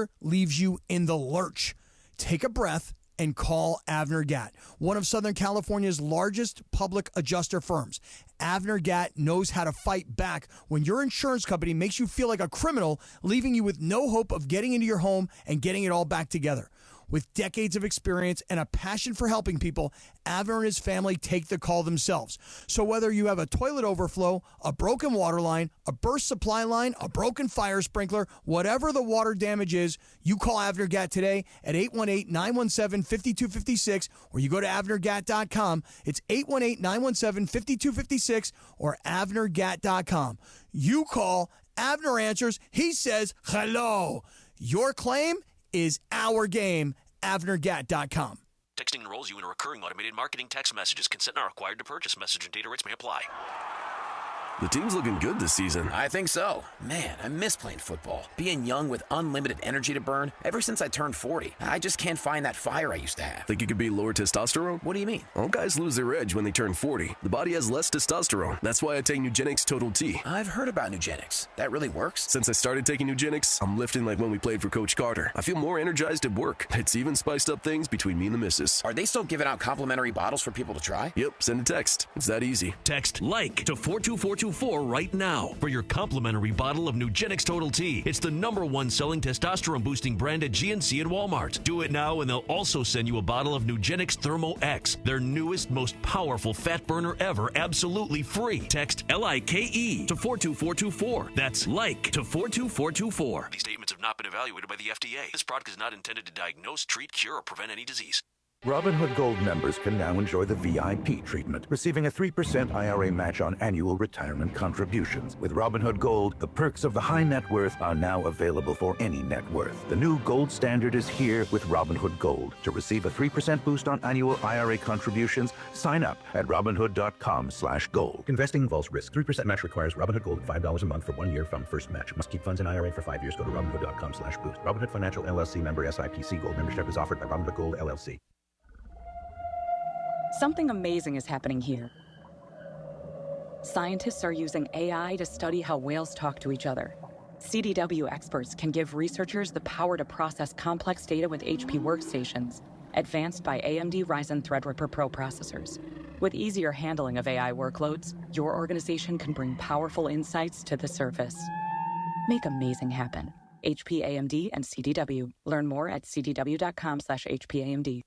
adjuster leaves you in the lurch. Take a breath and call Avner Gatt, one of Southern California's largest public adjuster firms. Avner Gatt knows how to fight back when your insurance company makes you feel like a criminal, leaving you with no hope of getting into your home and getting it all back together. With decades of experience and a passion for helping people, Avner and his family take the call themselves. So whether you have a toilet overflow, a broken water line, a burst supply line, a broken fire sprinkler, whatever the water damage is, you call Avner Gatt today at 818-917-5256, or you go to avnergatt.com. It's 818-917-5256 or avnergatt.com. You call, Avner answers, he says hello. Your claim is our game. avnergatt.com. Texting enrolls you in a recurring automated marketing text messages. Consent not required to purchase. Message and data rates may apply. The team's looking good this season. I think so. Man, I miss playing football. Being young with unlimited energy to burn. Ever since I turned 40, I just can't find that fire I used to have. Think it could be lower testosterone? What do you mean? All guys lose their edge when they turn 40. The body has less testosterone. That's why I take Nugenix Total T. I've heard about Nugenix. That really works? Since I started taking Nugenix, I'm lifting like when we played for Coach Carter. I feel more energized at work. It's even spiced up things between me and the missus. Are they still giving out complimentary bottles for people to try? Yep, send a text. It's that easy. Text LIKE to 42424 right now for your complimentary bottle of Nugenix Total T. It's the #1 selling testosterone boosting brand at GNC and Walmart. Do it now and they'll also send you a bottle of Nugenix Thermo X, their newest, most powerful fat burner ever, absolutely free. Text LIKE to 42424. That's LIKE to 42424. These statements have not been evaluated by the FDA. This product is not intended to diagnose, treat, cure, or prevent any disease. Robinhood Gold members can now enjoy the VIP treatment, receiving a 3% IRA match on annual retirement contributions. With Robinhood Gold, the perks of the high net worth are now available for any net worth. The new gold standard is here with Robinhood Gold. To receive a 3% boost on annual IRA contributions, sign up at Robinhood.com/gold. Investing involves risk. 3% match requires Robinhood Gold $5 a month for 1 year from first match. Must keep funds in IRA for 5 years. Go to Robinhood.com/boost. Robinhood Financial LLC member SIPC. Gold membership is offered by Robinhood Gold LLC. Something amazing is happening here. Scientists are using AI to study how whales talk to each other. CDW experts can give researchers the power to process complex data with HP workstations, advanced by AMD Ryzen Threadripper Pro processors. With easier handling of AI workloads, your organization can bring powerful insights to the surface. Make amazing happen. HP, AMD, and CDW. Learn more at cdw.com/HPAMD.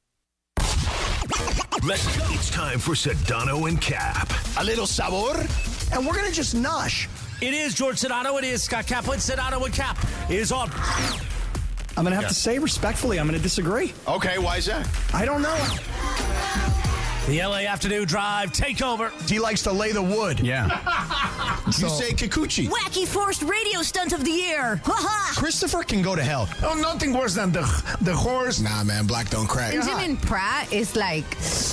Let's go. It's time for Sedano and Cap. A little sabor. And we're going to just nosh. It is George Sedano. It is Scott Kaplan. Sedano and Cap is on. I'm going to have to say respectfully, I'm going to disagree. Okay, why is that? I don't know. The LA Afternoon Drive takeover. He likes to lay the wood. Yeah. You say Kikuchi. Wacky forced radio stunt of the year. Christopher can go to hell. Oh, nothing worse than the horse. Nah, man, black don't crack. Benjamin Pratt is like,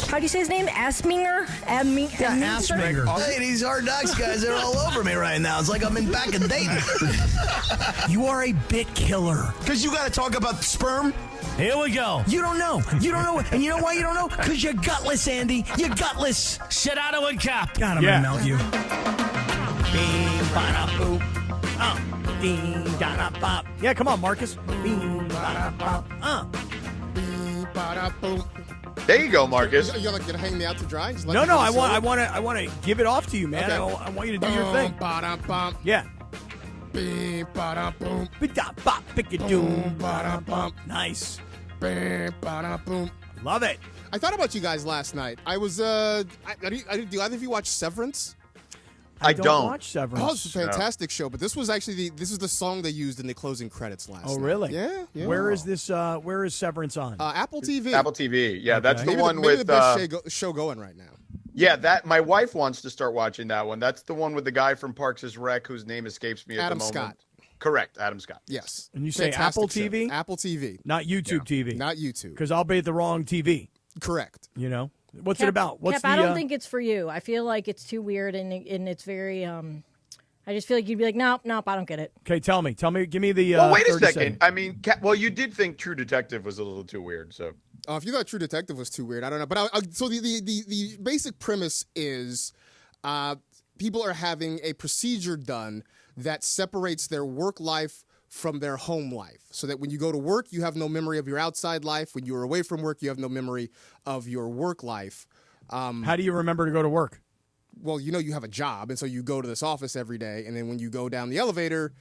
how do you say his name? Asminger? Asminger. Hey, these Hard Knocks guys, they're all over me right now. It's like I'm back in Dayton. You are a bit killer. Because you got to talk about sperm? Here we go. You don't know. You don't know. And you know why you don't know? Because you're gutless, Andy. You're gutless. Sedano and Cap. God, I'm going to melt you. Yeah, come on, Marcus. There you go, Marcus. You're like gonna hang me out to dry? No, I want to give it off to you, man. Okay. I want you to do your thing. Yeah. Nice. Love it. I thought about you guys last night. I was. Do either of you watch Severance? I don't watch Severance. Oh, it's a fantastic show. But this was actually the song they used in the closing credits last night. Oh, really? Yeah. Where is this? Where is Severance on? Apple TV. Apple TV. Yeah, okay. That's the one maybe with the best show going right now. Yeah, that my wife wants to start watching that one. That's the one with the guy from Parks and Rec whose name escapes me at the moment. Adam Scott. Correct, Adam Scott. Yes. And you say Apple TV? Show. Apple TV. Not YouTube TV. Not YouTube. Because I'll be at the wrong TV. Correct. You know? What's it about? Cap, I don't think it's for you. I feel like it's too weird and it's very I just feel like you'd be like, nope, I don't get it. Okay, tell me. Give me the Well, wait a second. Seconds. I mean, you did think True Detective was a little too weird, so. If you thought True Detective was too weird, I don't know. But so the basic premise is people are having a procedure done that separates their work life from their home life, so that when you go to work, you have no memory of your outside life. When you're away from work, you have no memory of your work life. How do you remember to go to work? Well, you have a job, and so you go to this office every day, and then when you go down the elevator,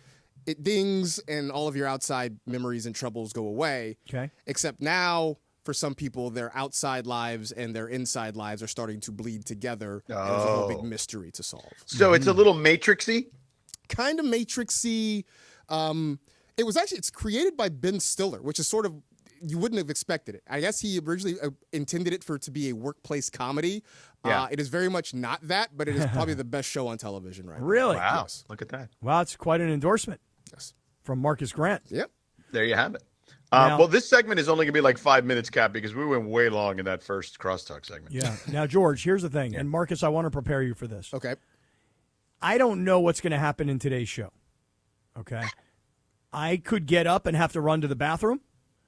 it dings, and all of your outside memories and troubles go away. Okay. Except now, for some people, their outside lives and their inside lives are starting to bleed together, and there's a whole big mystery to solve. So it's a little Matrixy? Kind of Matrixy. It's created by Ben Stiller, which is sort of, you wouldn't have expected it. I guess he originally intended it to be a workplace comedy. Yeah. It is very much not that, but it is probably the best show on television right now. Really? Wow. Yes. Look at that. Wow, it's quite an endorsement. Yes. From Marcus Grant. Yep. There you have it. Now- Well, this segment is only going to be like 5 minutes, Cap, because we went way long in that first crosstalk segment. Yeah. Now, George, here's the thing, and Marcus, I want to prepare you for this. Okay. I don't know what's going to happen in today's show. Okay. I could get up and have to run to the bathroom.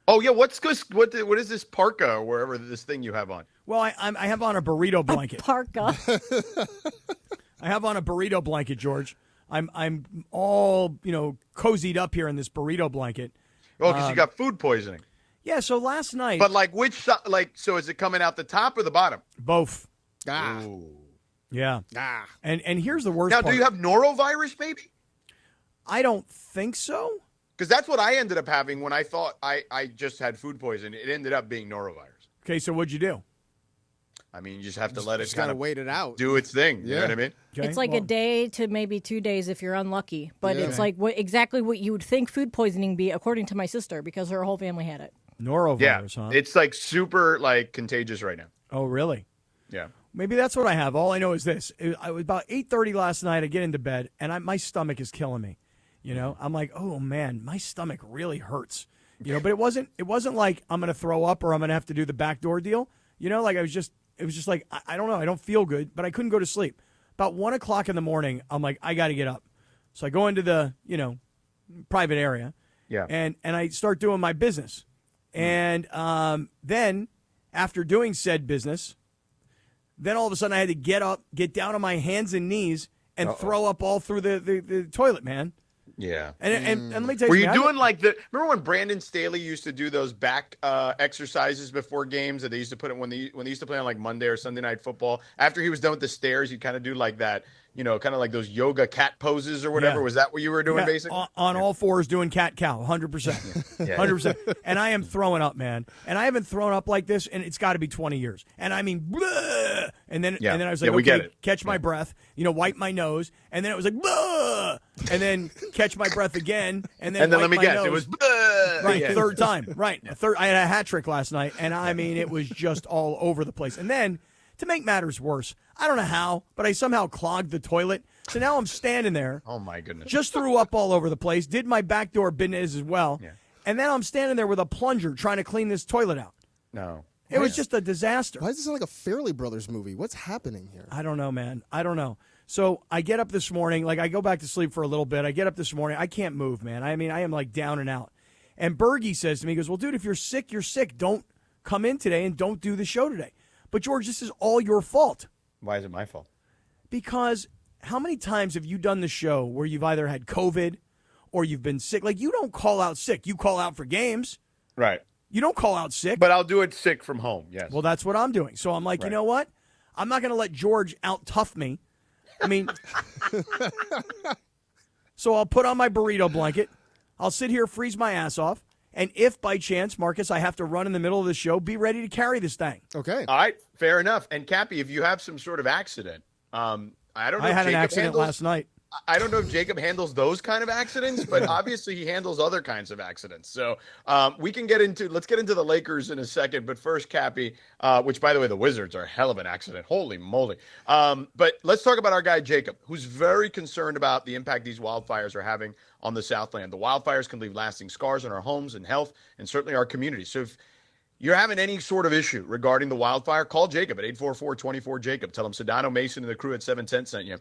Oh, yeah. What is this parka or wherever this thing you have on? Well, I have on a burrito blanket. Parka. I have on a burrito blanket, George. I'm all, cozied up here in this burrito blanket. Oh, because you got food poisoning. Yeah, so last night. But which side? So is it coming out the top or the bottom? Both. Ah. Ooh. Yeah. Ah. And here's the worst Now, part. do you have norovirus, maybe? I don't think so. Because that's what I ended up having when I thought I just had food poisoning. It ended up being norovirus. Okay, so what'd you do? I mean, you just have to let it Just kind gotta of wait it out. do its thing. You know what I mean? Okay, It's like well, a day to maybe 2 days if you're unlucky. But Yeah. it's like exactly what you would think food poisoning be, according to my sister, because her whole family had it. norovirus, huh? It's super contagious right now. Oh, really? Yeah. Maybe that's what I have. All I know is this. I was about 8:30 last night. I get into bed, and my stomach is killing me. I'm like, oh, man, my stomach really hurts. But it wasn't like I'm going to throw up or I'm going to have to do the backdoor deal. It was just like, I don't know. I don't feel good, but I couldn't go to sleep. About 1 o'clock in the morning, I'm like, I got to get up. So I go into the, private area. Yeah. And I start doing my business. And then after doing said business, then all of a sudden I had to get up, get down on my hands and knees and throw up all through the toilet, man. Yeah. And let me tell you, Were you doing remember when Brandon Staley used to do those back exercises before games that they used to put in when they used to play on Monday or Sunday Night Football? After he was done with the stairs, you'd kind of do like that, kind of like those yoga cat poses or whatever. Yeah. Was that what you were doing basically? On all fours doing cat-cow, 100%. 100%. And I am throwing up, man. And I haven't thrown up like this, and it's got to be 20 years. And I mean, bleh! And then I was like, we get okay, it. catch my breath, wipe my nose. And then it was like, bleh! And then catch my breath again. And then let me my guess, nose. it was bleh! Right, Yeah. third time. Right. I had a hat trick last night, and I mean, it was just all over the place. And then, to make matters worse, I don't know how, but I somehow clogged the toilet. So now I'm standing there. Oh, my goodness. Just threw up all over the place, did my backdoor business as well. Yeah. And then I'm standing there with a plunger trying to clean this toilet out. No. It was just a disaster. Why does this sound like a Fairley Brothers movie? What's happening here? I don't know, man. I don't know. So I get up this morning, I go back to sleep for a little bit. I get up this morning. I can't move, man. I mean, I am down and out. And Bergie says to me, he goes, well, dude, if you're sick, you're sick. Don't come in today and don't do the show today. But, George, this is all your fault. Why is it my fault? Because how many times have you done the show where you've either had COVID or you've been sick? You don't call out sick. You call out for games. Right. You don't call out sick. But I'll do it sick from home, yes. Well, that's what I'm doing. So I'm like, Right. You know what? I'm not going to let George out-tough me. I mean, so I'll put on my burrito blanket. I'll sit here, freeze my ass off. And if by chance, Marcus, I have to run in the middle of the show, be ready to carry this thing. Okay. All right, fair enough. And Cappy, if you have some sort of accident, I don't know. I if had an Jacob accident last night. I don't know if Jacob handles those kind of accidents, but obviously he handles other kinds of accidents. So let's get into the Lakers in a second. But first, Cappy, which, by the way, the Wizards are a hell of an accident. Holy moly. But let's talk about our guy, Jacob, who's very concerned about the impact these wildfires are having on the Southland. The wildfires can leave lasting scars on our homes and health and certainly our community. So if you're having any sort of issue regarding the wildfire, call Jacob at 844-24-JACOB. Tell him Sedano, Mason, and the crew at 710 sent you.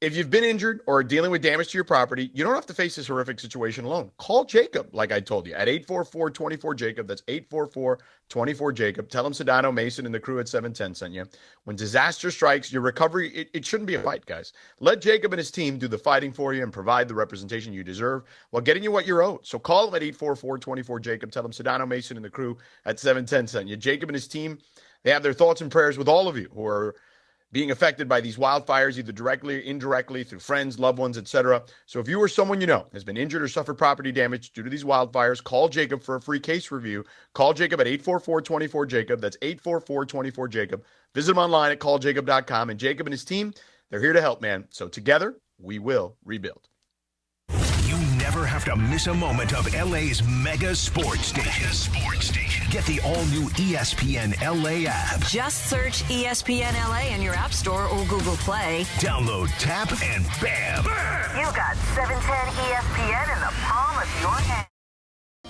If you've been injured or are dealing with damage to your property, you don't have to face this horrific situation alone. Call Jacob, like I told you, at 844-24-JACOB. That's 844-24-JACOB. Tell him Sedano, Mason, and the crew at 710 sent you. When disaster strikes, your recovery, it shouldn't be a fight, guys. Let Jacob and his team do the fighting for you and provide the representation you deserve while getting you what you're owed. So call him at 844-24-JACOB. Tell him Sedano, Mason, and the crew at 710 sent you. Jacob and his team, they have their thoughts and prayers with all of you who are being affected by these wildfires, either directly or indirectly through friends, loved ones, etc. So if you or someone you know has been injured or suffered property damage due to these wildfires, call Jacob for a free case review. Call Jacob at 844-24-JACOB. That's 844-24-JACOB. Visit him online at calljacob.com. And Jacob and his team, they're here to help, man. So together, we will rebuild. You never have to miss a moment of LA's mega sports station. Get the all-new ESPN LA app. Just search ESPN LA in your App Store or Google Play. Download, tap, and bam! You got 710 ESPN in the palm of your hand.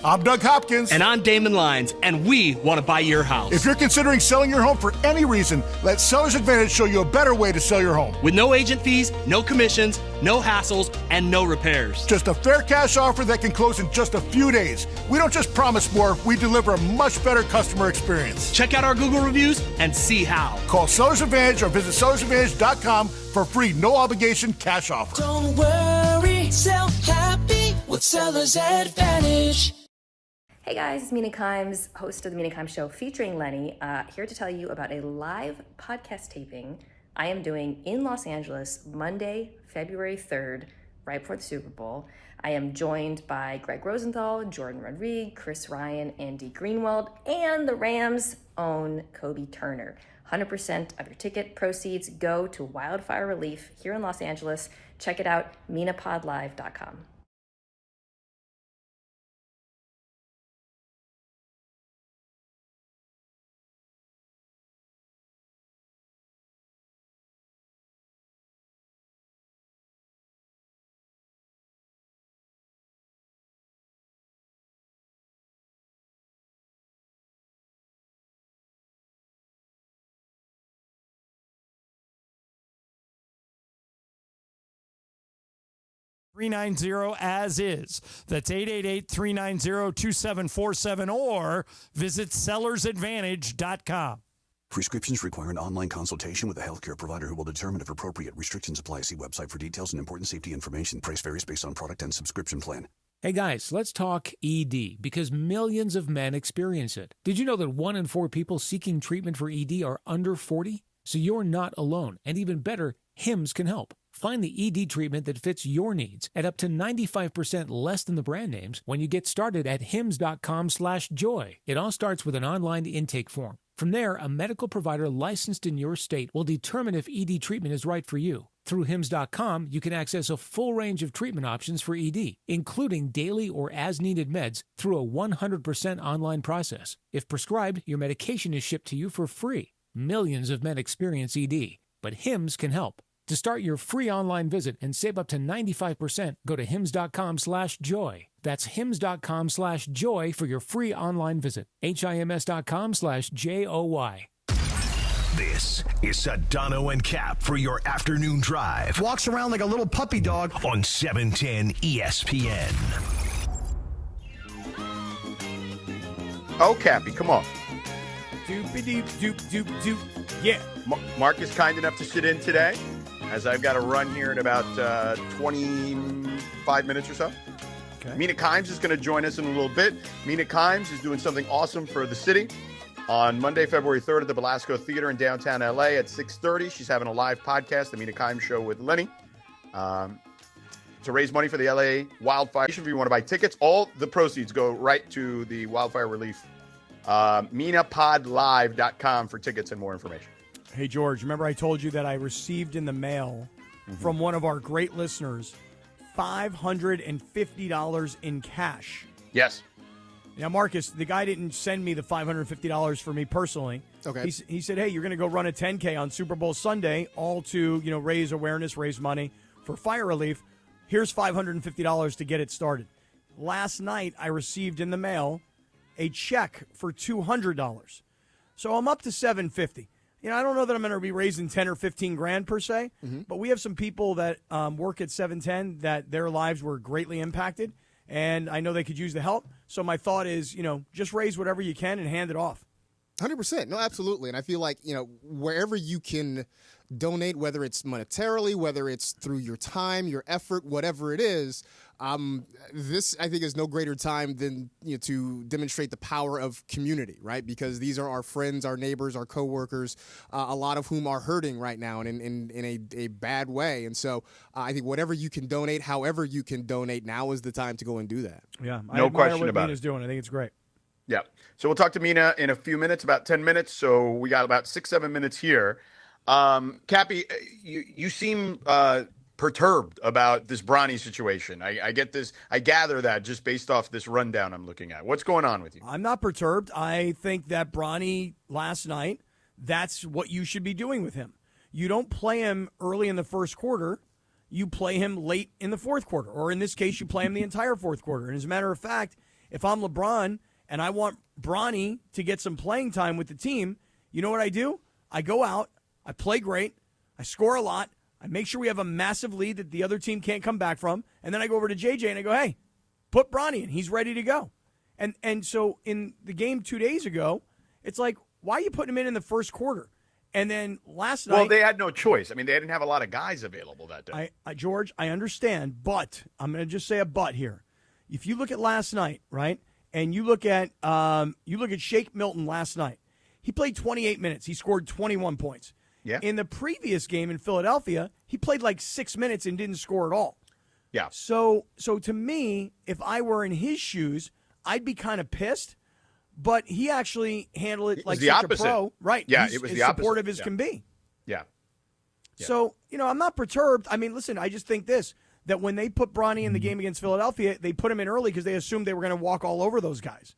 I'm Doug Hopkins. And I'm Damon Lyons, and we want to buy your house. If you're considering selling your home for any reason, let Seller's Advantage show you a better way to sell your home. With no agent fees, no commissions, no hassles, and no repairs. Just a fair cash offer that can close in just a few days. We don't just promise more, we deliver a much better customer experience. Check out our Google reviews and see how. Call Seller's Advantage or visit sellersadvantage.com for free, no obligation cash offer. Don't worry, sell happy with Seller's Advantage. Hey guys, it's Mina Kimes, host of the Mina Kimes Show featuring Lenny, here to tell you about a live podcast taping I am doing in Los Angeles Monday, February 3rd, right before the Super Bowl. I am joined by Greg Rosenthal, Jordan Rodriguez, Chris Ryan, Andy Greenwald, and the Rams' own Kobe Turner. 100% of your ticket proceeds go to wildfire relief here in Los Angeles. Check it out, minapodlive.com. $390 as is. That's 888-390-2747 or visit sellersadvantage.com. Prescriptions require an online consultation with a healthcare provider who will determine if appropriate. Restrictions apply. See website for details and important safety information. Price varies based on product and subscription plan. Hey guys, let's talk ED because millions of men experience it. Did you know that 1 in 4 people seeking treatment for ED are under 40? So you're not alone. And even better, Hims can help. Find the ED treatment that fits your needs at up to 95% less than the brand names when you get started at hims.com/joy. It all starts with an online intake form. From there, a medical provider licensed in your state will determine if ED treatment is right for you. Through hims.com, you can access a full range of treatment options for ED, including daily or as-needed meds through a 100% online process. If prescribed, your medication is shipped to you for free. Millions of men experience ED, but Hims can help. To start your free online visit and save up to 95%, go to hims.com/joy. That's hims.com/joy for your free online visit. hims.com/joy. This is Sedano and Kap for your afternoon drive. Walks around like a little puppy dog. On 710 ESPN. Oh, Cappy, come on. Doop-a-doop. Yeah. Mark is kind enough to sit in today, as I've got to run here in about 25 minutes or so. Okay. Mina Kimes is going to join us in a little bit. Mina Kimes is doing something awesome for the city. On Monday, February 3rd at the Belasco Theater in downtown LA at 6:30. She's having a live podcast, the Mina Kimes Show with Lenny, to raise money for the LA wildfire. If you want to buy tickets, all the proceeds go right to the wildfire relief. minapodlive.com for tickets and more information. Hey, George, remember I told you that I received in the mail from one of our great listeners $550 in cash. Yes. Now, Marcus, the guy didn't send me the $550 for me personally. Okay. He said, hey, you're going to go run a 10K on Super Bowl Sunday, all to, raise awareness, raise money for fire relief. Here's $550 to get it started. Last night, I received in the mail a check for $200. So I'm up to $750. I don't know that I'm going to be raising 10 or 15 grand per se, but we have some people that work at 710 that their lives were greatly impacted, and I know they could use the help. So my thought is, just raise whatever you can and hand it off. 100%. No, absolutely. And I feel like, wherever you can donate, whether it's monetarily, whether it's through your time, your effort, whatever it is, this, I think, is no greater time than to demonstrate the power of community, right? Because these are our friends, our neighbors, our coworkers, a lot of whom are hurting right now and in a bad way. And so I think whatever you can donate, however you can donate, now is the time to go and do that. Yeah, no question about Mina's doing. I think it's great. Yeah. So we'll talk to Mina in a few minutes, about 10 minutes. So we got about 6-7 minutes here. Cappy, you seem perturbed about this Bronny situation. I get this. I gather that just based off this rundown I'm looking at. What's going on with you? I'm not perturbed. I think that Bronny last night, that's what you should be doing with him. You don't play him early in the first quarter. You play him late in the fourth quarter. Or in this case, you play him the entire fourth quarter. And as a matter of fact, if I'm LeBron and I want Bronny to get some playing time with the team, you know what I do? I go out, I play great, I score a lot, I make sure we have a massive lead that the other team can't come back from, and then I go over to JJ and I go, hey, put Bronny in. He's ready to go. And so in the game 2 days ago, it's like, why are you putting him in the first quarter? And then last night... Well, they had no choice. I mean, they didn't have a lot of guys available that day. George, I understand, but I'm going to just say a but here. If you look at last night, right, and you look at Shake Milton last night, he played 28 minutes. He scored 21 points. Yeah. In the previous game in Philadelphia, he played like 6 minutes and didn't score at all. Yeah. So to me, if I were in his shoes, I'd be kind of pissed. But he actually handled it like such a pro. Right. Yeah, He's it was as the opposite. supportive as can be. Yeah. So, I'm not perturbed. I mean, listen, I just think this, that when they put Bronny in the game against Philadelphia, they put him in early because they assumed they were going to walk all over those guys.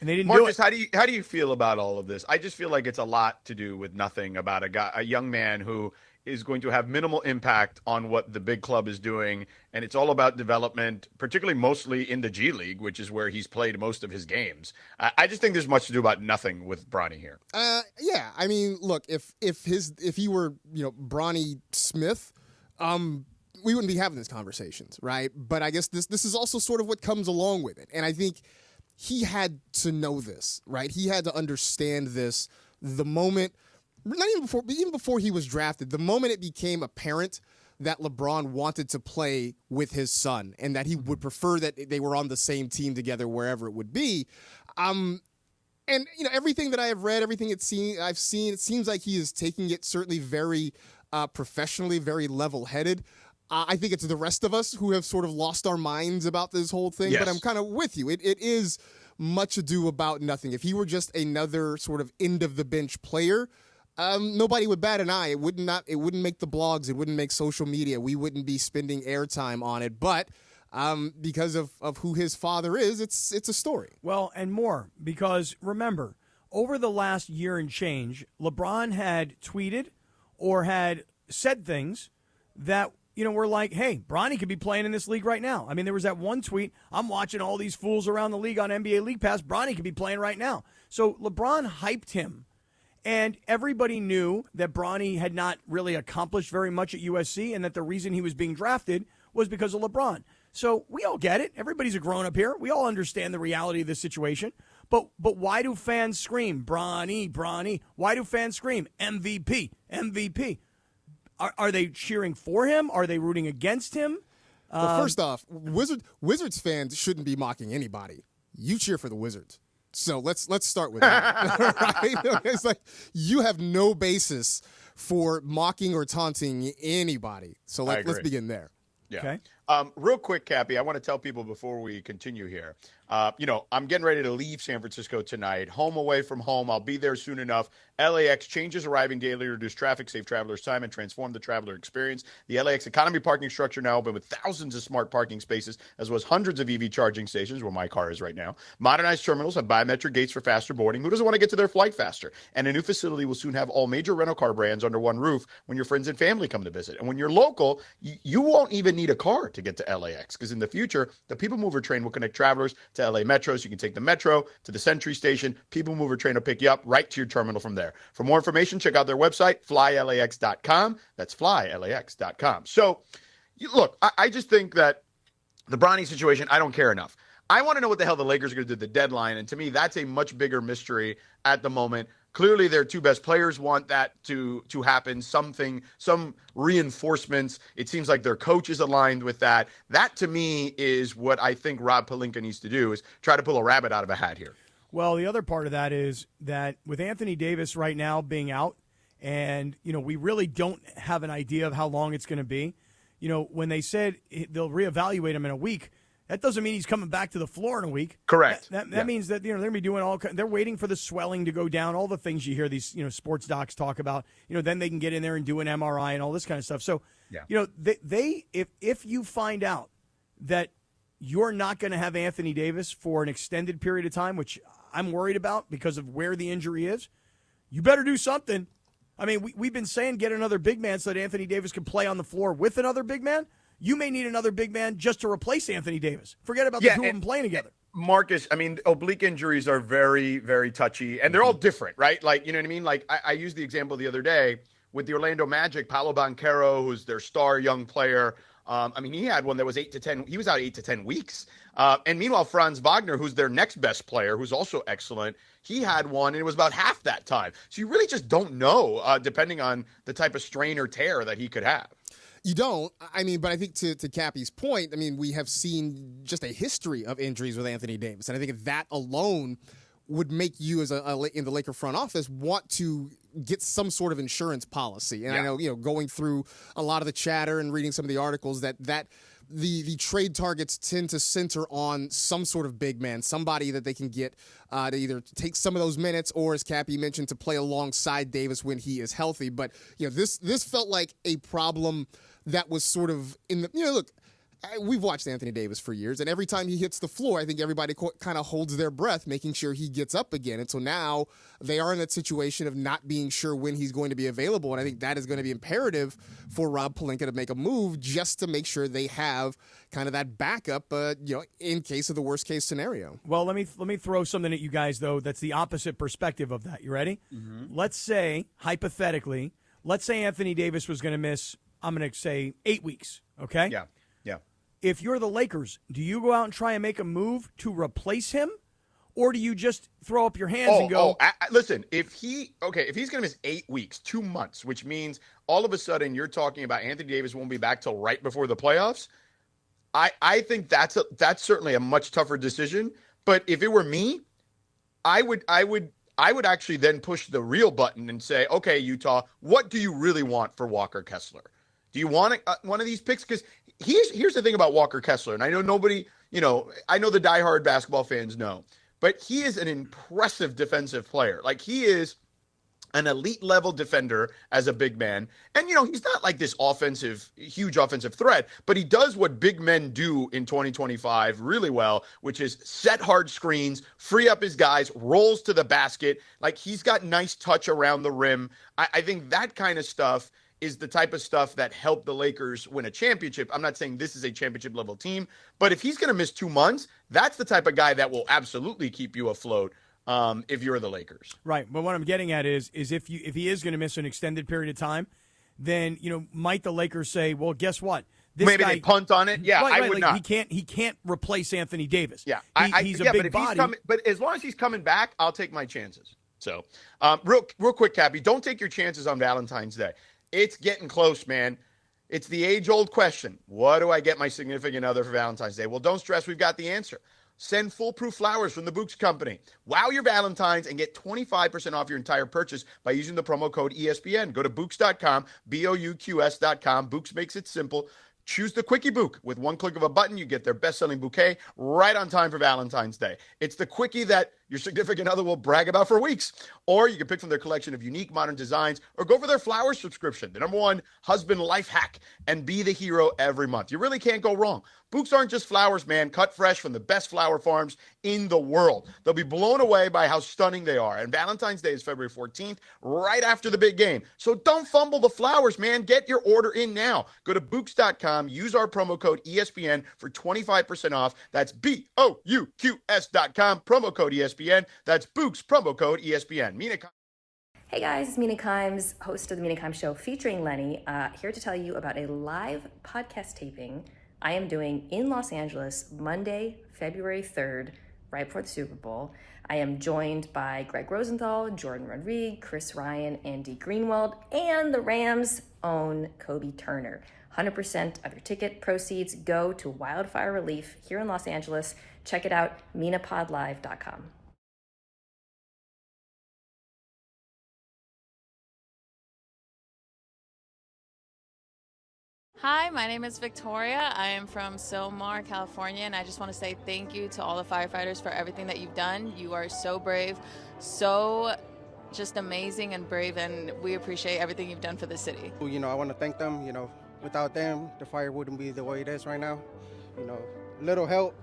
And they didn't Marcus, do it. how do you feel about all of this? I just feel like it's a lot to do with nothing about a young man who is going to have minimal impact on what the big club is doing, and it's all about development, particularly mostly in the G League, which is where he's played most of his games. I just think there's much to do about nothing with Bronny here. Yeah, I mean, look, if he were Bronny Smith, we wouldn't be having these conversations, right? But I guess this is also sort of what comes along with it, and I think he had to know this, right? He had to understand this the moment. Even before he was drafted, the moment it became apparent that LeBron wanted to play with his son and that he would prefer that they were on the same team together wherever it would be. And everything that I have read, everything I've seen, it seems like he is taking it certainly very professionally, very level-headed. I think it's the rest of us who have sort of lost our minds about this whole thing, yes. But I'm kind of with you. It is much ado about nothing. If he were just another sort of end-of-the-bench player, nobody would bat an eye. It wouldn't make the blogs. It wouldn't make social media. We wouldn't be spending airtime on it. But because of who his father is, it's a story. Well, and more, because remember, over the last year and change, LeBron had tweeted or had said things that, were like, hey, Bronny could be playing in this league right now. I mean, there was that one tweet, I'm watching all these fools around the league on NBA League Pass. Bronny could be playing right now. So LeBron hyped him. And everybody knew that Bronny had not really accomplished very much at USC and that the reason he was being drafted was because of LeBron. So we all get it. Everybody's a grown-up here. We all understand the reality of this situation. But why do fans scream, Bronny, Bronny? Why do fans scream, MVP, MVP? Are they cheering for him? Are they rooting against him? Well, first off, Wizards fans shouldn't be mocking anybody. You cheer for the Wizards. So let's start with that. Right? It's like you have no basis for mocking or taunting anybody. So let's begin there. Yeah. Okay. Real quick, Cappy, I want to tell people before we continue here. I'm getting ready to leave San Francisco tonight, home away from home. I'll be there soon enough. LAX changes arriving daily to reduce traffic, save travelers time, and transform the traveler experience. The LAX economy parking structure now open with thousands of smart parking spaces, as well as hundreds of EV charging stations, where my car is right now. Modernized terminals have biometric gates for faster boarding. Who doesn't want to get to their flight faster? And a new facility will soon have all major rental car brands under one roof when your friends and family come to visit. And when you're local, you won't even need a car to get to LAX, because in the future, the People Mover train will connect travelers to to LA Metro, so you can take the Metro to the Sentry Station. People Mover train will pick you up right to your terminal from there. For more information, check out their website, flylax.com. That's flylax.com. So, look, I just think that the Bronny situation, I don't care enough. I want to know what the hell the Lakers are going to do at the deadline, and to me, that's a much bigger mystery at the moment. Clearly, their two best players want that to happen, some reinforcements. It seems like their coach is aligned with that. That, to me, is what I think Rob Pelinka needs to do, is try to pull a rabbit out of a hat here. Well, the other part of that is that with Anthony Davis right now being out, and, we really don't have an idea of how long it's going to be. When they said they'll reevaluate him in a week, that doesn't mean he's coming back to the floor in a week. Correct. That means that they're going to be doing they're waiting for the swelling to go down, all the things you hear these sports docs talk about. Then they can get in there and do an MRI and all this kind of stuff. So they if you find out that you're not going to have Anthony Davis for an extended period of time, which I'm worried about because of where the injury is, you better do something. I mean, we've been saying get another big man so that Anthony Davis can play on the floor with another big man. You may need another big man just to replace Anthony Davis. Forget about the two of them playing together. Marcus, I mean, oblique injuries are very, very touchy, and they're all different, right? Like, you know what I mean? Like, I used the example the other day with the Orlando Magic, Paolo Banchero, who's their star young player. He had one that was 8 to 10. He was out 8 to 10 weeks. And meanwhile, Franz Wagner, who's their next best player, who's also excellent, he had one, and it was about half that time. So you really just don't know, depending on the type of strain or tear that he could have. You don't. But I think to Cappy's point, we have seen just a history of injuries with Anthony Davis. And I think that alone would make you as in the Laker front office want to get some sort of insurance policy. And I know, going through a lot of the chatter and reading some of the articles that the trade targets tend to center on some sort of big man, somebody that they can get to either take some of those minutes or, as Cappy mentioned, to play alongside Davis when he is healthy. But, this felt like a problem that was sort of in the, look, we've watched Anthony Davis for years, and every time he hits the floor, I think everybody kind of holds their breath, making sure he gets up again. And so now they are in that situation of not being sure when he's going to be available, and I think that is going to be imperative for Rob Pelinka to make a move just to make sure they have kind of that backup, in case of the worst case scenario. Well, let me throw something at you guys, though, that's the opposite perspective of that. You ready? Mm-hmm. Let's say, hypothetically, Anthony Davis was going to miss, I'm going to say 8 weeks, okay? Yeah. If you're the Lakers, do you go out and try and make a move to replace him? Or do you just throw up your hands and go? Listen, if he's going to miss 8 weeks, 2 months, which means all of a sudden you're talking about Anthony Davis won't be back till right before the playoffs, I think that's certainly a much tougher decision. But if it were me, I would actually then push the real button and say, okay, Utah, what do you really want for Walker Kessler? Do you want one of these picks? Because here's the thing about Walker Kessler, and I know nobody, I know the diehard basketball fans know, but he is an impressive defensive player. Like, he is an elite level defender as a big man. And, he's not like this huge offensive threat, but he does what big men do in 2025 really well, which is set hard screens, free up his guys, rolls to the basket. Like, he's got nice touch around the rim. I think that kind of stuff is the type of stuff that helped the Lakers win a championship. I'm not saying this is a championship level team, but if he's going to miss 2 months, that's the type of guy that will absolutely keep you afloat if you're the Lakers. Right. But what I'm getting at is if he is going to miss an extended period of time, then, might the Lakers say, well, guess what? Maybe they punt on it. Yeah, right, I would not. He can't replace Anthony Davis. Yeah, he's a big body. But as long as he's coming back, I'll take my chances. So, real quick, Cappy, don't take your chances on Valentine's Day. It's getting close, man. It's the age-old question. What do I get my significant other for Valentine's Day? Well, don't stress. We've got the answer. Send foolproof flowers from the Books Company. Wow your Valentines and get 25% off your entire purchase by using the promo code ESPN. Go to Books.com, BOUQS.com. Books makes it simple. Choose the Quickie Book. With one click of a button, you get their best-selling bouquet right on time for Valentine's Day. It's the Quickie that your significant other will brag about for weeks. Or you can pick from their collection of unique modern designs or go for their flower subscription, the #1 husband life hack, and be the hero every month. You really can't go wrong. Bouqs aren't just flowers, man. Cut fresh from the best flower farms in the world. They'll be blown away by how stunning they are. And Valentine's Day is February 14th, right after the big game. So don't fumble the flowers, man. Get your order in now. Go to Bouqs.com. Use our promo code ESPN for 25% off. That's BOUQS.com. Promo code ESPN. That's Bouqs, promo code ESPN. Mina. Hey guys, it's Mina Kimes, host of the Mina Kimes Show featuring Lenny, here to tell you about a live podcast taping I am doing in Los Angeles Monday, February 3rd, right before the Super Bowl. I am joined by Greg Rosenthal, Jordan Rodriguez, Chris Ryan, Andy Greenwald, and the Rams' own Kobe Turner. 100% of your ticket proceeds go to wildfire relief here in Los Angeles. Check it out, minapodlive.com. Hi, my name is Victoria. I am from Silmar, California, and I just want to say thank you to all the firefighters for everything that you've done. You are so brave, so just amazing and brave, and we appreciate everything you've done for the city. I want to thank them. Without them, the fire wouldn't be the way it is right now. Little help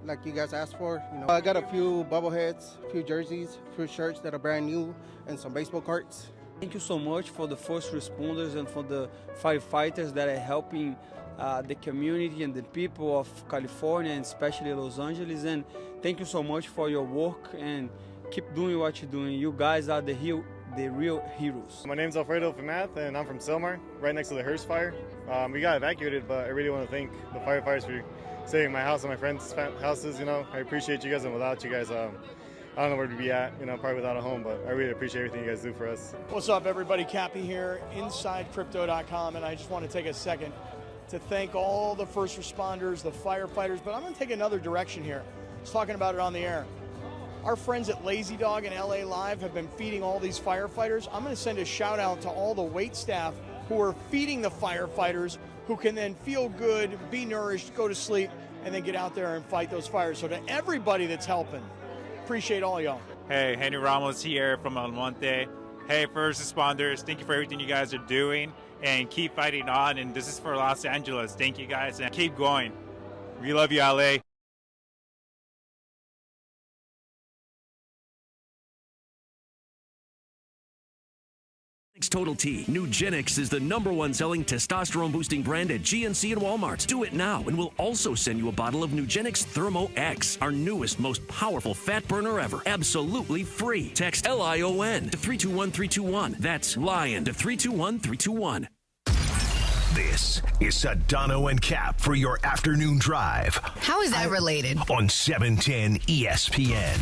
like you guys asked for. I got a few bobbleheads, a few jerseys, a few shirts that are brand new, and some baseball cards. Thank you so much for the first responders and for the firefighters that are helping the community and the people of California and especially Los Angeles. And thank you so much for your work and keep doing what you're doing. You guys are the real heroes. My name's Alfredo Famath and I'm from Silmar, right next to the Hearst fire. We got evacuated, but I really want to thank the firefighters for saving my house and my friends' houses. I appreciate you guys, and without you guys, I don't know where to be at, probably without a home, but I really appreciate everything you guys do for us. What's up, everybody? Cappy here, InsideCrypto.com, and I just want to take a second to thank all the first responders, the firefighters, but I'm going to take another direction here. I was talking about it on the air. Our friends at Lazy Dog and LA Live have been feeding all these firefighters. I'm going to send a shout out to all the wait staff who are feeding the firefighters, who can then feel good, be nourished, go to sleep, and then get out there and fight those fires. So to everybody that's helping, appreciate all y'all. Hey, Henry Ramos here from El Monte. Hey, first responders, thank you for everything you guys are doing, and keep fighting on. And this is for Los Angeles. Thank you guys, and keep going. We love you, LA. Total T. Nugenix is the #1 selling testosterone boosting brand at GNC and Walmart. Do it now, and we'll also send you a bottle of Nugenix Thermo X, our newest, most powerful fat burner ever. Absolutely free. Text LION to 321321. That's LION to 321321. This is Sedano and Kap for your afternoon drive. How is that related? On 710 ESPN.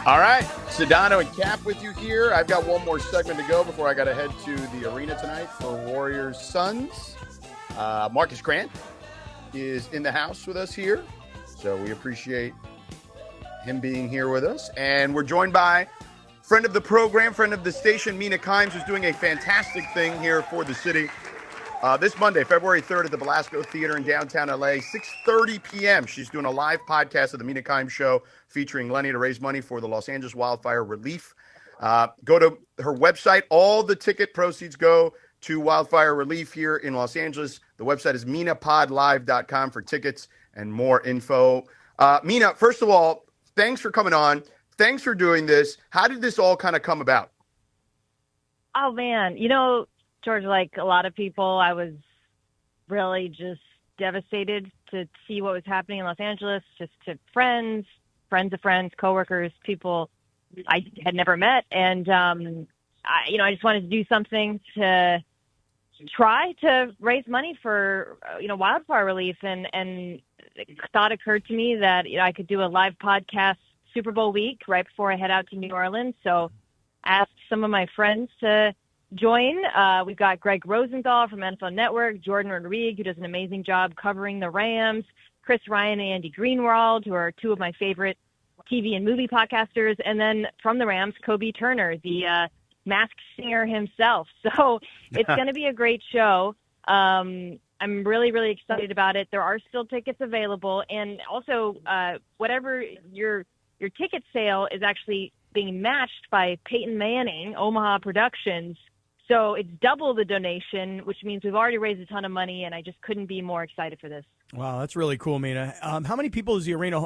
All right, Sedano and Kap with you here. I've got one more segment to go before I got to head to the arena tonight for Warriors Suns. Marcus Grant is in the house with us here, so we appreciate him being here with us. And we're joined by friend of the program, friend of the station, Mina Kimes, who's doing a fantastic thing here for the city. This Monday, February 3rd at the Belasco Theater in downtown LA, 6:30 p.m. She's doing a live podcast of the Mina Kimes Show featuring Lenny to raise money for the Los Angeles wildfire relief. Go to her website. All the ticket proceeds go to wildfire relief here in Los Angeles. The website is minapodlive.com for tickets and more info. Mina, first of all, thanks for coming on. Thanks for doing this. How did this all kind of come about? Oh, man. George, like a lot of people, I was really just devastated to see what was happening in Los Angeles, just to friends of friends, coworkers, people I had never met. And, I just wanted to do something to try to raise money for, wildfire relief. And the thought occurred to me that, I could do a live podcast Super Bowl week right before I head out to New Orleans. So I asked some of my friends to join. We've got Greg Rosenthal from NFL Network, Jordan Rodriguez, who does an amazing job covering the Rams, Chris Ryan and Andy Greenwald, who are two of my favorite TV and movie podcasters, and then from the Rams, Kobe Turner, the Masked Singer himself. So it's going to be a great show. I'm really, really excited about it. There are still tickets available, and also whatever your ticket sale is actually being matched by Peyton Manning, Omaha Productions. So it's double the donation, which means we've already raised a ton of money, and I just couldn't be more excited for this. Wow, that's really cool, Mina. How many people is the arena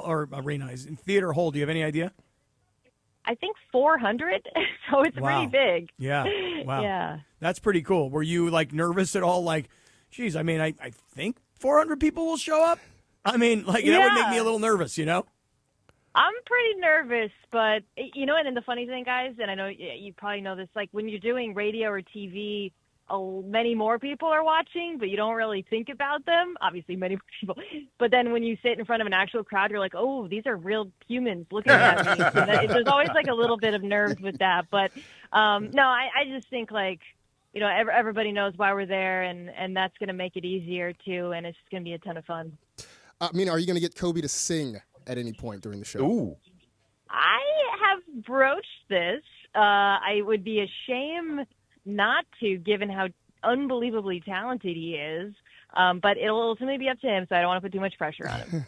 is in theater hold? Do you have any idea? I think 400, so it's pretty big. Yeah, wow. Yeah. That's pretty cool. Were you, like, nervous at all? Like, geez, I mean, I think 400 people will show up? I mean, like, that would make me a little nervous, you know? I'm pretty nervous, but, you know, and then the funny thing, guys, and I know you probably know this, like, when you're doing radio or TV, many more people are watching, but you don't really think about them. Obviously, many more people. But then when you sit in front of an actual crowd, you're like, oh, these are real humans looking at me. So there's always, like, a little bit of nerves with that. But, no, I just think, like, you know, everybody knows why we're there, and that's going to make it easier, too, and it's just going to be a ton of fun. Mina, are you going to get Kobe to sing at any point during the show? Ooh. I have broached this. I would be a shame not to, given how unbelievably talented he is. But it'll ultimately be up to him, so I don't want to put too much pressure on him.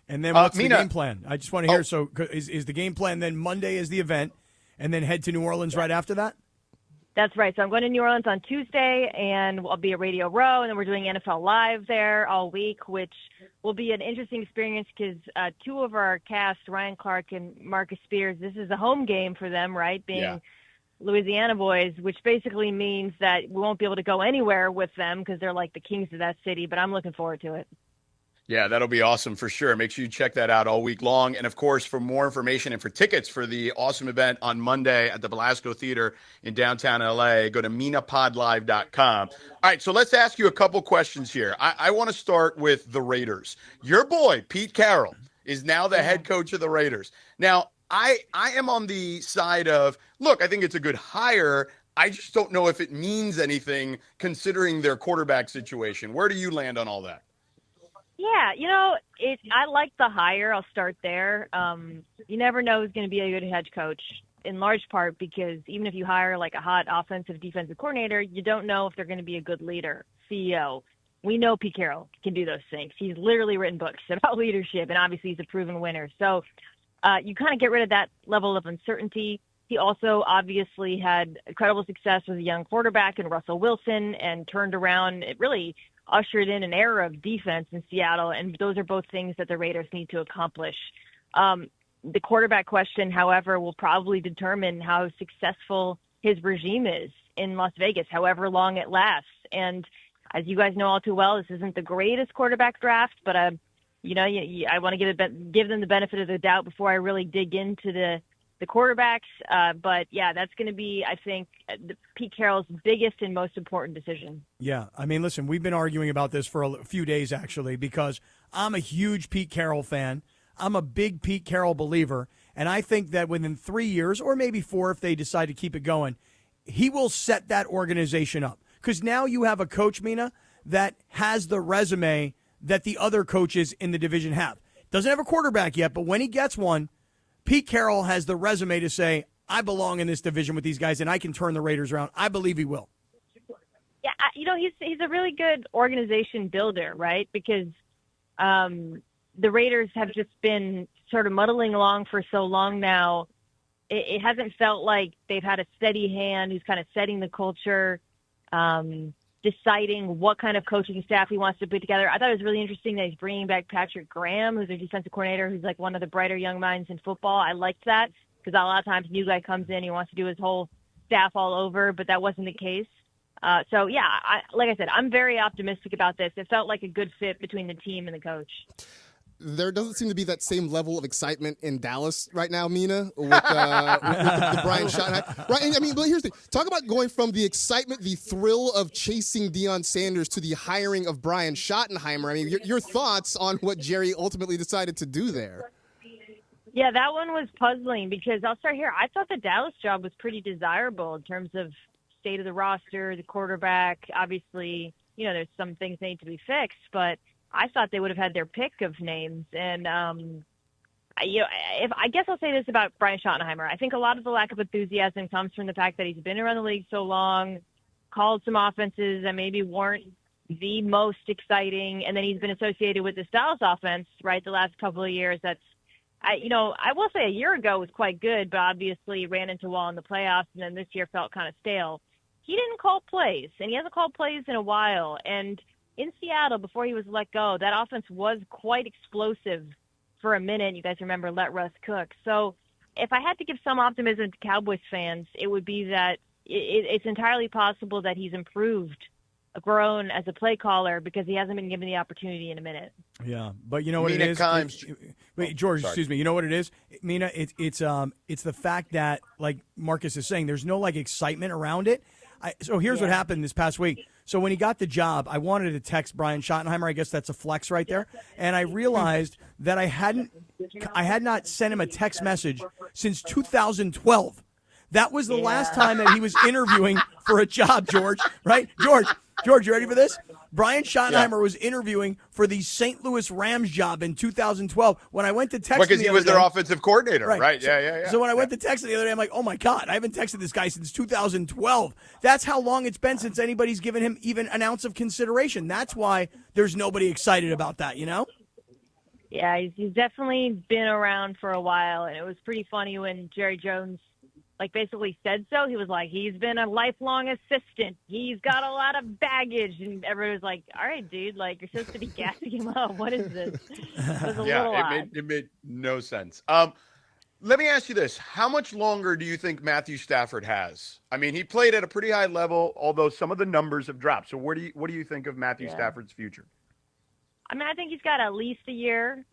And then what's Mina, the game plan? I just want to hear. So is the game plan then Monday is the event, and then head to New Orleans right after that? That's right. So I'm going to New Orleans on Tuesday, and I'll be at Radio Row, and then we're doing NFL Live there all week, which will be an interesting experience because two of our cast, Ryan Clark and Marcus Spears, this is a home game for them, right, being Louisiana boys, which basically means that we won't be able to go anywhere with them because they're like the kings of that city, but I'm looking forward to it. Yeah, that'll be awesome for sure. Make sure you check that out all week long. And, of course, for more information and for tickets for the awesome event on Monday at the Belasco Theater in downtown L.A., go to minapodlive.com. All right, so let's ask you a couple questions here. I want to start with the Raiders. Your boy, Pete Carroll, is now the head coach of the Raiders. Now, I am on the side of, look, I think it's a good hire. I just don't know if it means anything considering their quarterback situation. Where do you land on all that? Yeah, you know, I like the hire. I'll start there. You never know who's going to be a good head coach, in large part because even if you hire like a hot offensive defensive coordinator, you don't know if they're going to be a good leader, CEO. We know Pete Carroll can do those things. He's literally written books about leadership, and obviously he's a proven winner. So you kind of get rid of that level of uncertainty. He also obviously had incredible success with a young quarterback in Russell Wilson and turned around. It really ushered in an era of defense in Seattle, and those are both things that the Raiders need to accomplish. The quarterback question, however, will probably determine how successful his regime is in Las Vegas, however long it lasts. And as you guys know all too well, this isn't the greatest quarterback draft, but I want to give them the benefit of the doubt before I really dig into the quarterbacks. But yeah, that's going to be, I think, Pete Carroll's biggest and most important decision. Yeah. I mean, listen, we've been arguing about this for a few days, actually, because I'm a huge Pete Carroll fan. I'm a big Pete Carroll believer. And I think that within 3 years, or maybe 4 if they decide to keep it going, he will set that organization up. Because now you have a coach, Mina, that has the resume that the other coaches in the division have. Doesn't have a quarterback yet, but when he gets one, Pete Carroll has the resume to say, I belong in this division with these guys, and I can turn the Raiders around. I believe he will. Yeah, you know, he's a really good organization builder, right? Because the Raiders have just been sort of muddling along for so long now. It hasn't felt like they've had a steady hand who's kind of setting the culture, deciding what kind of coaching staff he wants to put together. I thought it was really interesting that he's bringing back Patrick Graham, who's their defensive coordinator, who's like one of the brighter young minds in football. I liked that because a lot of times a new guy comes in, he wants to do his whole staff all over, but that wasn't the case. So, yeah, like I said, I'm very optimistic about this. It felt like a good fit between the team and the coach. There doesn't seem to be that same level of excitement in Dallas right now, Mina, with the Brian Schottenheimer. Right? And, I mean, but here's the thing. Talk about going from the excitement, the thrill of chasing Deion Sanders to the hiring of Brian Schottenheimer. I mean, your thoughts on what Jerry ultimately decided to do there. Yeah, that one was puzzling because I'll start here. I thought the Dallas job was pretty desirable in terms of state of the roster, the quarterback. Obviously, you know, there's some things that need to be fixed, but I thought they would have had their pick of names. And, I guess I'll say this about Brian Schottenheimer. I think a lot of the lack of enthusiasm comes from the fact that he's been around the league so long, called some offenses that maybe weren't the most exciting, and then he's been associated with this Dallas offense, right, the last couple of years. I will say a year ago was quite good, but obviously ran into a wall in the playoffs, and then this year felt kind of stale. he didn't call plays, and he hasn't called plays in a while. And in Seattle, before he was let go, that offense was quite explosive for a minute. You guys remember let Russ cook. So if I had to give some optimism to Cowboys fans, it would be that it's entirely possible that he's improved, grown as a play caller because he hasn't been given the opportunity in a minute. Yeah, but you know what Mina it is? Kimes. Wait, George, Sorry. excuse me. You know what it is? Mina, it's the fact that, like Marcus is saying, there's no like excitement around it. So here's what happened this past week. So when he got the job, I wanted to text Brian Schottenheimer. I guess that's a flex right there. And I realized that I had not sent him a text message since 2012. That was the last time that he was interviewing for a job, George. Right? George, you ready for this? Brian Schottenheimer was interviewing for the St. Louis Rams job in 2012. When I went to text him because the he other was their day- offensive coordinator, right? Yeah. So when I went to text him the other day, I'm like, oh my God, I haven't texted this guy since 2012. That's how long it's been since anybody's given him even an ounce of consideration. That's why there's nobody excited about that, you know? Yeah, he's definitely been around for a while, and it was pretty funny when Jerry Jones basically said so. He was like, he's been a lifelong assistant. He's got a lot of baggage. And everybody was like, all right, dude, you're supposed to be gassing him up. What is this? It was a little odd. It made no sense. Let me ask you this. How much longer do you think Matthew Stafford has? I mean, he played at a pretty high level, although some of the numbers have dropped. So what do you think of Matthew Stafford's future? I mean, I think he's got at least a year.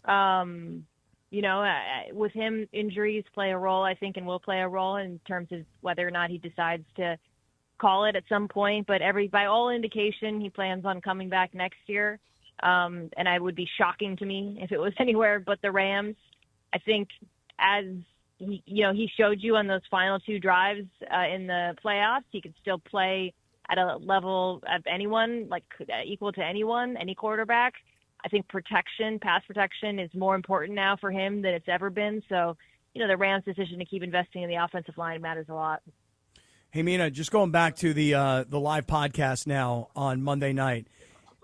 With him, injuries play a role, I think, and will play a role in terms of whether or not he decides to call it at some point. But by all indication, he plans on coming back next year. And it would be shocking to me if it was anywhere but the Rams. I think as he showed you on those final two drives in the playoffs, he could still play at a level of anyone, equal to anyone, any quarterback. I think pass protection is more important now for him than it's ever been. So, the Rams' decision to keep investing in the offensive line matters a lot. Hey, Mina, just going back to the live podcast now on Monday night,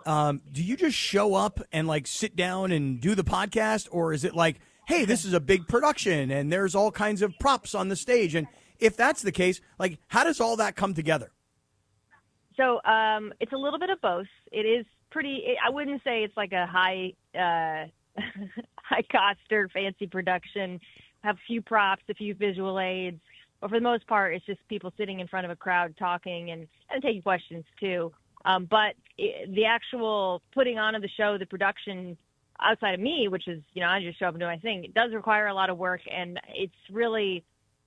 do you just show up and sit down and do the podcast, or is it like, hey, this is a big production and there's all kinds of props on the stage? And if that's the case, how does all that come together? So it's a little bit of both. It is I wouldn't say it's like a high cost or fancy production, have a few props, a few visual aids, but for the most part, it's just people sitting in front of a crowd talking and taking questions too. But the actual putting on of the show, the production outside of me, which is, I just show up and do my thing, it does require a lot of work, and it's really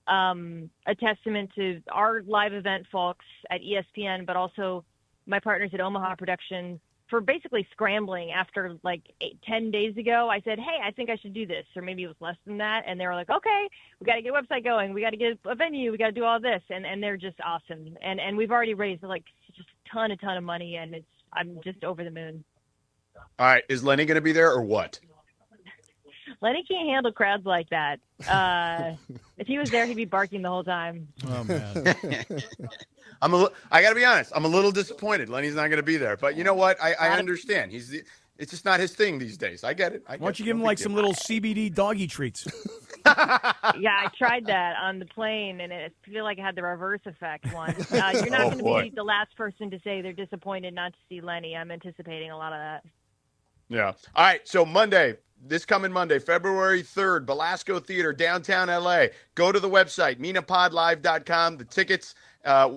a testament to our live event folks at ESPN, but also my partners at Omaha Production for basically scrambling after 10 days ago. I said, hey, I think I should do this, or maybe it was less than that. And they were like, okay, we got to get a website going. We got to get a venue. We got to do all this. And they're just awesome. And we've already raised just a ton of money, and I'm just over the moon. All right. Is Lenny going to be there or what? Lenny can't handle crowds like that. If he was there, he'd be barking the whole time. Oh, man. I got to be honest. I'm a little disappointed. Lenny's not going to be there. But you know what? I understand. It's just not his thing these days. I get it. Why don't you give him some little CBD doggy treats? Yeah, I tried that on the plane, and I feel like it had the reverse effect once. You're not going to be the last person to say they're disappointed not to see Lenny. I'm anticipating a lot of that. Yeah. All right. So this coming Monday, February 3rd, Belasco Theater, downtown LA. Go to the website, minapodlive.com. The tickets,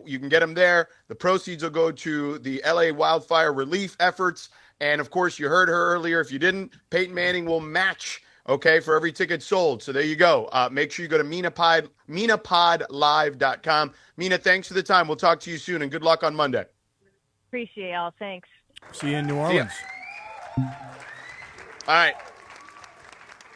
you can get them there. The proceeds will go to the LA wildfire relief efforts. And, of course, you heard her earlier. If you didn't, Peyton Manning will match, for every ticket sold. So there you go. Make sure you go to minapodlive.com. Mina, thanks for the time. We'll talk to you soon, and good luck on Monday. Appreciate y'all. Thanks. See you in New Orleans. All right.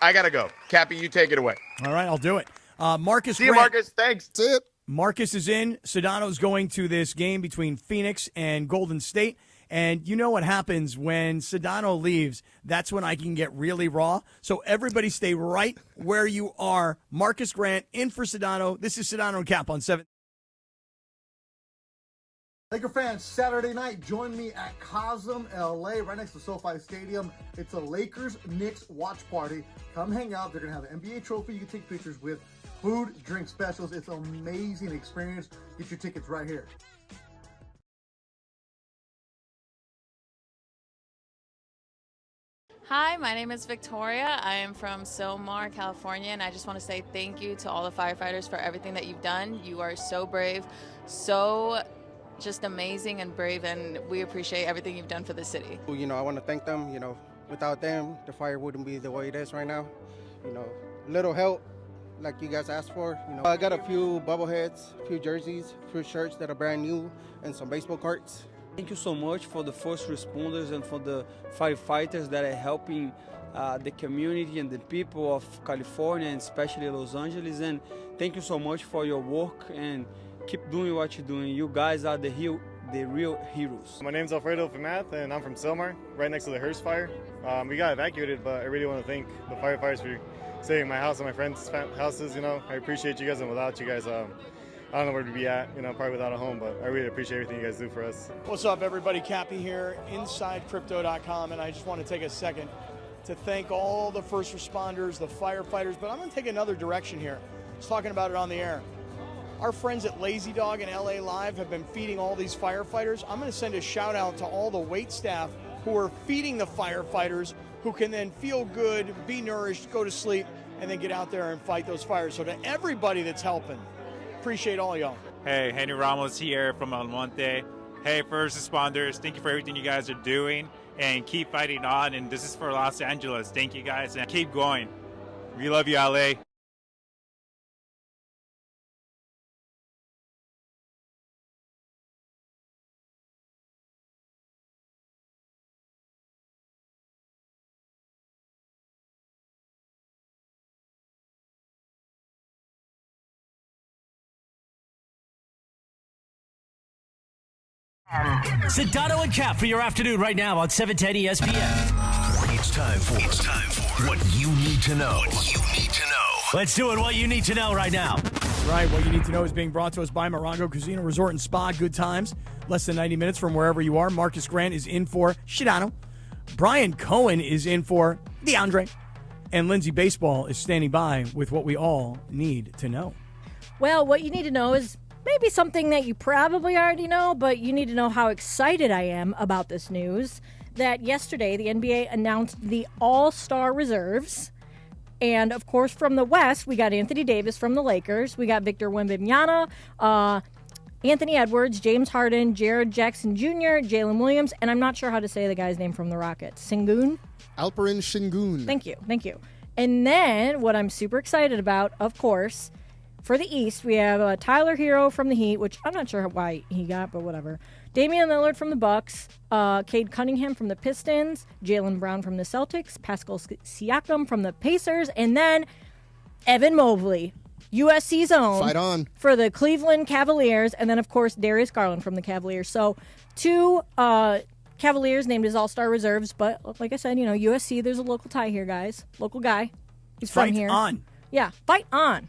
I got to go. Cappy, you take it away. All right, I'll do it. Marcus. See you, Marcus. Thanks. That's it. Marcus is in. Sedano's going to this game between Phoenix and Golden State. And you know what happens when Sedano leaves. That's when I can get really raw. So everybody stay right where you are. Marcus Grant in for Sedano. This is Sedano Kap on 7. Laker fans, Saturday night, join me at Cosm, LA, right next to SoFi Stadium. It's a Lakers-Knicks watch party. Come hang out. They're going to have an NBA trophy you can take pictures with, food, drink specials. It's an amazing experience. Get your tickets right here. Hi, my name is Victoria. I am from Silmar, California, and I just want to say thank you to all the firefighters for everything that you've done. You are so brave, so just amazing and brave, and we appreciate everything you've done for the city. You know, I want to thank them. You know, without them, the fire wouldn't be the way it is right now. You know, little help like you guys asked for. You know, I got a few bobbleheads, a few jerseys, a few shirts that are brand new, and some baseball cards. Thank you so much for the first responders and for the firefighters that are helping the community and the people of California and especially Los Angeles. And thank you so much for your work and keep doing what you're doing. You guys are the real heroes. My name's Alfredo Famath, and I'm from Silmar, right next to the Hearst fire. We got evacuated, but I really want to thank the firefighters for saving my house and my friends' houses. You know, I appreciate you guys, and without you guys, I don't know where to be at, you know, probably without a home, but I really appreciate everything you guys do for us. What's up, everybody? Cappy here, InsideCrypto.com, and I just want to take a second to thank all the first responders, the firefighters, but I'm going to take another direction here. I was talking about it on the air. Our friends at Lazy Dog and LA Live have been feeding all these firefighters. I'm going to send a shout out to all the wait staff who are feeding the firefighters, who can then feel good, be nourished, go to sleep, and then get out there and fight those fires. So to everybody that's helping, appreciate all y'all. Hey, Henry Ramos here from El Monte. Hey, first responders, thank you for everything you guys are doing, and keep fighting on. And this is for Los Angeles. Thank you guys, and keep going. We love you, LA. Sedano Kap for your afternoon right now on 710 ESPN. It's time for what you need to know. Let's do it. What you need to know right now. Right, what you need to know is being brought to us by Morongo Casino Resort and Spa. Good times, less than 90 minutes from wherever you are. Marcus Grant is in for Sedano. Brian Cohen is in for DeAndre. And Lindsay Baseball is standing by with what we all need to know. Well, what you need to know is maybe something that you probably already know, but you need to know how excited I am about this news. That yesterday, the NBA announced the All-Star reserves. And, of course, from the West, we got Anthony Davis from the Lakers. We got Victor Wembanyama, Anthony Edwards, James Harden, Jared Jackson Jr., Jalen Williams, and I'm not sure how to say the guy's name from the Rockets. Sengun? Alperen Sengun. Thank you. And then, what I'm super excited about, of course, for the East, we have Tyler Hero from the Heat, which I'm not sure why he got, but whatever. Damian Lillard from the Bucks, Cade Cunningham from the Pistons, Jaylen Brown from the Celtics, Pascal Siakam from the Pacers, and then Evan Mobley, USC's own, fight on, for the Cleveland Cavaliers, and then, of course, Darius Garland from the Cavaliers. So, two Cavaliers named as All-Star reserves, but like I said, USC, there's a local tie here, guys. Local guy. He's from here. Fight on. Yeah, fight on.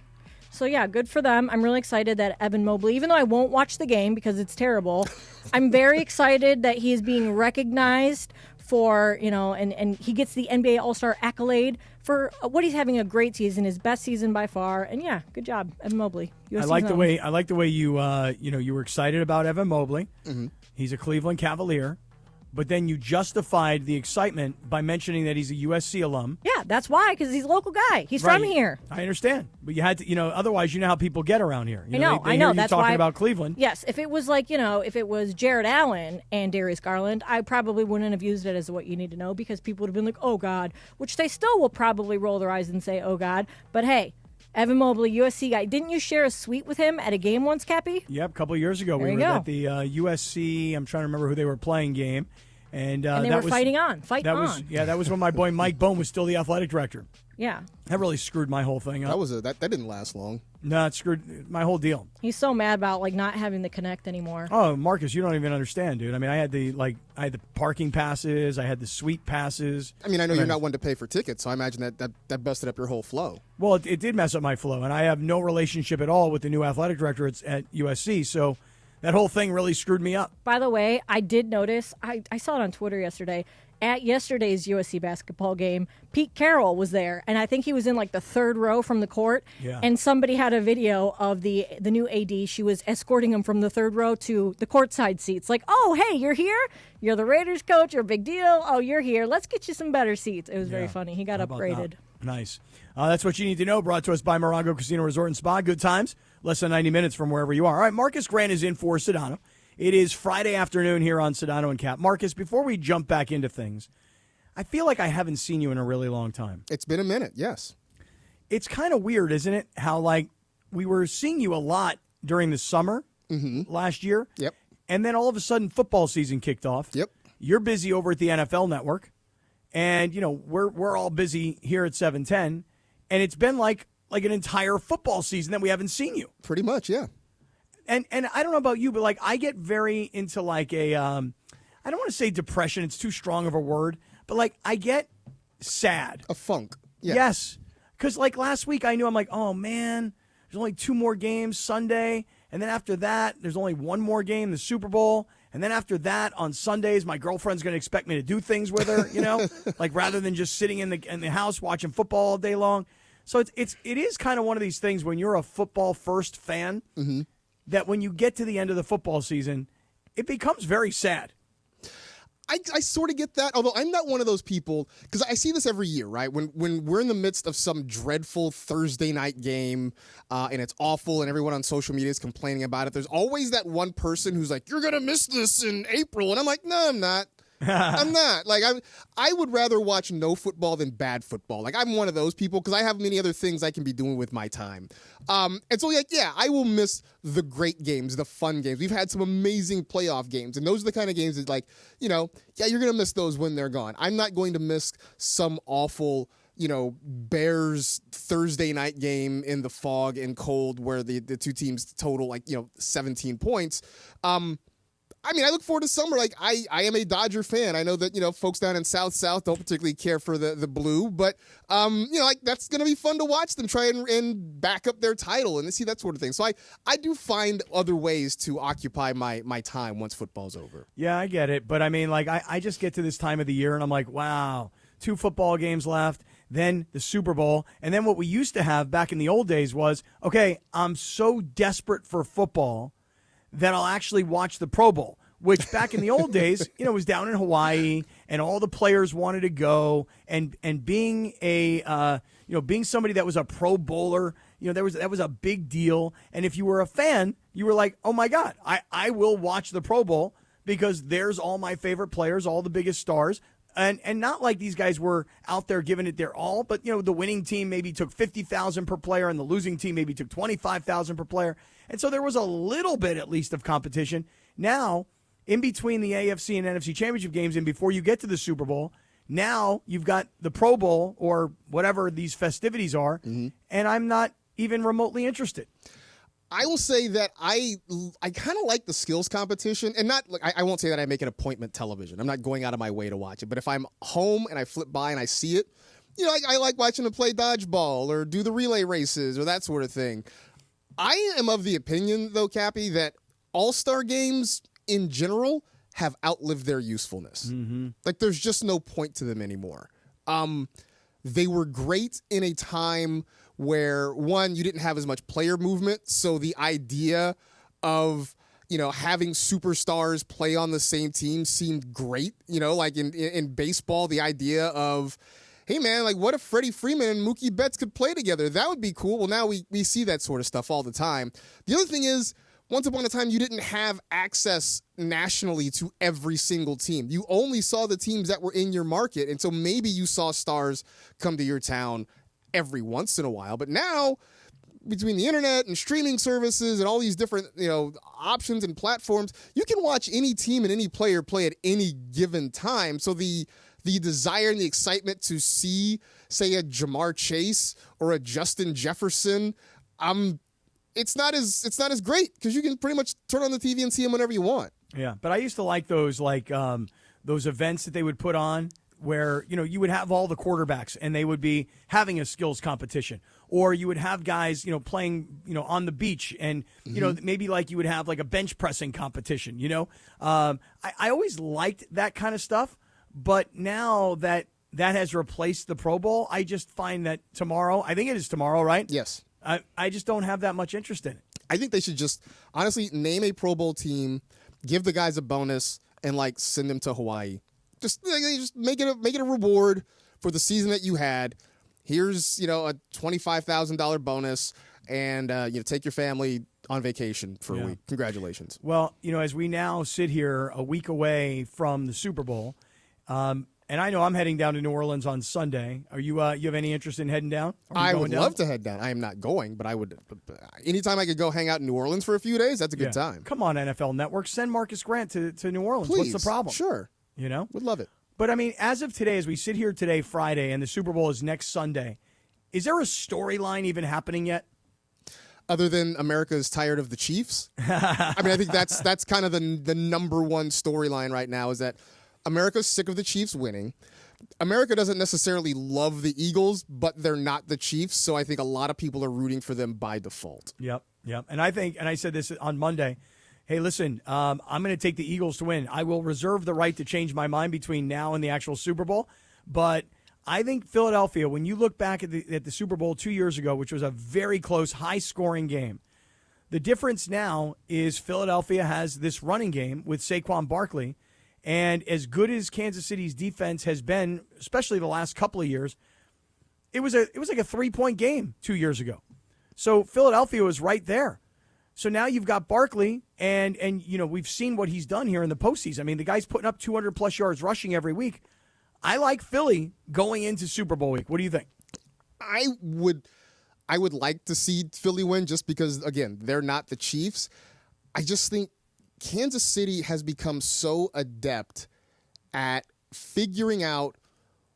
So, yeah, good for them. I'm really excited that Evan Mobley, even though I won't watch the game because it's terrible, I'm very excited that he is being recognized for, and he gets the NBA All-Star accolade for what he's having a great season, his best season by far. And, yeah, good job, Evan Mobley. I like the way you you were excited about Evan Mobley. Mm-hmm. He's a Cleveland Cavalier. But then you justified the excitement by mentioning that he's a USC alum. Yeah, that's why, because he's a local guy. He's from here. I understand. But you had to, otherwise you know how people get around here. I know. They hear you that's talking why, about Cleveland. Yes, if it was if it was Jared Allen and Darius Garland, I probably wouldn't have used it as what you need to know because people would have been like, oh, God, which they still will probably roll their eyes and say, oh, God. But, hey, Evan Mobley, USC guy. Didn't you share a suite with him at a game once, Cappy? Yep, a couple of years ago. We were at the USC, I'm trying to remember who they were playing game. And they were fighting on. That was when my boy Mike Bohm was still the athletic director. Yeah. That really screwed my whole thing up. That didn't last long. No, it screwed my whole deal. He's so mad about not having the connect anymore. Oh, Marcus, you don't even understand, dude. I mean, I had the parking passes, I had the suite passes. I mean, I know you're not one to pay for tickets, so I imagine that busted up your whole flow. Well, it did mess up my flow, and I have no relationship at all with the new athletic director at USC, so that whole thing really screwed me up. By the way, I did notice, I saw it on Twitter yesterday, at yesterday's USC basketball game, Pete Carroll was there, and I think he was in like the third row from the court. Yeah. And somebody had a video of the new AD. She was escorting him from the third row to the courtside seats. Like, oh, hey, you're here? You're the Raiders coach. You're a big deal. Oh, you're here. Let's get you some better seats. It was very funny. He got upgraded. Nice. That's what you need to know. Brought to us by Morongo Casino Resort and Spa. Good times. Less than 90 minutes from wherever you are. All right, Marcus Grant is in for Sedano. It is Friday afternoon here on Sedano and Kap. Marcus, before we jump back into things, I feel like I haven't seen you in a really long time. It's been a minute, yes. It's kind of weird, isn't it? How, like, we were seeing you a lot during the summer last year. Yep. And then all of a sudden, football season kicked off. Yep. You're busy over at the NFL Network. And, you know, we're all busy here at 710. And it's been like an entire football season that we haven't seen you. Pretty much, yeah. And I don't know about you, but, like, I get very into, like, I don't want to say depression. It's too strong of a word. But, like, I get sad. A funk. Yeah. Yes. Because, like, last week I knew, I'm like, oh, man, there's only 2 more games Sunday. And then after that, there's only 1 more game, the Super Bowl. And then after that, on Sundays, my girlfriend's going to expect me to do things with her, you know, like rather than just sitting in the house watching football all day long. So it is kind of one of these things when you're a football first fan that when you get to the end of the football season, it becomes very sad. I sort of get that, although I'm not one of those people, because I see this every year, right? When we're in the midst of some dreadful Thursday night game and it's awful and everyone on social media is complaining about it, there's always that one person who's like, you're going to miss this in April. And I'm like, no, I'm not. I'm not. Like, I would rather watch no football than bad football. Like, I'm one of those people because I have many other things I can be doing with my time. And so, like, yeah, I will miss the great games, the fun games. We've had some amazing playoff games, and those are the kind of games that, like, you know, yeah, you're going to miss those when they're gone. I'm not going to miss some awful, you know, Bears Thursday night game in the fog and cold where the two teams total, like, you know, 17 points. I mean, I look forward to summer. Like, I am a Dodger fan. I know that, you know, folks down in South don't particularly care for the blue, but, you know, like, that's going to be fun to watch them try and back up their title and see that sort of thing. So I do find other ways to occupy my time once football's over. Yeah, I get it. But, I mean, like, I just get to this time of the year and I'm like, wow, 2 football games left, then the Super Bowl. And then what we used to have back in the old days was, okay, I'm so desperate for football that I'll actually watch the Pro Bowl, which back in the old days, you know, was down in Hawaii and all the players wanted to go and being being somebody that was a Pro Bowler, you know, that was a big deal. And if you were a fan, you were like, oh my God, I will watch the Pro Bowl because there's all my favorite players, all the biggest stars. And not like these guys were out there giving it their all, but, you know, the winning team maybe took $50,000 per player and the losing team maybe took $25,000 per player. And so there was a little bit, at least, of competition. Now, in between the AFC and NFC championship games and before you get to the Super Bowl, now you've got the Pro Bowl or whatever these festivities are, and I'm not even remotely interested. I will say that I kind of like the skills competition, and not like I won't say that I make it appointment television. I'm not going out of my way to watch it, but if I'm home and I flip by and I see it, you know, I like watching them play dodgeball or do the relay races or that sort of thing. I am of the opinion, though, Cappy, that all-star games in general have outlived their usefulness. Like, there's just no point to them anymore. They were great in a time where, one, you didn't have as much player movement, so the idea of, you know, having superstars play on the same team seemed great. You know, like in baseball, the idea of, hey, man, like, what if Freddie Freeman and Mookie Betts could play together? That would be cool. Well, now we see that sort of stuff all the time. The other thing is, once upon a time, you didn't have access nationally to every single team. You only saw the teams that were in your market, and so maybe you saw stars come to your town every once in a while. But now, between the internet and streaming services and all these different, you know, options and platforms, you can watch any team and any player play at any given time. So the desire and the excitement to see, say, a Jamar Chase or a Justin Jefferson, it's not as great because you can pretty much turn on the TV and see them whenever you want. Yeah, but I used to like those those events that they would put on where, you know, you would have all the quarterbacks and they would be having a skills competition, or you would have guys, you know, playing, you know, on the beach, and you know, maybe like you would have like a bench pressing competition. You know, I always liked that kind of stuff. But now that has replaced the Pro Bowl, I just find that tomorrow, I think it is tomorrow, right? Yes. I just don't have that much interest in it. I think they should just, honestly, name a Pro Bowl team, give the guys a bonus, and, send them to Hawaii. Just make it a reward for the season that you had. Here's, a $25,000 bonus, and, take your family on vacation for a week. Congratulations. Well, as we now sit here a week away from the Super Bowl, and I know I'm heading down to New Orleans on Sunday. Are you have any interest in heading down? I would love to head down. I am not going, but I would. Anytime I could go hang out in New Orleans for a few days, that's a good time. Come on, NFL Network. Send Marcus Grant to New Orleans. Please. What's the problem? Sure. Would love it. But, as of today, as we sit here today, Friday, and the Super Bowl is next Sunday, is there a storyline even happening yet? Other than America is tired of the Chiefs? I think that's kind of the number one storyline right now is that America's sick of the Chiefs winning. America doesn't necessarily love the Eagles, but they're not the Chiefs, so I think a lot of people are rooting for them by default. Yep. And I said this on Monday, hey, listen, I'm going to take the Eagles to win. I will reserve the right to change my mind between now and the actual Super Bowl, but I think Philadelphia, when you look back at the Super Bowl 2 years ago, which was a very close, high-scoring game, the difference now is Philadelphia has this running game with Saquon Barkley. And as good as Kansas City's defense has been, especially the last couple of years, it was like a 3-point game 2 years ago. So Philadelphia was right there. So now you've got Barkley, and we've seen what he's done here in the postseason. The guy's putting up 200-plus yards rushing every week. I like Philly going into Super Bowl week. What do you think? I would like to see Philly win just because, again, they're not the Chiefs. I just think Kansas City has become so adept at figuring out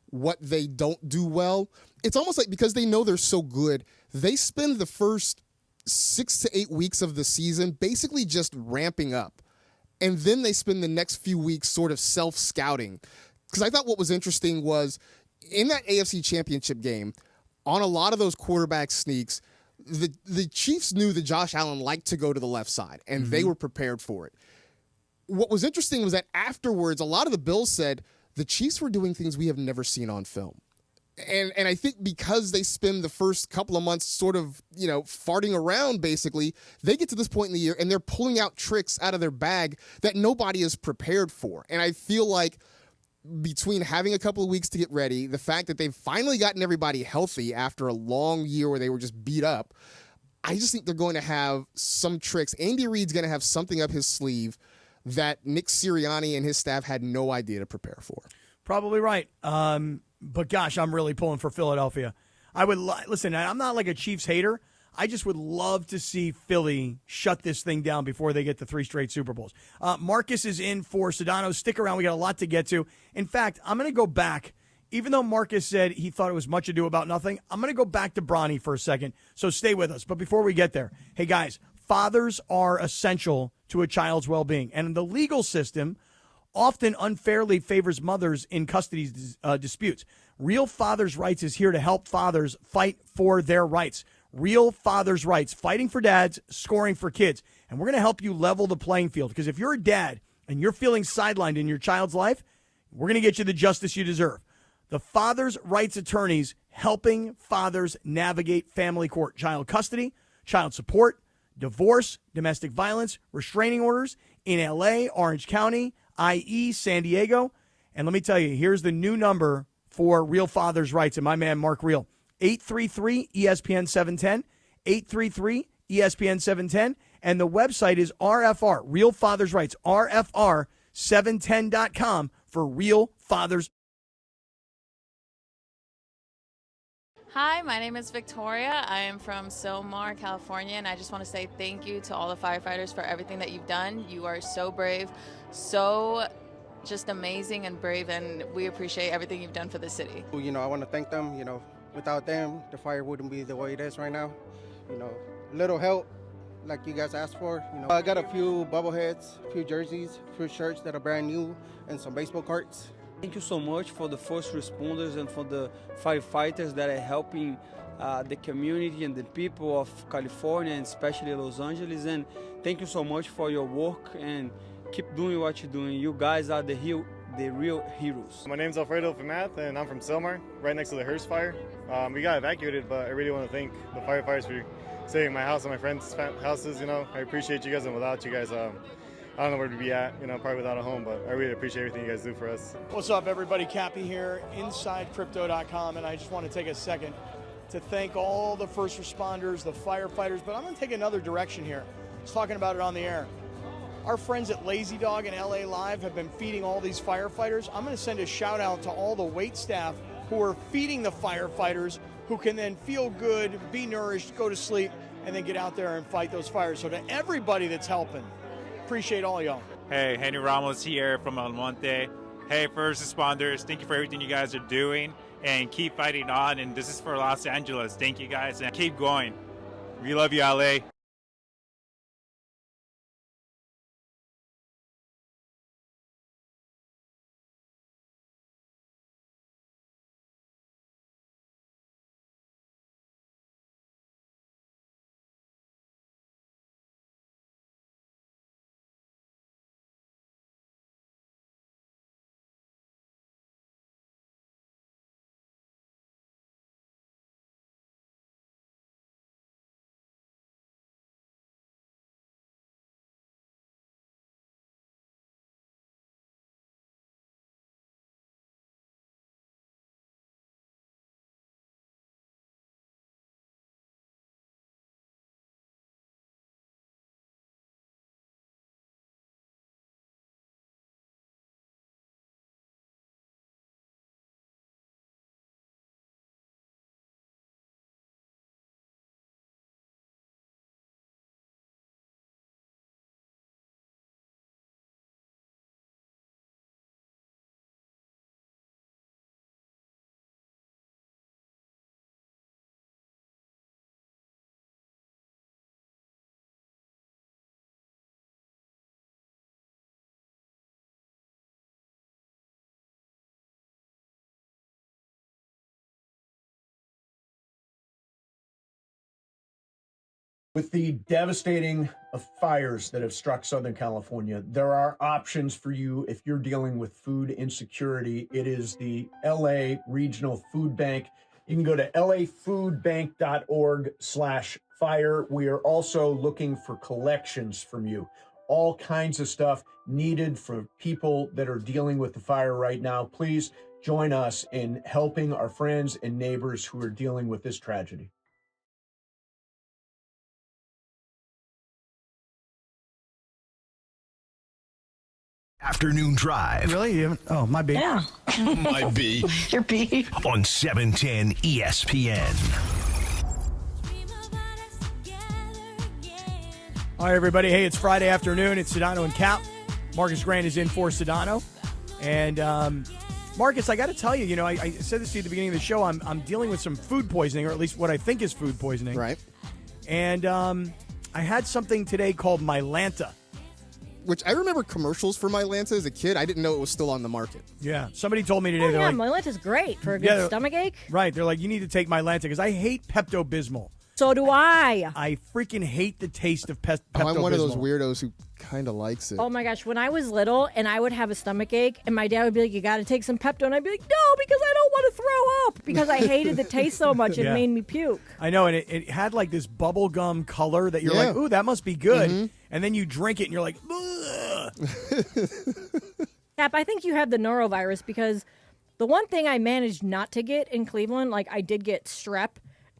what they don't do well. It's almost like because they know they're so good, they spend the first 6 to 8 weeks of the season basically just ramping up. And then they spend the next few weeks sort of self-scouting. Because I thought what was interesting was in that AFC Championship game, on a lot of those quarterback sneaks, the Chiefs knew that Josh Allen liked to go to the left side, and they were prepared for it. What was interesting was that afterwards, a lot of the Bills said the Chiefs were doing things we have never seen on film. And I think because they spend the first couple of months sort of, farting around, basically, they get to this point in the year, and they're pulling out tricks out of their bag that nobody is prepared for. And I feel like between having a couple of weeks to get ready, the fact that they've finally gotten everybody healthy after a long year where they were just beat up, I just think they're going to have some tricks. Andy Reid's going to have something up his sleeve that Nick Sirianni and his staff had no idea to prepare for. Probably right. But gosh, I'm really pulling for Philadelphia. I would listen, I'm not like a Chiefs hater. I just would love to see Philly shut this thing down before they get to 3 straight Super Bowls. Marcus is in for Sedano. Stick around. We got a lot to get to. In fact, I'm going to go back. Even though Marcus said he thought it was much ado about nothing, I'm going to go back to Bronny for a second. So stay with us. But before we get there, hey, guys, fathers are essential to a child's well-being. And the legal system often unfairly favors mothers in custody disputes. Real Fathers' Rights is here to help fathers fight for their rights. Real Fathers' Rights, fighting for dads, scoring for kids. And we're going to help you level the playing field. Because if you're a dad and you're feeling sidelined in your child's life, we're going to get you the justice you deserve. The Fathers' Rights Attorneys helping fathers navigate family court, child custody, child support, divorce, domestic violence, restraining orders in L.A., Orange County, i.e. San Diego. And let me tell you, here's the new number for Real Fathers' Rights and my man Mark Real. 833-ESPN 710, 833-ESPN 710, and the website is RFR, Real Fathers' Rights, RFR710.com for Real Fathers. Hi, my name is Victoria. I am from Silmar, California, and I just want to say thank you to all the firefighters for everything that you've done. You are so brave, so just amazing and brave, and we appreciate everything you've done for the city. I want to thank them. Without them, the fire wouldn't be the way it is right now. Little help, like you guys asked for. I got a few bobbleheads, a few jerseys, a few shirts that are brand new, and some baseball cards. Thank you so much for the first responders and for the firefighters that are helping the community and the people of California, and especially Los Angeles. And thank you so much for your work, and keep doing what you're doing. You guys are the the real heroes. My name's Alfredo Famath, and I'm from Selmar, right next to the Hearst fire. We got evacuated, but I really want to thank the firefighters for saving my house and my friends' houses. I appreciate you guys, and without you guys, I don't know where to be at, probably without a home, but I really appreciate everything you guys do for us. What's up, everybody? Cappy here, InsideCrypto.com, and I just want to take a second to thank all the first responders, the firefighters, but I'm going to take another direction here. I was talking about it on the air. Our friends at Lazy Dog and LA Live have been feeding all these firefighters. I'm going to send a shout out to all the wait staff who are feeding the firefighters, who can then feel good, be nourished, go to sleep, and then get out there and fight those fires. So to everybody that's helping, appreciate all y'all. Hey, Henry Ramos here from El Monte. Hey, first responders, thank you for everything you guys are doing, and keep fighting on. And this is for Los Angeles. Thank you guys, and keep going. We love you, LA. With the devastating fires that have struck Southern California, there are options for you if you're dealing with food insecurity. It is the LA Regional Food Bank. You can go to lafoodbank.org/fire. We are also looking for collections from you. All kinds of stuff needed for people that are dealing with the fire right now. Please join us in helping our friends and neighbors who are dealing with this tragedy. Afternoon Drive. Really? You haven't? Oh, my B. Yeah. My B. Your B. On 710 ESPN. All right, everybody. Hey, it's Friday afternoon. It's Sedano and Kap. Marcus Grant is in for Sedano. And Marcus, I got to tell you, I said this to you at the beginning of the show. I'm dealing with some food poisoning, or at least what I think is food poisoning. Right. And I had something today called Mylanta. Which I remember commercials for Mylanta as a kid. I didn't know it was still on the market. Yeah. Somebody told me today. Oh, they're yeah, like, Mylanta's great for a good stomach ache. Right. They're like, you need to take Mylanta because I hate Pepto-Bismol. So do I. I freaking hate the taste of Pepto-Bismol. I'm one of those weirdos who kind of likes it. Oh, my gosh. When I was little and I would have a stomach ache and my dad would be like, you got to take some Pepto. And I'd be like, no, because I don't want to throw up. Because I hated the taste so much, it made me puke. I know. And it had like this bubble gum color that you're like, ooh, that must be good. Mm-hmm. And then you drink it and you're like, ugh. Cap, I think you have the norovirus because the one thing I managed not to get in Cleveland, like I did get strep.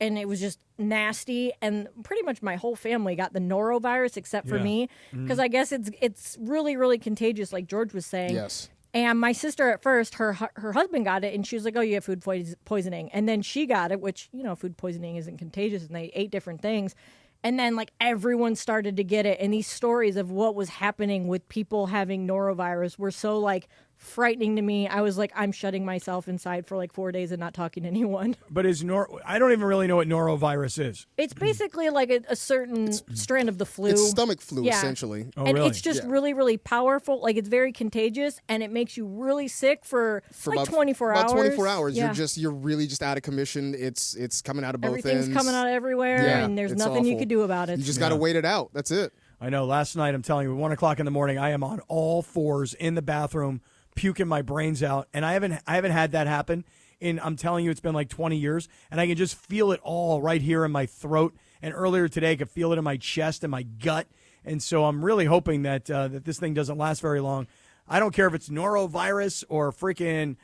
And it was just nasty, and pretty much my whole family got the norovirus except for me, because I guess it's really, really contagious, like George was saying. Yes. And my sister at first, her husband got it, and she was like, oh, you have food poisoning. And then she got it, which, food poisoning isn't contagious, and they ate different things. And then, like, everyone started to get it, and these stories of what was happening with people having norovirus were so, like, frightening to me. I was like, I'm shutting myself inside for like 4 days and not talking to anyone. But I don't even really know what norovirus is. It's basically like a certain strand of the flu. It's stomach flu, essentially. Oh, and really? it's just really, really powerful. Like, it's very contagious, and it makes you really sick for like about 24 hours. About 24 hours. Yeah. You're really just out of commission. It's coming out of both Everything's ends. coming out everywhere, and there's nothing awful. you can do about it. You just got to wait it out. That's it. I know. Last night, I'm telling you, at 1 o'clock in the morning, I am on all fours in the bathroom, puking my brains out, and I haven't had that happen in, I'm telling you, it's been like 20 years, and I can just feel it all right here in my throat. And earlier today, I could feel it in my chest and my gut. And so I'm really hoping that that this thing doesn't last very long. I don't care if it's norovirus or freaking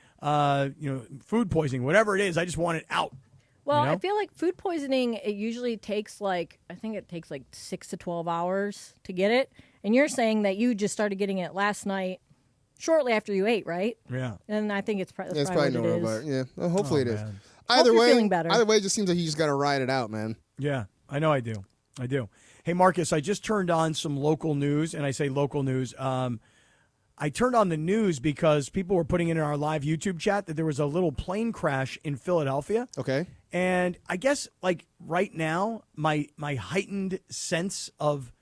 food poisoning, whatever it is. I just want it out. Well, I feel like food poisoning, it usually takes like 6 to 12 hours to get it. And you're saying that you just started getting it last night, shortly after you ate, right? Yeah. And I think it's probably It's what probably it is. norovirus. Yeah. Well, hopefully it is. Man. Either way, feeling better. Either way, it just seems like you just got to ride it out, man. Yeah, I know I do. I do. Hey, Marcus, I just turned on some local news, and I say local news. I turned on the news because people were putting in our live YouTube chat that there was a little plane crash in Philadelphia. Okay. And I guess, like, right now, my heightened sense of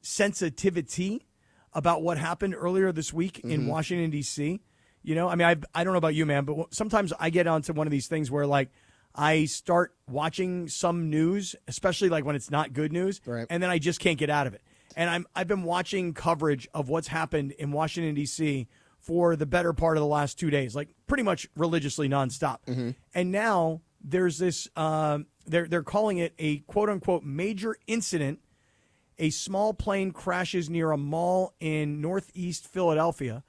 sensitivity about what happened earlier this week in Washington, D.C., I mean, I don't know about you, man, but sometimes I get onto one of these things where, like, I start watching some news, especially, like, when it's not good news, and then I just can't get out of it. And I've been watching coverage of what's happened in Washington, D.C. for the better part of the last 2 days, like pretty much religiously nonstop. And now there's this, they're calling it a quote-unquote major incident. A small plane crashes near a mall in northeast Philadelphia.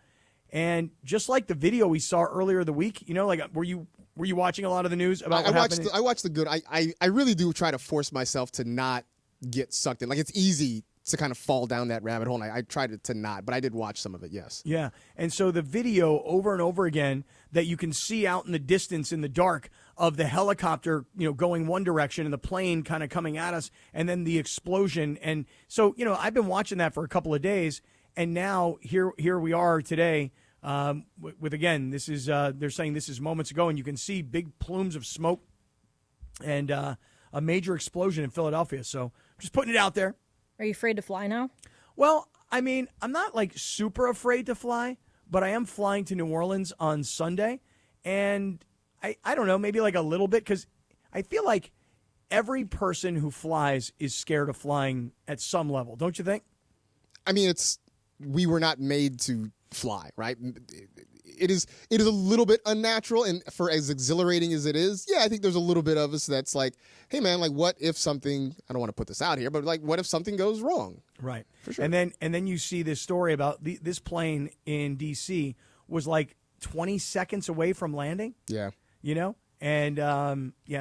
And just like the video we saw earlier the week, like, were you watching a lot of the news about what happened? I watched the good. I really do try to force myself to not get sucked in. Like, it's easy to kind of fall down that rabbit hole. And I tried to not, but I did watch some of it, yes. Yeah. And so the video over and over again that you can see out in the distance in the dark of the helicopter, going one direction and the plane kind of coming at us, and then the explosion. And so, I've been watching that for a couple of days, and now here we are today with again, this is they're saying this is moments ago, and you can see big plumes of smoke and a major explosion in Philadelphia. So I'm just putting it out there. Are you afraid to fly now? Well, I mean, I'm not like super afraid to fly, but I am flying to New Orleans on Sunday. And I don't know, maybe like a little bit, because I feel like every person who flies is scared of flying at some level. Don't you think? I mean, we were not made to fly, right? It is a little bit unnatural, and for as exhilarating as it is, yeah, I think there's a little bit of us that's like, hey man, like, what if something, I don't want to put this out here, but like, what if something goes wrong? Right. For sure. And then you see this story about this plane in DC was like 20 seconds away from landing. Yeah. And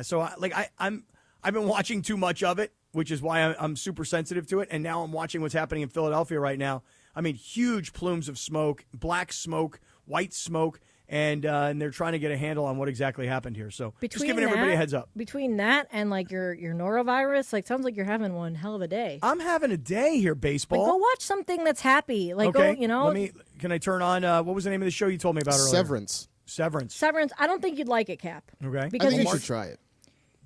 so I've been watching too much of it, which is why I'm super sensitive to it. And now I'm watching what's happening in Philadelphia right now. I mean, huge plumes of smoke, black smoke, white smoke, and they're trying to get a handle on what exactly happened here. So just giving everybody a heads up. Between that and like your norovirus, like, sounds like you're having one hell of a day. I'm having a day here, baseball. Like, go watch something that's happy. Like, okay. go, Can I turn on, what was the name of the show you told me about earlier? Severance. I don't think you'd like it, Cap. Okay. Because I think you should try it.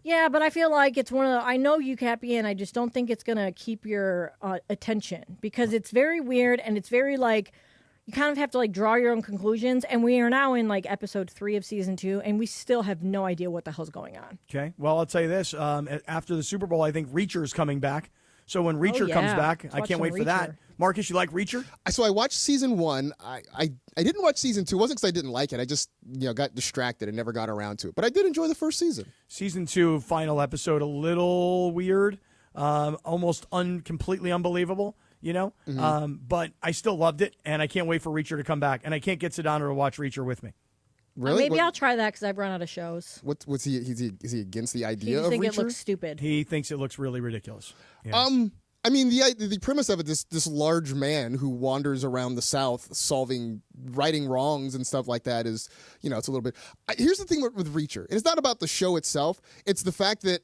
Yeah, but I feel like it's one of the, I know you, Cappy, and I just don't think it's going to keep your attention, because it's very weird, and it's very, like, you kind of have to, like, draw your own conclusions, and we are now in, like, episode 3 of season 2, and we still have no idea what the hell's going on. Okay. Well, I'll tell you this. After the Super Bowl, I think Reacher is coming back. So when Reacher comes back, I can't wait for that. Marcus, you like Reacher? So I watched season 1. I didn't watch season 2. It wasn't because I didn't like it. I just got distracted and never got around to it. But I did enjoy the first season. Season 2, final episode, a little weird, almost completely unbelievable, But I still loved it, and I can't wait for Reacher to come back. And I can't get Sedano to watch Reacher with me. Really? Maybe I'll try that because I've run out of shows. What's he? Is he against the idea of Reacher? I think it looks stupid. He thinks it looks really ridiculous. Yeah. I mean, the premise of it, this large man who wanders around the South righting wrongs and stuff like that is, it's a little bit. Here's the thing with Reacher. And it's not about the show itself. It's the fact that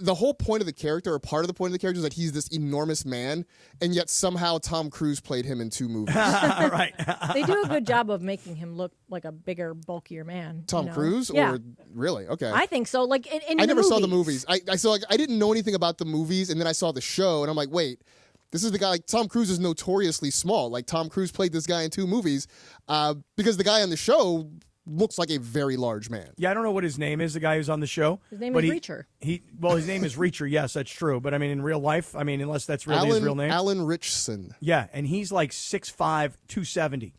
the whole point of the character, or part of the point of the character, is that he's this enormous man, and yet somehow Tom Cruise played him in 2 movies. Right. They do a good job of making him look like a bigger, bulkier man. Tom Cruise? Yeah. Or really? Okay. I think so. Like in I never movies. saw the movies. I didn't know anything about the movies, and then I saw the show, and I'm like, wait, this is the guy. Like, Tom Cruise is notoriously small. Like, Tom Cruise played this guy in 2 movies because the guy on the show looks like a very large man. Yeah, I don't know what his name is, the guy who's on the show. His name is Reacher. His name is Reacher, yes, that's true. But I mean, in real life, unless that's really his real name. Alan Richson. Yeah, and he's like 6'5", 270.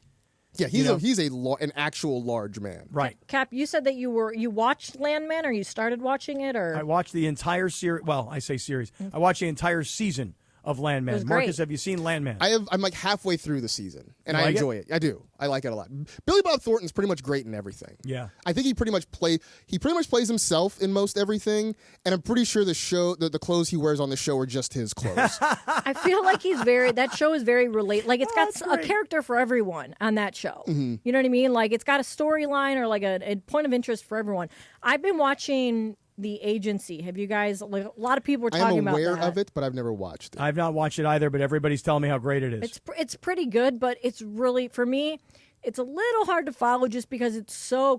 Yeah, he's an actual large man. Right. Cap, you said that you watched Landman, or you started watching it, or I watched the entire series. Well, I say series. I watched the entire season of Landman. It was Marcus, great. have you seen Landman? I'm like halfway through the season, and You I like enjoy it? I do. I like it a lot. Billy Bob Thornton's pretty much great in everything. Yeah. I think he pretty much plays himself in most everything, and I'm pretty sure the clothes he wears on the show are just his clothes. I feel like that show is very like it's got a character for everyone on that show. Mm-hmm. You know what I mean? Like it's got a storyline or like a point of interest for everyone. I've been watching The Agency. Have you guys, like a lot of people were talking about that. I'm aware of it, but I've never watched it. I've not watched it either, but everybody's telling me how great it is. It's pretty good, but it's really, for me, it's a little hard to follow just because it's so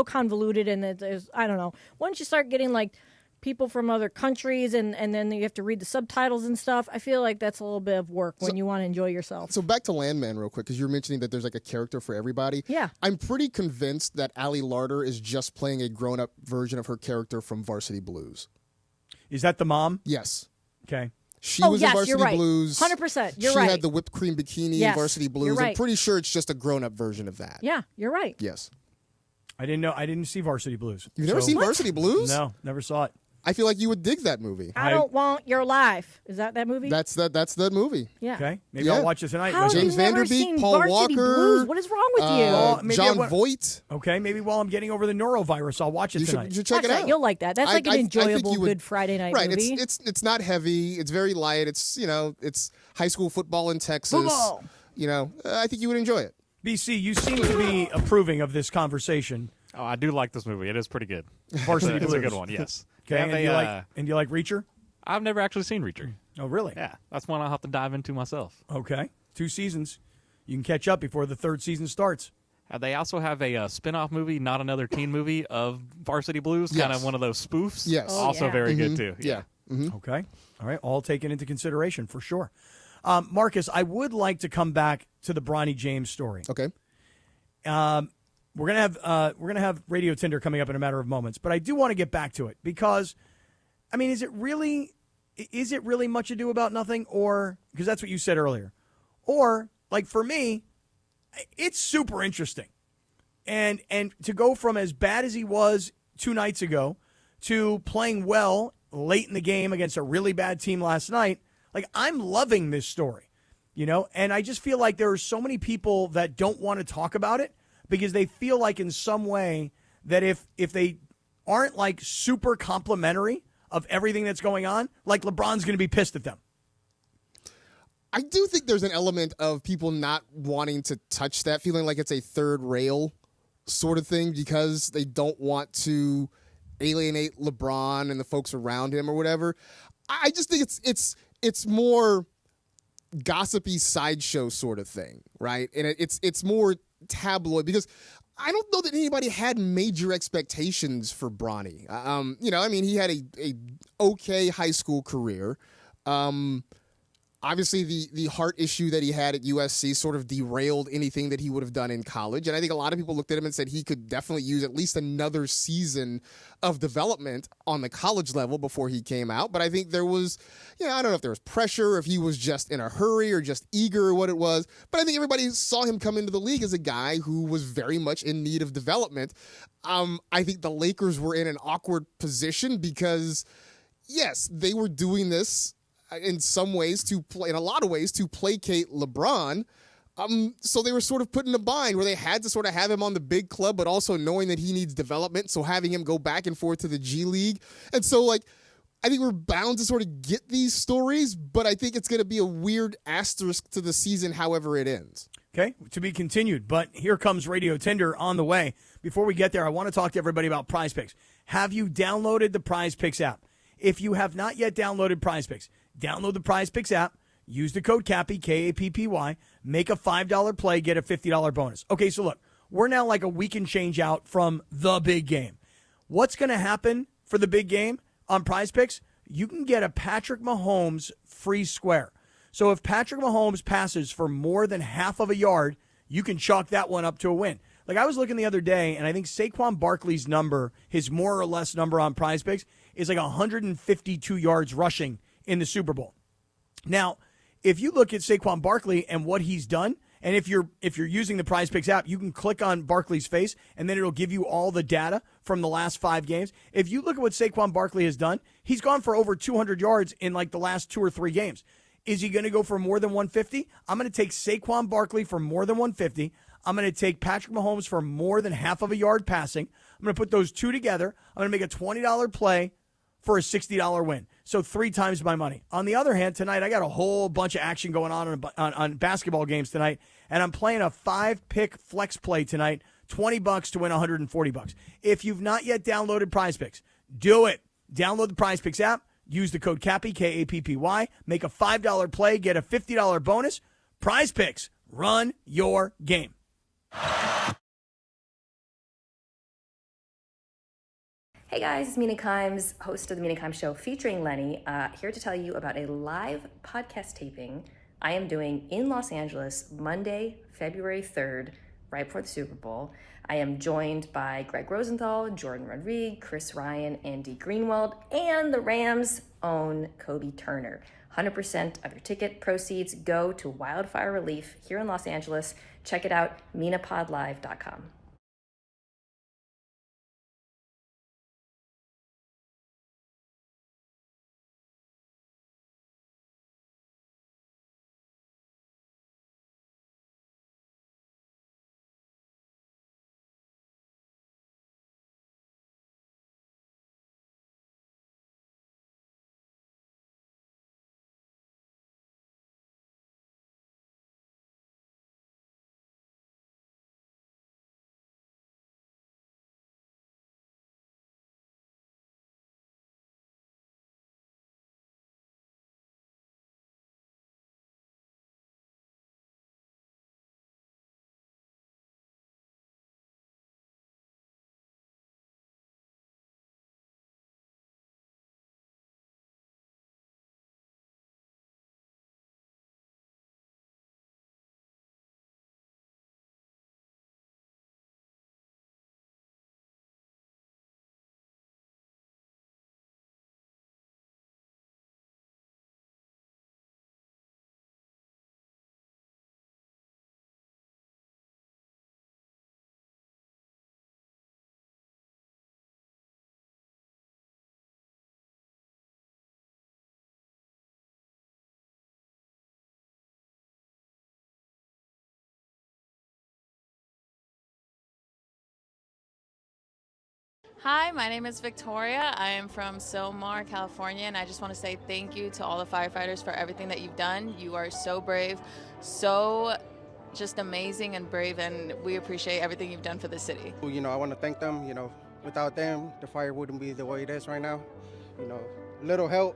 convoluted, and there's, I don't know. Once you start getting like people from other countries and then you have to read the subtitles and stuff, I feel like that's a little bit of work when you want to enjoy yourself. So back to Landman real quick, because you're mentioning that there's like a character for everybody. Yeah. I'm pretty convinced that Ali Larter is just playing a grown-up version of her character from Varsity Blues. Is that the mom? Yes. Okay. She was in Varsity you're right. Blues. 100%. You're she right. had the whipped cream bikini Yes, in Varsity Blues. you're right. I'm pretty sure it's just a grown-up version of that. Yeah, you're right. Yes. I didn't know. I didn't see Varsity Blues. You've never seen Varsity Blues? No, never saw it. I feel like you would dig that movie. I don't want your life. Is that movie? That's that movie. Yeah. Okay. Maybe I'll watch it tonight. How have James you never Vanderbeek, seen Paul Varsity Walker, Blues? What is wrong with you? John Voight. Okay, maybe while I'm getting over the norovirus, I'll watch it tonight. You should check Watch it that. out. You'll like that. That's like an I think enjoyable, you would- good Friday night right, movie. It's not heavy. It's very light. It's it's high school football in Texas. Football. I think you would enjoy it. BC, you seem to be approving of this conversation. Oh, I do like this movie. It is pretty good. Varsity It's a Blues. good one. Yes. Okay, Yeah, and do you like Reacher? I've never actually seen Reacher. Oh, really? Yeah, that's one I'll have to dive into myself. Okay, 2 seasons. You can catch up before the 3rd season starts. They also have a spin-off movie, not another teen movie, of Varsity Blues, kind Yes. of one of those spoofs. Yes. Also very good, too. Yeah. Mm-hmm. Okay. All right. All taken into consideration for sure. Marcus, I would like to come back to the Bronny James story. Okay. We're gonna have Radio Tinder coming up in a matter of moments, but I do want to get back to it because, I mean, is it really much ado about nothing, or because that's what you said earlier, or like for me, it's super interesting, and to go from as bad as he was 2 nights ago to playing well late in the game against a really bad team last night, like I'm loving this story, and I just feel like there are so many people that don't want to talk about it because they feel like in some way that if they aren't like super complimentary of everything that's going on, like LeBron's going to be pissed at them. I do think there's an element of people not wanting to touch that, feeling like it's a third rail sort of thing because they don't want to alienate LeBron and the folks around him or whatever. I just think it's more gossipy sideshow sort of thing, right? And it's more tabloid because I don't know that anybody had major expectations for Bronny. He had a okay high school career. Obviously, the heart issue that he had at USC sort of derailed anything that he would have done in college. And I think a lot of people looked at him and said he could definitely use at least another season of development on the college level before he came out. But I think there was, I don't know if there was pressure, if he was just in a hurry or just eager or what it was. But I think everybody saw him come into the league as a guy who was very much in need of development. I think the Lakers were in an awkward position because, yes, they were doing this in a lot of ways to placate LeBron. So they were sort of put in a bind where they had to sort of have him on the big club, but also knowing that he needs development. So having him go back and forth to the G League. And so I think we're bound to sort of get these stories, but I think it's going to be a weird asterisk to the season, however it ends. Okay, to be continued, but here comes Radio Tinder on the way. Before we get there, I want to talk to everybody about Prize Picks. Have you downloaded the Prize Picks app? If you have not yet downloaded Prize Picks, download the Prize Picks app, use the code CAPPY, K-A-P-P-Y, make a $5 play, get a $50 bonus. Okay, so look, we're now like a week and change out from the big game. What's going to happen for the big game on Prize Picks? You can get a Patrick Mahomes free square. So if Patrick Mahomes passes for more than half of a yard, you can chalk that one up to a win. Like I was looking the other day, and I think Saquon Barkley's number, his more or less number on Prize Picks, is like 152 yards rushing in the Super Bowl. Now, if you look at Saquon Barkley and what he's done And if you're using the Prize Picks app, you can click on Barkley's face, and then it'll give you all the data from the last 5 games. If you look at what Saquon Barkley has done, he's gone for over 200 yards in like the last 2 or 3 games. Is he going to go for more than 150? I'm going to take Saquon Barkley for more than 150. I'm going to take Patrick Mahomes for more than half of a yard passing. I'm going to put those two together. I'm going to make a $20 play for a $60 win. So 3 times my money. On the other hand, tonight I got a whole bunch of action going on basketball games tonight, and I'm playing a 5-pick flex play tonight, $20 to win $140. If you've not yet downloaded Prize Picks, do it. Download the Prize Picks app. Use the code CAPPY, K-A-P-P-Y. Make a $5 play. Get a $50 bonus. Prize Picks. Run your game. Hey guys, it's Mina Kimes, host of the Mina Kimes Show featuring Lenny, here to tell you about a live podcast taping I am doing in Los Angeles Monday, February 3rd, right before the Super Bowl. I am joined by Greg Rosenthal, Jordan Rodriguez, Chris Ryan, Andy Greenwald, and the Rams' own Kobe Turner. 100% of your ticket proceeds go to wildfire relief here in Los Angeles. Check it out, minapodlive.com. Hi, my name is Victoria. I am from Silmar, California, and I just want to say thank you to all the firefighters for everything that you've done. You are so brave, so just amazing and brave, and we appreciate everything you've done for the city. You know, I want to thank them. You know, without them, the fire wouldn't be the way it is right now. You know, little help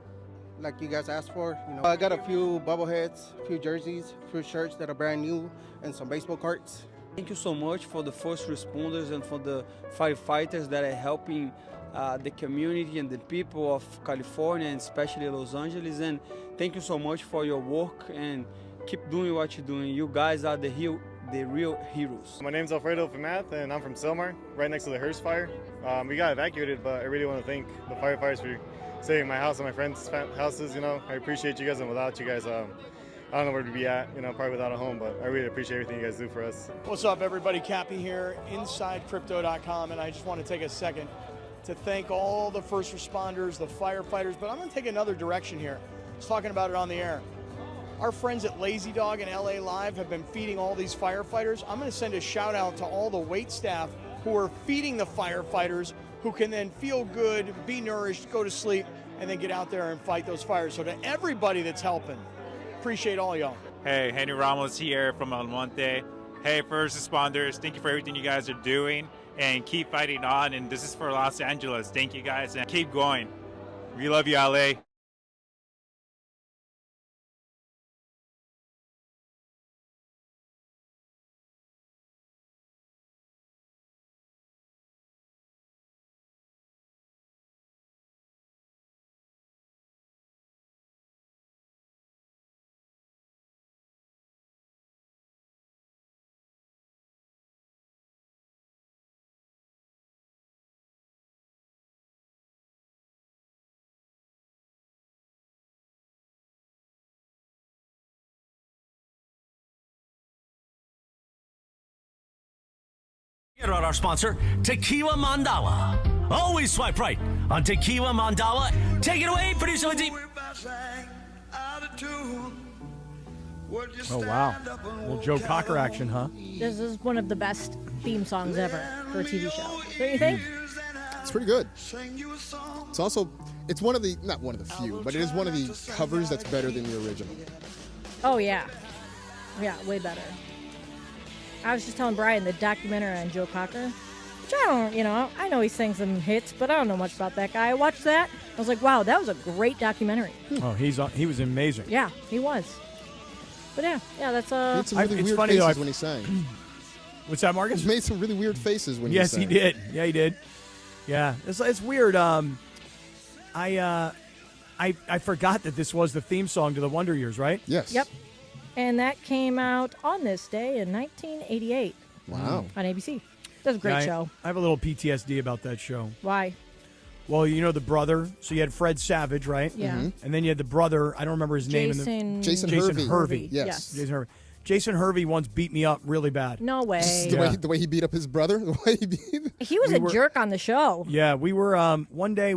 like you guys asked for. You know, I got a few bobbleheads, a few jerseys, a few shirts that are brand new, and some baseball cards. Thank you so much for the first responders and for the firefighters that are helping the community and the people of California and especially Los Angeles. And thank you so much for your work and keep doing what you're doing. You guys are the real heroes. My name's Alfredo Famath, and I'm from Silmar, right next to the Hearst fire. We got evacuated, but I really want to thank the firefighters for saving my house and my friends' houses. You know, I appreciate you guys, and without you guys, I don't know where to be at, you know, probably without a home, but I really appreciate everything you guys do for us. What's up, everybody? Cappy here, InsideCrypto.com, and I just want to take a second to thank all the first responders, the firefighters, but I'm going to take another direction here. I was talking about it on the air. Our friends at Lazy Dog and LA Live have been feeding all these firefighters. I'm going to send a shout out to all the wait staff who are feeding the firefighters, who can then feel good, be nourished, go to sleep, and then get out there and fight those fires. So to everybody that's helping, appreciate all y'all. Hey, Henry Ramos here from El Monte. Hey, first responders, thank you for everything you guys are doing, and keep fighting on. And this is for Los Angeles. Thank you guys, and keep going. We love you, LA. Here on our sponsor, Tequila Mandala. Always swipe right on Tequila Mandala. Take it away, producer Lindsay. Oh, wow. Well, Joe Cocker action, huh? This is one of the best theme songs ever for a TV show. Don't you think? It's pretty good. It's also, it's one of the, not one of the few, but it is one of the covers that's better than the original. Oh, yeah. Yeah, way better. I was just telling Brian the documentary on Joe Cocker, which I know he sang some hits, but I don't know much about that guy. I watched that. I was like, wow, that was a great documentary. Oh, he was amazing. Yeah, he was. But yeah, that's He had some really it's weird funny, faces though, when he sang. What's that, Marcus? He made some really weird faces when yes, he sang. he did. Yeah, he did. Yeah, it's weird. I forgot that this was the theme song to the Wonder Years, right? Yes. Yep. And that came out on this day in 1988. Wow. On ABC. That was a great show. I have a little PTSD about that show. Why? Well, you know the brother. So you had Fred Savage, right? Yeah. Mhm. And then you had the brother. I don't remember his name. Jason Hervey. Yes. Jason Hervey. Jason Hervey once beat me up really bad. No way. The way he beat up his brother? The way he beat... He was a jerk on the show. Yeah, we were, one day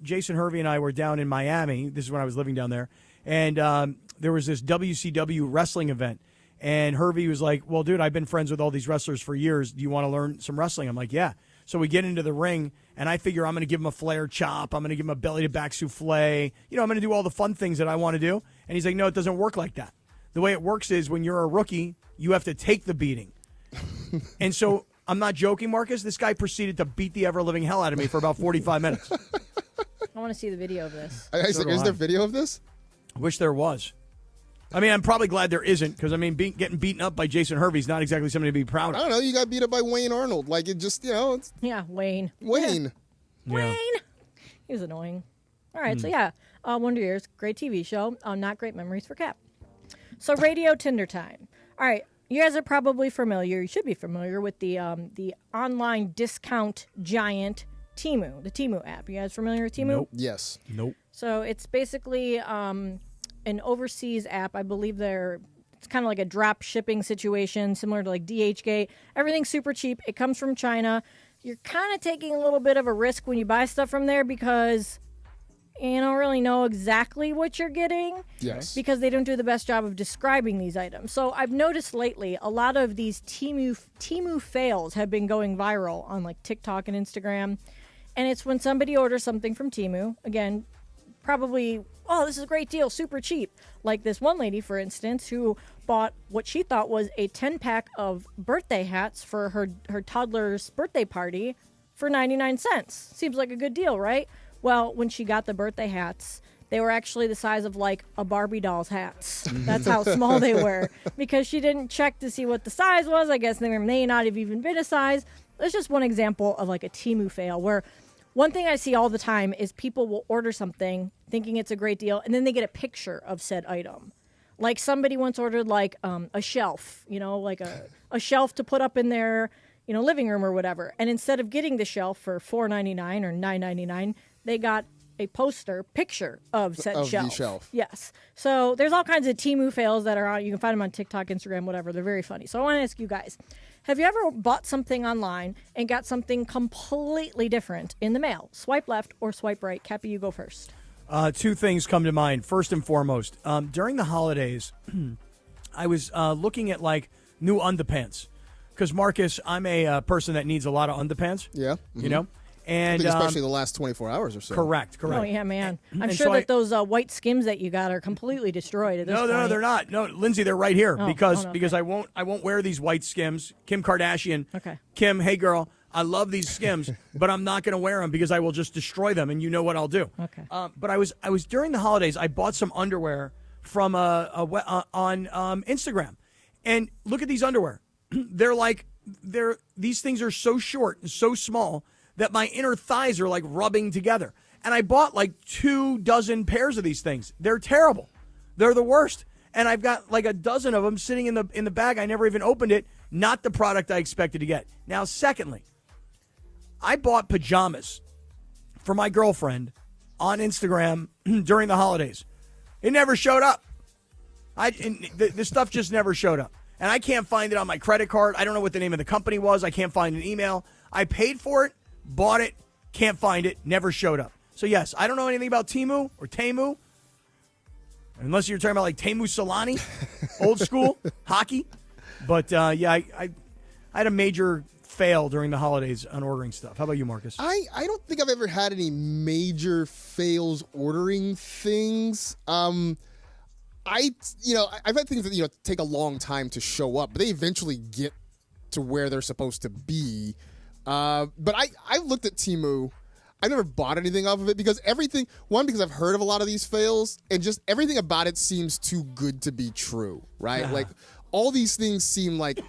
Jason Hervey and I were down in Miami. This is when I was living down there. And there was this WCW wrestling event. And Hervey was like, well, dude, I've been friends with all these wrestlers for years. Do you want to learn some wrestling? I'm like, yeah. So we get into the ring, and I figure I'm going to give him a flare chop. I'm going to give him a belly-to-back souffle. I'm going to do all the fun things that I want to do. And he's like, no, it doesn't work like that. The way it works is when you're a rookie, you have to take the beating. And so I'm not joking, Marcus. This guy proceeded to beat the ever-living hell out of me for about 45 minutes. I want to see the video of this. Is there video of this? I wish there was. I mean, I'm probably glad there isn't because, I mean, getting beaten up by Jason Hervey is not exactly something to be proud of. I don't know. You got beat up by Wayne Arnold. Like, it just, it's... Yeah, Wayne. Wayne. Yeah. Wayne. He was annoying. All right, so yeah, Wonder Years, great TV show. Not great memories for Cap. So Radio Tinder time. All right, you guys are probably familiar. You should be familiar with the online discount giant Temu, the Temu app. You guys familiar with Temu? Nope. Yes. Nope. So it's basically an overseas app. I believe it's kind of like a drop shipping situation, similar to like DHgate. Everything's super cheap. It comes from China. You're kind of taking a little bit of a risk when you buy stuff from there because you don't really know exactly what you're getting. Yes. Because they don't do the best job of describing these items. So I've noticed lately a lot of these Temu fails have been going viral on like TikTok and Instagram. And it's when somebody orders something from Temu, again, probably, oh, this is a great deal, super cheap. Like this one lady, for instance, who bought what she thought was a 10-pack of birthday hats for her toddler's birthday party for 99 cents. Seems like a good deal, right? Well, when she got the birthday hats, they were actually the size of like a Barbie doll's hats. That's how small they were because she didn't check to see what the size was. I guess they may not have even been a size. That's just one example of like a Temu fail where one thing I see all the time is people will order something thinking it's a great deal and then they get a picture of said item. Like somebody once ordered like a shelf, like a shelf to put up in their living room or whatever. And instead of getting the shelf for $4.99 or $9.99, they got a picture of said shelf. The shelf. Yes. So there's all kinds of Temu fails that are on. You can find them on TikTok, Instagram, whatever. They're very funny. So I want to ask you guys, have you ever bought something online and got something completely different in the mail? Swipe left or swipe right? Cappy, you go first. Two things come to mind. First and foremost, during the holidays, I was looking at like new underpants. Because, Marcus, I'm a person that needs a lot of underpants. Yeah. Mm-hmm. And I think especially the last 24 hours or so. Correct. Oh, yeah, man. I'm and sure so that those white Skims that you got are completely destroyed at this point. No, they're not. No, Lindsay, they're right here because okay. I won't wear these white Skims. Kim Kardashian. Okay. Kim, hey, girl, I love these Skims, but I'm not going to wear them because I will just destroy them, and you know what I'll do. Okay. But I was during the holidays, I bought some underwear from on Instagram. And look at these underwear. These things are so short and so small that my inner thighs are like rubbing together. And I bought like 24 pairs of these things. They're terrible. They're the worst. And I've got like a dozen of them sitting in the bag. I never even opened it. Not the product I expected to get. Now, secondly, I bought pajamas for my girlfriend on Instagram during the holidays. It never showed up. The stuff just never showed up. and I can't find it on my credit card. I don't know what the name of the company was. I can't find an email. I paid for it, bought it, can't find it, never showed up. So, yes, I don't know anything about Temu or Temu, unless you're talking about like Temu Solani, old school hockey. But, yeah, I had a major fail during the holidays on ordering stuff. How about you, Marcus? I don't think I've ever had any major fails ordering things. I've had things that take a long time to show up, but they eventually get to where they're supposed to be. But I've looked at Temu. I've never bought anything off of it because because I've heard of a lot of these fails, and just everything about it seems too good to be true, right? Yeah. Like all these things seem like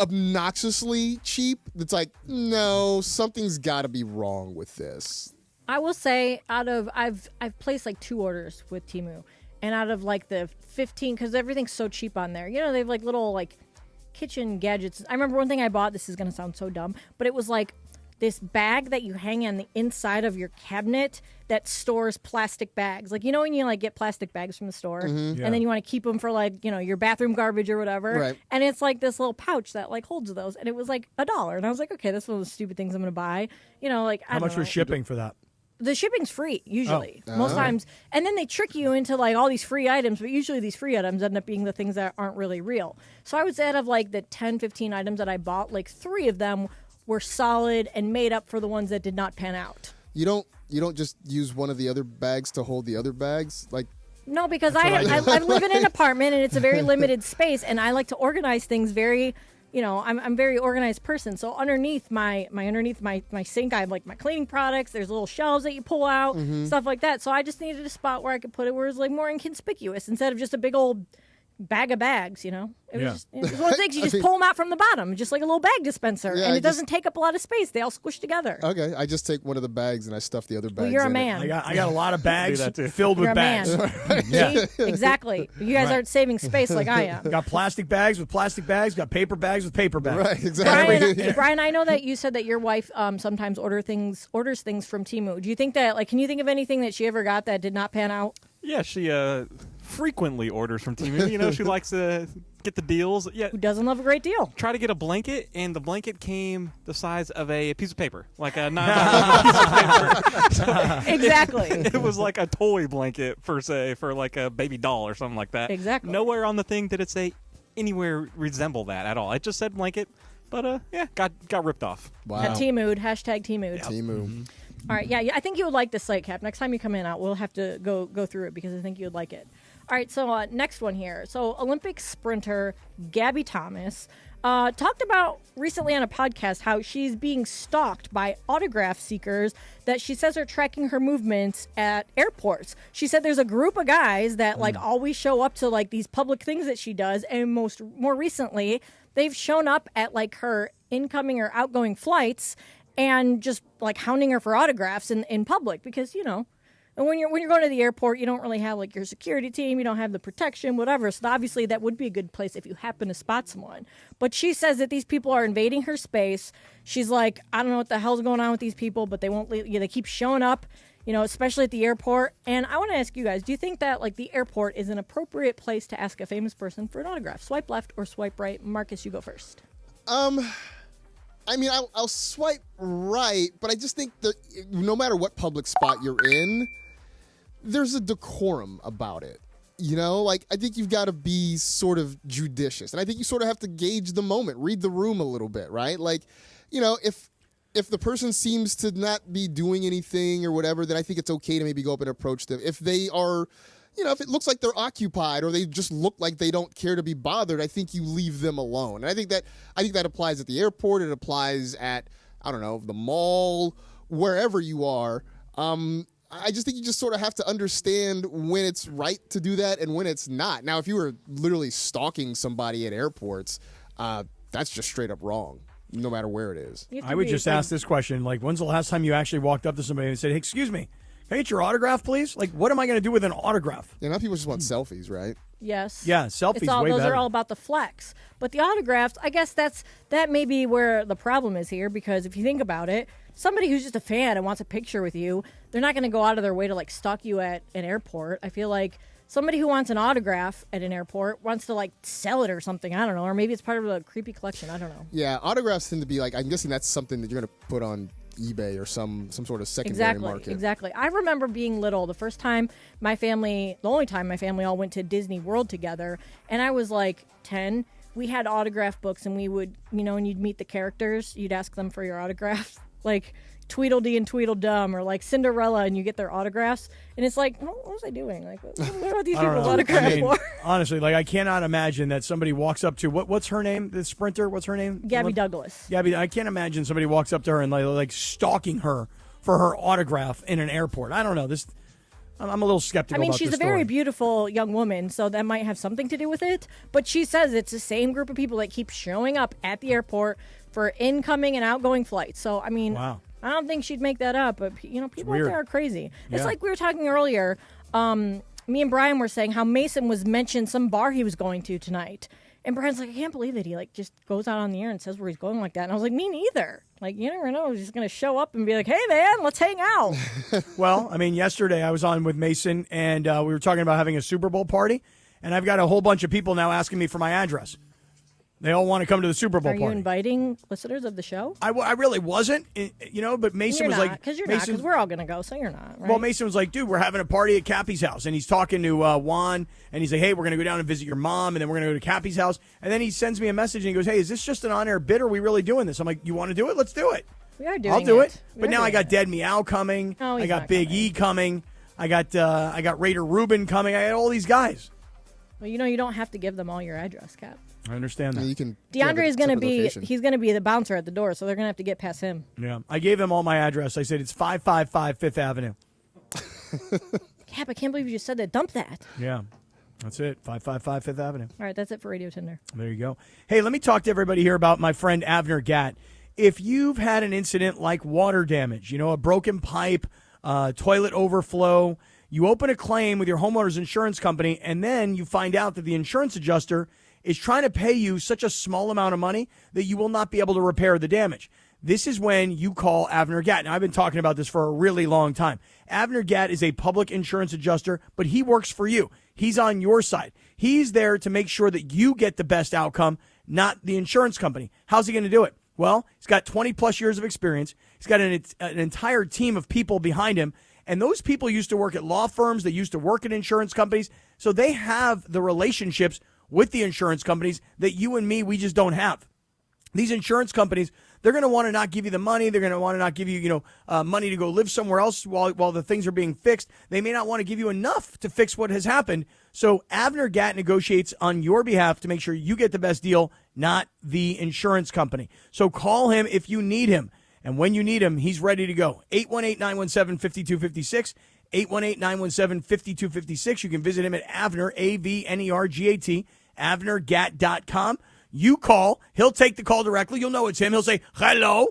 obnoxiously cheap. It's like, no, something's got to be wrong with this. I will say, I've placed like 2 orders with Temu, and out of like the 15, because everything's so cheap on there. They have like little like kitchen gadgets. I remember one thing I bought. This is gonna sound so dumb, but it was like this bag that you hang on the inside of your cabinet that stores plastic bags. Like, when you like get plastic bags from the store, Mhm. and then you want to keep them for like, your bathroom garbage or whatever. Right. And it's like this little pouch that like holds those, and it was like $1. And I was like, okay, that's one of the stupid things I'm gonna buy. Like How much was shipping for that? The shipping's free, usually. Oh. Most Oh. times. And then they trick you into, like, all these free items, but usually these free items end up being the things that aren't really real. So I would say out of, like, the 10, 15 items that I bought, like, 3 of them were solid and made up for the ones that did not pan out. You don't just use one of the other bags to hold the other bags? Like, No, because That's what I do. I live in an apartment, and it's a very limited space, and I like to organize things very... I'm a very organized person. So underneath my sink, I have like my cleaning products. There's little shelves that you pull out, stuff like that. So I just needed a spot where I could put it where it's like more inconspicuous instead of just a big old bag of bags, It was one of the things you just pull them out from the bottom, just like a little bag dispenser, Yeah, and I it doesn't take up a lot of space. They all squish together. okay, I just take one of the bags and I stuff the other bags. Well, you're a in it. man. I got a lot of bags Do that too. filled You're with a bags. man. Yeah. See? Exactly. You guys Right. aren't saving space like I am. Got plastic bags with plastic bags. Got paper bags with paper bags. Right, exactly. Brian, I know that you said that your wife sometimes orders things from Temu. Do you think that, like, can you think of anything that she ever got that did not pan out? Yeah, she frequently orders from Temu. She likes to get the deals. Yeah, Who doesn't love a great deal? try to get a blanket, and the blanket came the size of a piece of paper, like a 9 piece of paper. So Exactly. It was like a toy blanket per se for like a baby doll or something like that. Exactly. Nowhere on the thing did it say anywhere resemble that at all. It just said blanket, but got ripped off. Wow. At Tmood, hashtag Tmood. Temu. All right, yeah, I think you would like this site, Cap. Next time you come in, we'll have to go through it because I think you would like it. All right, so next one here. So Olympic sprinter Gabby Thomas talked about recently on a podcast how she's being stalked by autograph seekers that she says are tracking her movements at airports. She said there's a group of guys that like always show up to like these public things that she does, and more recently they've shown up at like her incoming or outgoing flights and just like hounding her for autographs in public because and when you're going to the airport, you don't really have like your security team, you don't have the protection, whatever. So obviously that would be a good place if you happen to spot someone. But she says that these people are invading her space. She's like, I don't know what the hell's going on with these people, but they won't leave. They keep showing up, especially at the airport. And I want to ask you guys, do you think that like the airport is an appropriate place to ask a famous person for an autograph? Swipe left or swipe right? Marcus, you go first. I mean, I'll swipe right, but I just think that no matter what public spot you're in, there's a decorum about it. Like I think you've got to be sort of judicious, and I think you sort of have to gauge the moment, read the room a little bit, right? Like, if the person seems to not be doing anything or whatever, then I think it's okay to maybe go up and approach them. If they are, if it looks like they're occupied or they just look like they don't care to be bothered, I think you leave them alone. And I think that applies at the airport. It applies at, I don't know, the mall, wherever you are. I just think you just sort of have to understand when it's right to do that and when it's not. Now, if you were literally stalking somebody at airports, that's just straight up wrong, no matter where it is. I would just ask this question, like, when's the last time you actually walked up to somebody and said, hey, excuse me, can I get your autograph, please? Like, what am I going to do with an autograph? Yeah, now people just want selfies, right? Yes. Yeah, selfies way those better. are all about the flex. But the autographs, I guess that may be where the problem is here, because if you think about it, somebody who's just a fan and wants a picture with you, they're not going to go out of their way to like stalk you at an airport. I feel like somebody who wants an autograph at an airport wants to like sell it or something. I don't know, or maybe it's part of a creepy collection. I don't know. Yeah, autographs tend to be like, I'm guessing that's something that you're going to put on eBay or some sort of secondary market. Exactly. I remember being little. The only time my family all went to Disney World together, and I was like 10. We had autograph books, and we would, and you'd meet the characters. You'd ask them for your autograph, like Tweedledee and Tweedledum, or like Cinderella, and you get their autographs. And it's like, what was I doing? Like, what are these people's autographs for? Honestly, like I cannot imagine that somebody walks up to what's her name? The sprinter. What's her name? Gabby Douglas. Gabby. I can't imagine somebody walks up to her and like stalking her for her autograph in an airport. I don't know this. I'm a little skeptical. I mean, about she's this a very story. beautiful young woman, so that might have something to do with it. But she says it's the same group of people that keep showing up at the airport for incoming and outgoing flights. So, I mean, wow. I don't think she'd make that up. But, people out there are crazy. It's Yeah. like we were talking earlier. Me and Brian were saying how Mason was mentioned some bar he was going to tonight. And Brian's like, I can't believe that he just goes out on the air and says where he's going like that. And I was like, me neither. Like, you never know. He's just going to show up and be like, hey, man, let's hang out. Well, I mean, yesterday I was on with Mason, and we were talking about having a Super Bowl party, and I've got a whole bunch of people now asking me for my address. They all want to come to the Super Bowl Are you party. inviting listeners of the show? I really wasn't, but Mason was like... Because you're not, because we're all going to go, so you're not, right? Well, Mason was like, dude, we're having a party at Cappy's house. And he's talking to Juan, and he's like, hey, we're going to go down and visit your mom, and then we're going to go to Cappy's house. And then he sends me a message, and he goes, hey, is this just an on-air bit, or are we really doing this? I'm like, you want to do it? Let's do it. We are doing I'll do it. We But are now I doing got Dead Meow coming. Oh, I he's got not Big E coming. I got Raider Rubin coming. I got all these guys. Well, you don't have to give them all your address, Cap. I understand that. You can. DeAndre is going to be, he's going to be the bouncer at the door, so they're going to have to get past him. Yeah. I gave him all my address. I said, it's 555 Fifth Avenue. Cap, I can't believe you just said that. Dump that. Yeah. That's it. 555 Fifth Avenue. All right, that's it for Radio Tinder. There you go. Hey, let me talk to everybody here about my friend Avner Gatt. If you've had an incident like water damage, a broken pipe, toilet overflow, you open a claim with your homeowner's insurance company, and then you find out that the insurance adjuster is trying to pay you such a small amount of money that you will not be able to repair the damage. This is when you call Avner Gatt. Now, I've been talking about this for a really long time. Avner Gatt is a public insurance adjuster, but he works for you. He's on your side. He's there to make sure that you get the best outcome, not the insurance company. How's he going to do it? Well, he's got 20-plus years of experience. He's got an entire team of people behind him, and those people used to work at law firms. They used to work at insurance companies, so they have the relationships with the insurance companies that you and me, we just don't have. These insurance companies, they're going to want to not give you the money. They're going to want to not give you, money to go live somewhere else while the things are being fixed. They may not want to give you enough to fix what has happened. So Avner Gatt negotiates on your behalf to make sure you get the best deal, not the insurance company. So call him if you need him. And when you need him, he's ready to go. 818-917-5256. 818-917-5256. You can visit him at Avner, AVNERGAT, AvnerGatt.com. You call. He'll take the call directly. You'll know it's him. He'll say, hello.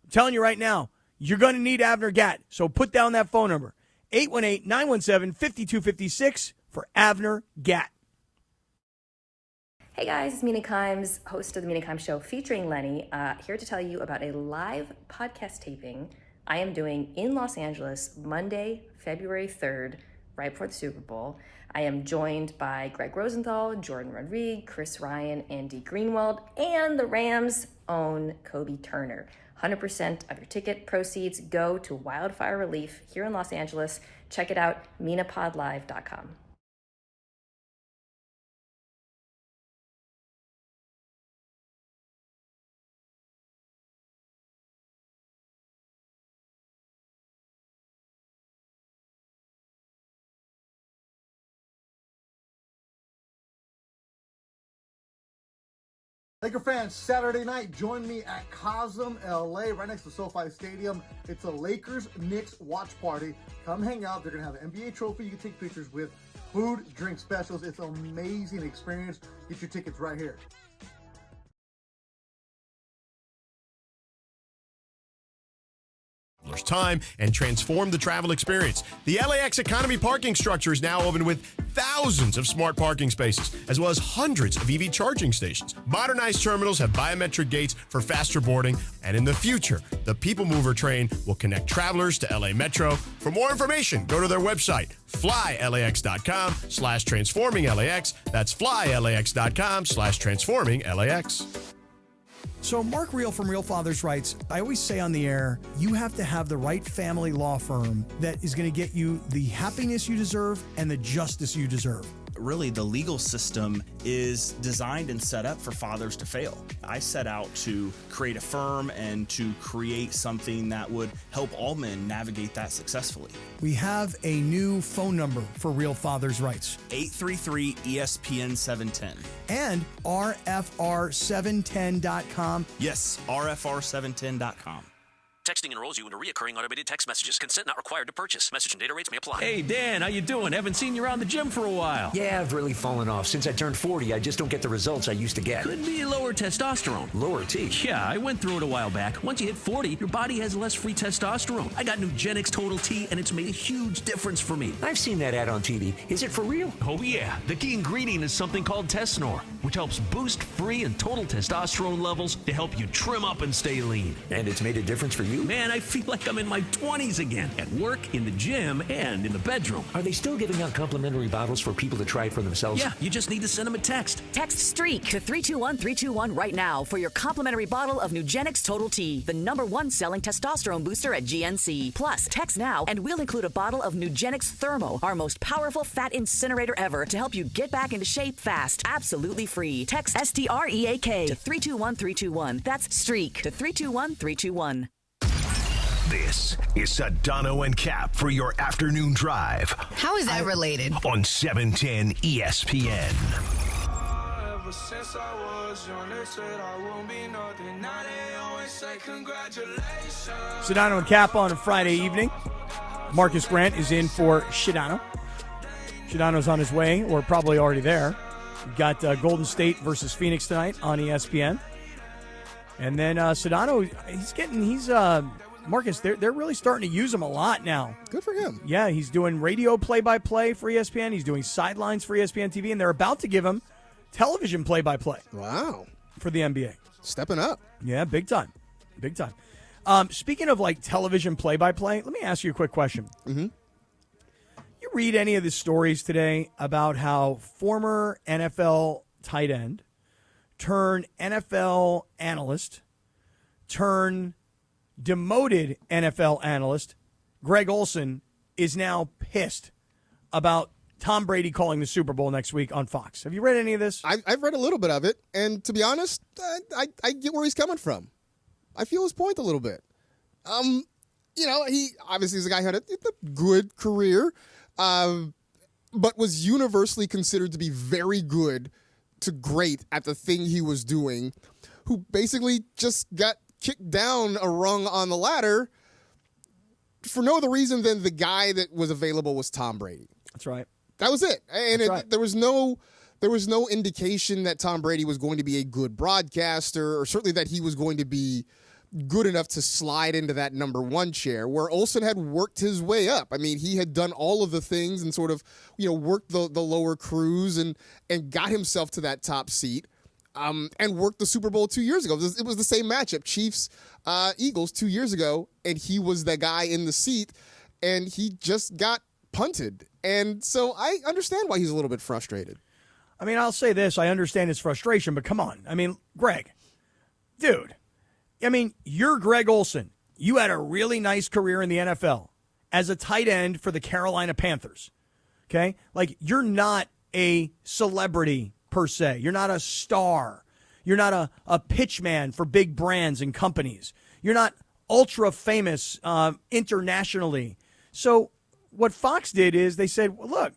I'm telling you right now, you're going to need Avner Gatt. So put down that phone number, 818-917-5256 for Avner Gatt. Hey guys, it's Mina Kimes, host of the Mina Kimes Show featuring Lenny, here to tell you about a live podcast taping I am doing in Los Angeles Monday, February 3rd, right before the Super Bowl. I am joined by Greg Rosenthal, Jordan Rodriguez, Chris Ryan, Andy Greenwald, and the Rams' own Kobe Turner. 100% of your ticket proceeds go to wildfire relief here in Los Angeles. Check it out, minapodlive.com. Laker fans, Saturday night, join me at Cosm, LA, right next to SoFi Stadium. It's a Lakers-Knicks watch party. Come hang out. They're going to have an NBA trophy you can take pictures with, food, drink specials. It's an amazing experience. Get your tickets right here. travelers' time and transform the travel experience. The LAX Economy parking structure is now open with thousands of smart parking spaces, as well as hundreds of EV charging stations. Modernized terminals have biometric gates for faster boarding, and in the future, the People Mover train will connect travelers to LA Metro. For more information, go to their website, flylax.com/transforminglax. That's flylax.com/transforminglax. So Mark Reel from Real Fathers writes, I always say on the air, you have to have the right family law firm that is going to get you the happiness you deserve and the justice you deserve. Really, the legal system is designed and set up for fathers to fail. I set out to create a firm and to create something that would help all men navigate that successfully. We have a new phone number for Real Fathers Rights. 833-ESPN-710. And RFR710.com. Yes, RFR710.com. Texting enrolls you into recurring automated text messages. Consent not required to purchase. Message and data rates may apply. Hey, Dan, how you doing? Haven't seen you around the gym for a while. Yeah, I've really fallen off. Since I turned 40, I just don't get the results I used to get. Could be lower testosterone. Lower T? Yeah, I went through it a while back. Once you hit 40, your body has less free testosterone. I got Nugenix Total T, and it's made a huge difference for me. I've seen that ad on TV. Is it for real? Oh, yeah. The key ingredient is something called Tesnor, which helps boost free and total testosterone levels to help you trim up and stay lean. And it's made a difference for you? Man, I feel like I'm in my 20s again, at work, in the gym, and in the bedroom. Are they still giving out complimentary bottles for people to try it for themselves? Yeah, you just need to send them a text. Text STREAK to 321-321 right now for your complimentary bottle of Nugenix Total T, the #1 selling testosterone booster at GNC. Plus, text now and we'll include a bottle of Nugenix Thermo, our most powerful fat incinerator ever, to help you get back into shape fast. Absolutely free. Text STREAK to 321-321. That's STREAK to 321-321. This is Sedano and Kap for your afternoon drive. How is that related? On 710 ESPN. Ever since I was young, they said I won't be nothing. Now they always say congratulations. Sedano and Kap on a Friday evening. Marcus Grant is in for Sedano. Sedano's on his way, or probably already there. We've got Golden State versus Phoenix tonight on ESPN. And then Sedano, Marcus, they're really starting to use him a lot now. Good for him. Yeah, he's doing radio play-by-play for ESPN. He's doing sidelines for ESPN TV, and they're about to give him television play-by-play. Wow. For the NBA. Stepping up. Yeah, big time. Big time. Speaking of, television play-by-play, let me ask you a quick question. Mm-hmm. You read any of the stories today about how former NFL tight end turn NFL analyst turn demoted NFL analyst Greg Olsen is now pissed about Tom Brady calling the Super Bowl next week on Fox. Have you read any of this? I've read a little bit of it, and to be honest, I get where he's coming from. I feel his point a little bit. He obviously is a guy who had a good career, but was universally considered to be very good to great at the thing he was doing, who basically just got kicked down a rung on the ladder for no other reason than the guy that was available was Tom Brady. That's right. That was it. And there was no indication that Tom Brady was going to be a good broadcaster, or certainly that he was going to be good enough to slide into that #1 chair, where Olsen had worked his way up. I mean, he had done all of the things and sort of, worked the lower crews and got himself to that top seat. And worked the Super Bowl 2 years ago. It was the same matchup, Chiefs-Eagles 2 years ago, and he was the guy in the seat, and he just got punted. And so I understand why he's a little bit frustrated. I mean, I'll say this. I understand his frustration, but come on. I mean, Greg, dude, you're Greg Olsen. You had a really nice career in the NFL as a tight end for the Carolina Panthers, okay? You're not a celebrity per se. You're not a star. You're not a pitch man for big brands and companies. You're not ultra famous internationally. So what Fox did is they said, well, look,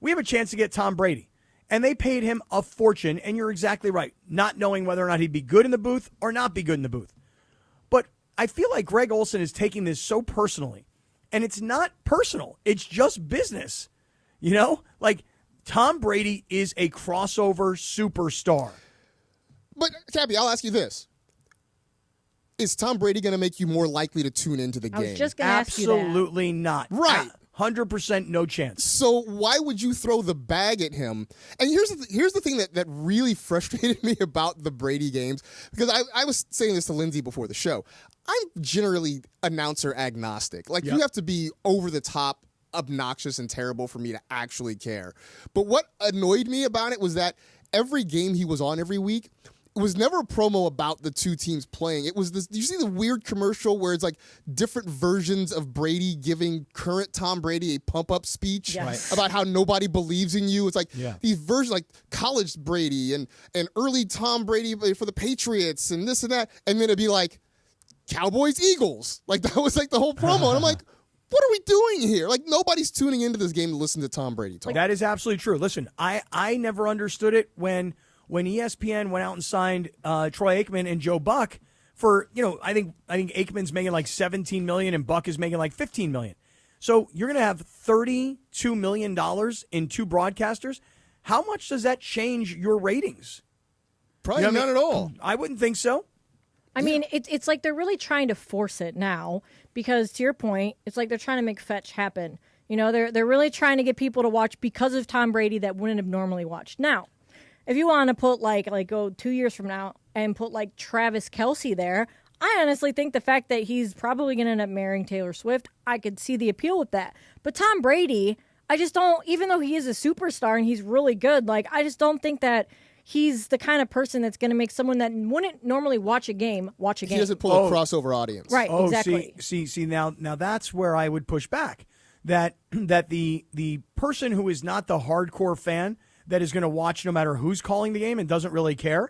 we have a chance to get Tom Brady. And they paid him a fortune, and you're exactly right, not knowing whether or not he'd be good in the booth or not be good in the booth. But I feel like Greg Olsen is taking this so personally. And it's not personal. It's just business. Tom Brady is a crossover superstar. But, Cappy, I'll ask you this. is Tom Brady going to make you more likely to tune into the game? I was just going to ask you that. Absolutely not. Right. 100% no chance. So why would you throw the bag at him? And here's the thing that really frustrated me about the Brady games, because I was saying this to Lindsay before the show. I'm generally announcer agnostic. Like, you have to be over the top, obnoxious, and terrible for me to actually care. But what annoyed me about it was that every game he was on every week, it was never a promo about the two teams playing. It was this. You see the weird commercial where it's like different versions of Brady giving current Tom Brady a pump-up speech about how nobody believes in you. It's like these versions, like college Brady and early Tom Brady for the Patriots and this and that. And then it'd be like Cowboys, Eagles. Like, that was like the whole promo. And I'm like, what are we doing here? Like, nobody's tuning into this game to listen to Tom Brady talk. That is absolutely true. Listen, I never understood it when ESPN went out and signed Troy Aikman and Joe Buck for, I think Aikman's making like $17 million and Buck is making like $15 million. So you're going to have $32 million in two broadcasters. How much does that change your ratings? Probably not at all. I wouldn't think so. I mean, it's like they're really trying to force it now because, to your point, it's like they're trying to make fetch happen. They're really trying to get people to watch because of Tom Brady that wouldn't have normally watched. Now, if you want to put like go 2 years from now and put like Travis Kelce there, I honestly think the fact that he's probably going to end up marrying Taylor Swift, I could see the appeal with that. But Tom Brady, I just don't, even though he is a superstar and he's really good, like, I just don't think that he's the kind of person that's going to make someone that wouldn't normally watch a game. He doesn't pull a crossover audience. Right, exactly. See, now that's where I would push back. That the person who is not the hardcore fan that is going to watch no matter who's calling the game and doesn't really care,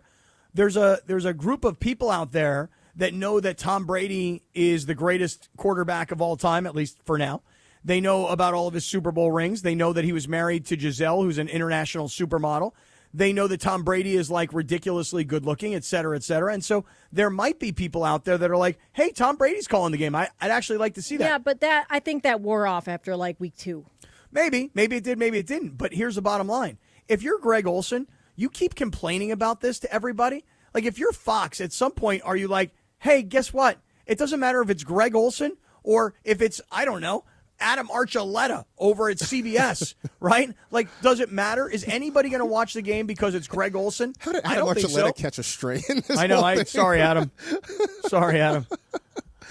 there's a group of people out there that know that Tom Brady is the greatest quarterback of all time, at least for now. They know about all of his Super Bowl rings. They know that he was married to Giselle, who's an international supermodel. They know that Tom Brady is like ridiculously good looking, et cetera, et cetera. And so there might be people out there that are like, hey, Tom Brady's calling the game. I'd actually like to see that. Yeah, but I think that wore off after like week 2. Maybe it did, maybe it didn't. But here's the bottom line. If you're Greg Olsen, you keep complaining about this to everybody. Like, if you're Fox, at some point, are you like, hey, guess what? It doesn't matter if it's Greg Olsen or if it's, I don't know, Adam Archuleta over at CBS, right? Like, does it matter? Is anybody going to watch the game because it's Greg Olsen? How did Adam Archuleta catch a stray in this I know. whole thing? Sorry, Adam.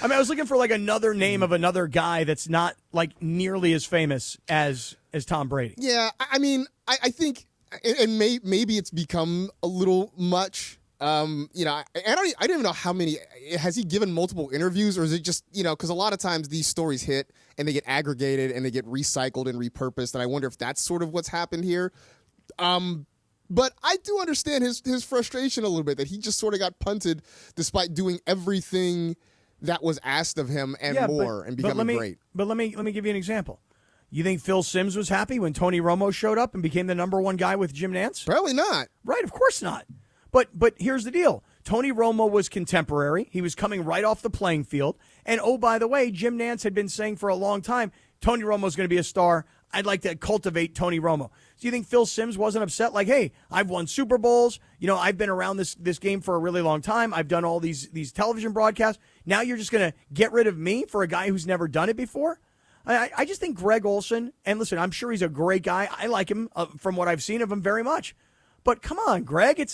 I mean, I was looking for like another name of another guy that's not like nearly as famous as Tom Brady. Yeah, I mean, I think, and maybe it's become a little much. I don't even know how many. Has he given multiple interviews, or is it just, because a lot of times these stories hit and they get aggregated and they get recycled and repurposed, and I wonder if that's sort of what's happened here. But I do understand his frustration a little bit that he just sort of got punted despite doing everything that was asked of him and more and becoming great. But let me give you an example. You think Phil Simms was happy when Tony Romo showed up and became the number one guy with Jim Nantz? Probably not. Right, of course not. But here's the deal. Tony Romo was contemporary. He was coming right off the playing field. And, oh, by the way, Jim Nantz had been saying for a long time, Tony Romo's going to be a star. I'd like to cultivate Tony Romo. So you think Phil Simms wasn't upset? Like, hey, I've won Super Bowls. I've been around this game for a really long time. I've done all these television broadcasts. Now you're just going to get rid of me for a guy who's never done it before? I just think Greg Olsen, and listen, I'm sure he's a great guy. I like him from what I've seen of him very much. But come on, Greg,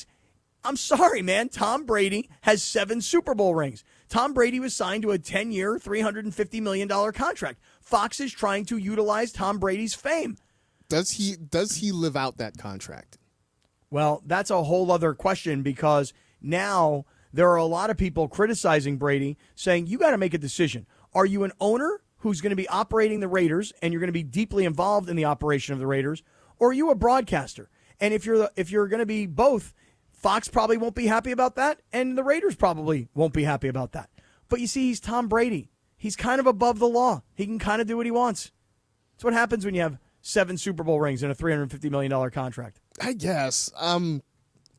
I'm sorry, man. Tom Brady has 7 Super Bowl rings. Tom Brady was signed to a 10-year, $350 million contract. Fox is trying to utilize Tom Brady's fame. Does he live out that contract? Well, that's a whole other question, because now there are a lot of people criticizing Brady, saying you got to make a decision. Are you an owner who's going to be operating the Raiders and you're going to be deeply involved in the operation of the Raiders, or are you a broadcaster? And if you're going to be both, Fox probably won't be happy about that, and the Raiders probably won't be happy about that. But you see, he's Tom Brady. He's kind of above the law. He can kind of do what he wants. That's what happens when you have 7 Super Bowl rings and a $350 million contract. I guess. Like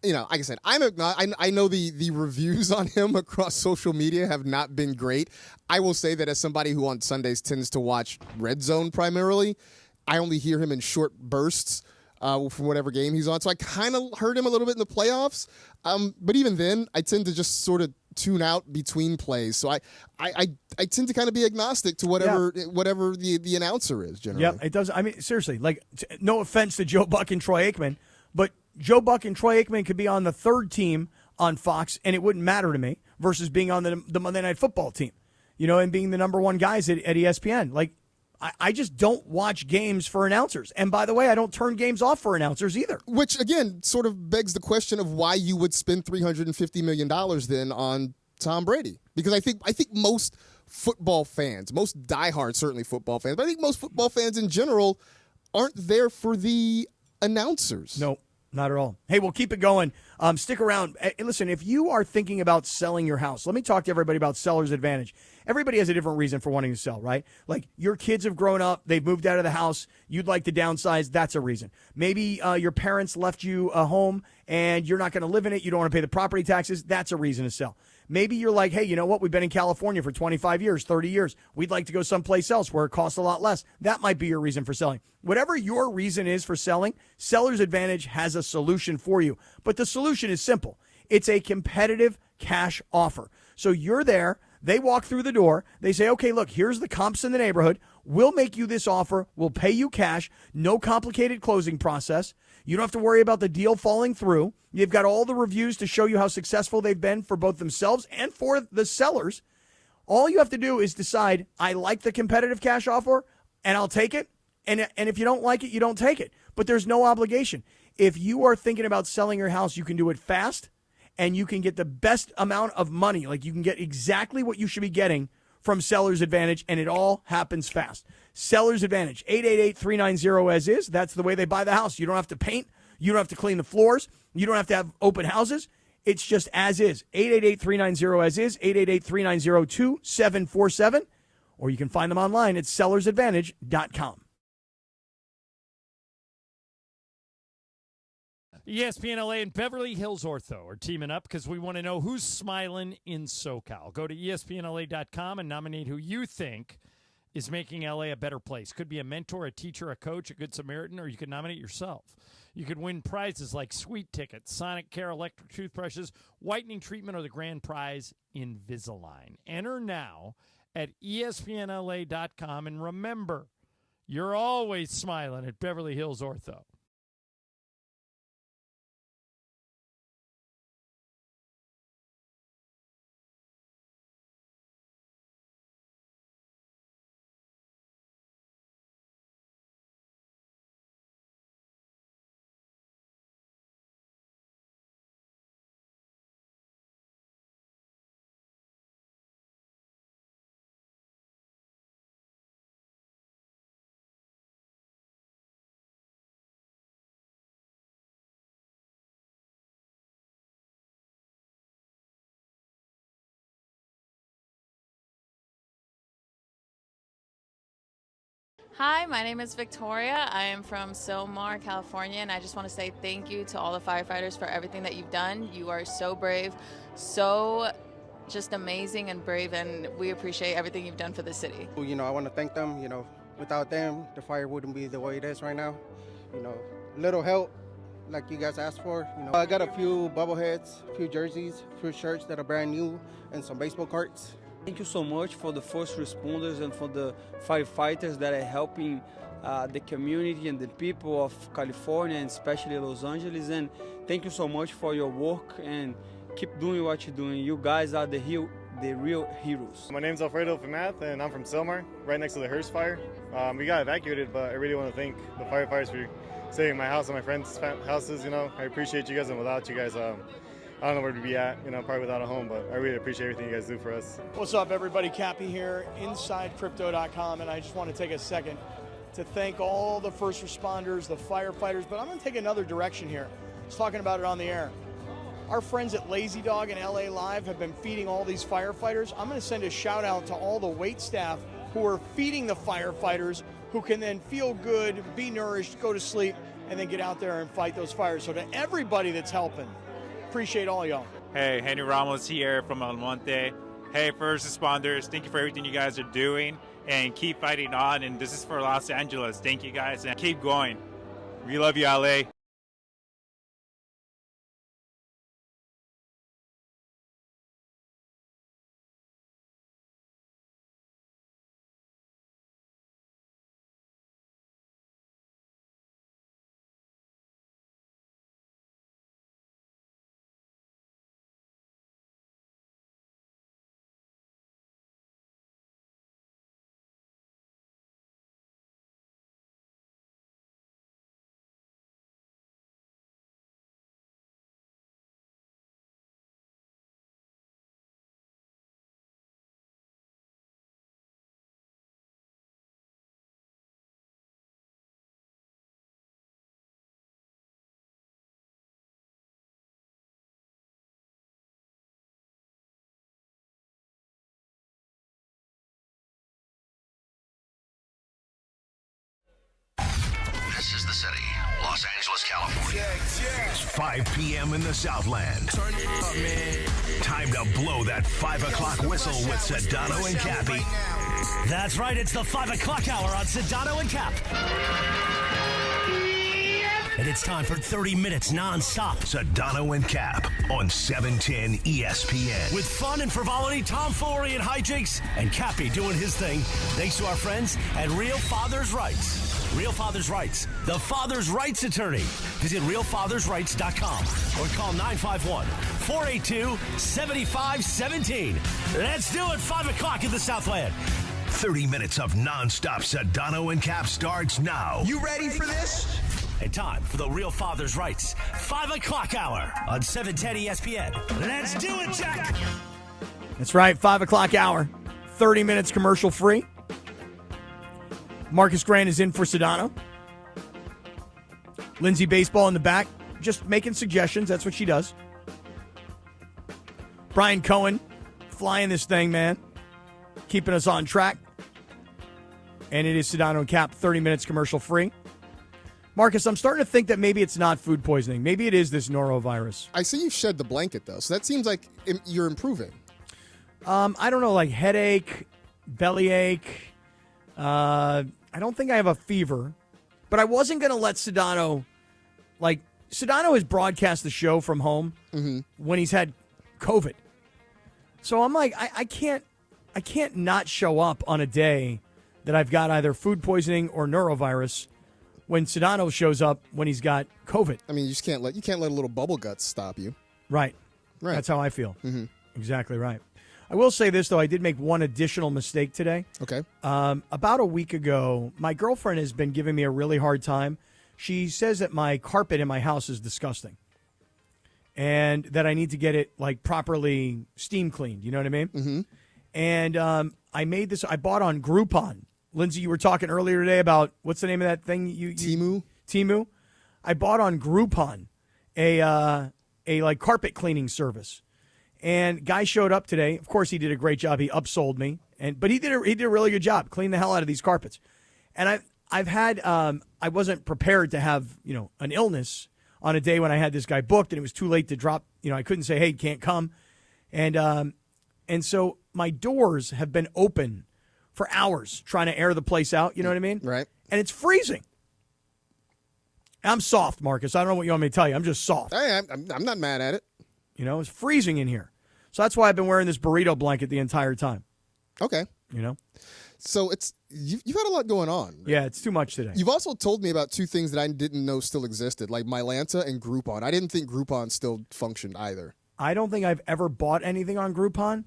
I said, I know the reviews on him across social media have not been great. I will say that as somebody who on Sundays tends to watch Red Zone primarily, I only hear him in short bursts from whatever game he's on. So I kind of heard him a little bit in the playoffs. But even then, I tend to just sort of tune out between plays. So I tend to kind of be agnostic to whatever the announcer is generally. Yep, it does. I mean, seriously, like, no offense to Joe Buck and Troy Aikman, but Joe Buck and Troy Aikman could be on the third team on Fox, and it wouldn't matter to me, versus being on the Monday Night Football team, and being the number one guys at ESPN. Like, I just don't watch games for announcers. And by the way, I don't turn games off for announcers either. Which, again, sort of begs the question of why you would spend $350 million then on Tom Brady. Because I think most football fans, most diehard certainly football fans, but I think most football fans in general aren't there for the announcers. No, not at all. Hey, we'll keep it going. Stick around. Listen, if you are thinking about selling your house, let me talk to everybody about Seller's Advantage. Everybody has a different reason for wanting to sell, right? Like, your kids have grown up, they've moved out of the house, you'd like to downsize, that's a reason. Maybe your parents left you a home and you're not going to live in it, you don't want to pay the property taxes, that's a reason to sell. Maybe you're like, hey, you know what? We've been in California for 25 years, 30 years. We'd like to go someplace else where it costs a lot less. That might be your reason for selling. Whatever your reason is for selling, Seller's Advantage has a solution for you. But the solution is simple. It's a competitive cash offer. So you're there. They walk through the door. They say, okay, look, here's the comps in the neighborhood. We'll make you this offer. We'll pay you cash. No complicated closing process. You don't have to worry about the deal falling through. You've got all the reviews to show you how successful they've been for both themselves and for the sellers. All you have to do is decide, I like the competitive cash offer, and I'll take it. And if you don't like it, you don't take it. But there's no obligation. If you are thinking about selling your house, you can do it fast, and you can get the best amount of money. Like, you can get exactly what you should be getting from Seller's Advantage, and it all happens fast. Seller's Advantage, 888-390-AS-IS. That's the way they buy the house. You don't have to paint. You don't have to clean the floors. You don't have to have open houses. It's just as is. 888-390-AS-IS, 888-390-2747. Or you can find them online at sellersadvantage.com. ESPN LA and Beverly Hills Ortho are teaming up because we want to know who's smiling in SoCal. Go to ESPNLA.com and nominate who you think is making LA a better place. Could be a mentor, a teacher, a coach, a good Samaritan, or you could nominate yourself. You could win prizes like sweet tickets, Sonic Care electric toothbrushes, whitening treatment, or the grand prize, Invisalign. Enter now at ESPNLA.com, and remember, you're always smiling at Beverly Hills Ortho. Hi, my name is Victoria. I am from Sylmar, California, and I just want to say thank you to all the firefighters for everything that you've done. You are so brave, so just amazing and brave, and we appreciate everything you've done for the city. I want to thank them. Without them, the fire wouldn't be the way it is right now. Little help, like you guys asked for. I got a few bobbleheads, a few jerseys, a few shirts that are brand new, and some baseball cards. Thank you so much for the first responders and for the firefighters that are helping the community and the people of California and especially Los Angeles. And thank you so much for your work and keep doing what you're doing. You guys are the real heroes. My name's Alfredo Famath, and I'm from Sylmar, right next to the Hearst fire. We got evacuated, but I really want to thank the firefighters for saving my house and my friends' houses. I appreciate you guys, and without you guys, I don't know where to be at, probably without a home, but I really appreciate everything you guys do for us. What's up, everybody? Cappy here, InsideCrypto.com, and I just want to take a second to thank all the first responders, the firefighters, but I'm going to take another direction here. I was talking about it on the air. Our friends at Lazy Dog and LA Live have been feeding all these firefighters. I'm going to send a shout out to all the wait staff who are feeding the firefighters, who can then feel good, be nourished, go to sleep, and then get out there and fight those fires. So to everybody that's helping, appreciate all y'all. Hey, Henry Ramos here from El Monte. Hey, first responders, thank you for everything you guys are doing, and keep fighting on. And this is for Los Angeles. Thank you guys, and keep going. We love you, LA. Los Angeles, California. It's 5 p.m. in the Southland. Turn it up, man. Time to blow that 5 o'clock whistle with Sedano and Cappy. That's right, it's the 5 o'clock hour on Sedano and Cap. And it's time for 30 minutes nonstop. Sedano and Cap on 710 ESPN. With fun and frivolity, tomfoolery and hijinks, and Cappy doing his thing, thanks to our friends at Real Father's Rights. Real Father's Rights, the father's rights attorney. Visit realfathersrights.com or call 951-482-7517. Let's do it, 5 o'clock in the Southland. 30 minutes of nonstop Sedano and Cap starts now. You ready for this? And time for the Real Father's Rights 5 o'clock hour on 710 ESPN. Let's do it, Jack! That's right, 5 o'clock hour, 30 minutes commercial free. Marcus Grant is in for Sedano. Lindsay Baseball in the back, just making suggestions. That's what she does. Brian Cohen flying this thing, man. Keeping us on track. And it is Sedano and Cap, 30 minutes commercial free. Marcus, I'm starting to think that maybe it's not food poisoning. Maybe it is this norovirus. I see you shed the blanket, though, so that seems like you're improving. I don't know, like headache, bellyache. I don't think I have a fever. But I wasn't going to let Sedano, Sedano has broadcast the show from home when he's had COVID. So I'm like, I can't not show up on a day that I've got either food poisoning or norovirus when Sedano shows up when he's got COVID. I mean, you can't let a little bubble guts stop you. Right. That's how I feel. Mm-hmm. Exactly right. I will say this, though. I did make one additional mistake today. Okay. About a week ago, my girlfriend has been giving me a really hard time. She says that my carpet in my house is disgusting and that I need to get it properly steam cleaned. You know what I mean? Mm-hmm. And I bought on Groupon. Lindsay, you were talking earlier today about, what's the name of that thing? Temu. I bought on Groupon a carpet cleaning service. And guy showed up today. Of course, he did a great job. He upsold me, but he did a really good job, cleaned the hell out of these carpets. And I've had I wasn't prepared to have an illness on a day when I had this guy booked, and it was too late to drop. I couldn't say, hey, can't come, and so my doors have been open for hours trying to air the place out. You know what I mean? Right. And it's freezing. I'm soft, Marcus. I don't know what you want me to tell you. I'm just soft. I'm not mad at it. It's freezing in here. So that's why I've been wearing this burrito blanket the entire time. Okay. So you've had a lot going on. Yeah, it's too much today. You've also told me about two things that I didn't know still existed, like Mylanta and Groupon. I didn't think Groupon still functioned either. I don't think I've ever bought anything on Groupon,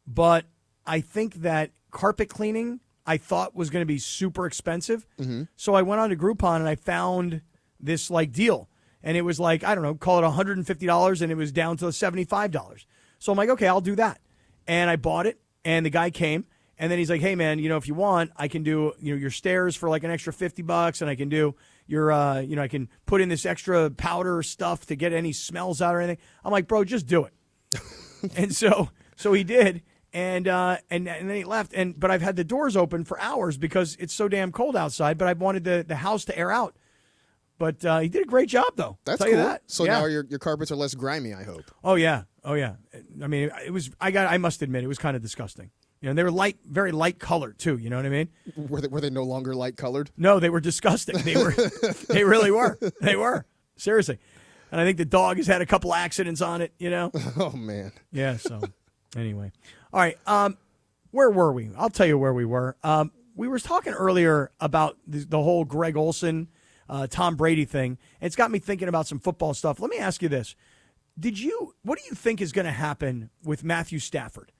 but I think that carpet cleaning I thought was going to be super expensive. Mm-hmm. So I went on to Groupon and I found this deal. And it was I don't know, call it $150, and it was down to $75. So I'm like, okay, I'll do that. And I bought it, and the guy came, and then he's like, hey, man, if you want, I can do your stairs for an extra $50, and I can do your, I can put in this extra powder stuff to get any smells out or anything. I'm like, bro, just do it. And so he did, and then he left. But I've had the doors open for hours because it's so damn cold outside, but I wanted the house to air out. But he did a great job, though. That's cool. Tell you that. So now your carpets are less grimy, I hope. Oh yeah. I mean, it was. I must admit, it was kind of disgusting. And they were very light colored too. You know what I mean? Were they no longer light colored? No, they were disgusting. They were. They really were. They were, seriously. And I think the dog has had a couple accidents on it. Oh man. Yeah. So anyway, all right. Where were we? I'll tell you where we were. We were talking earlier about the whole Greg Olson. Tom Brady thing. And it's got me thinking about some football stuff. Let me ask you this. What do you think is going to happen with Matthew Stafford?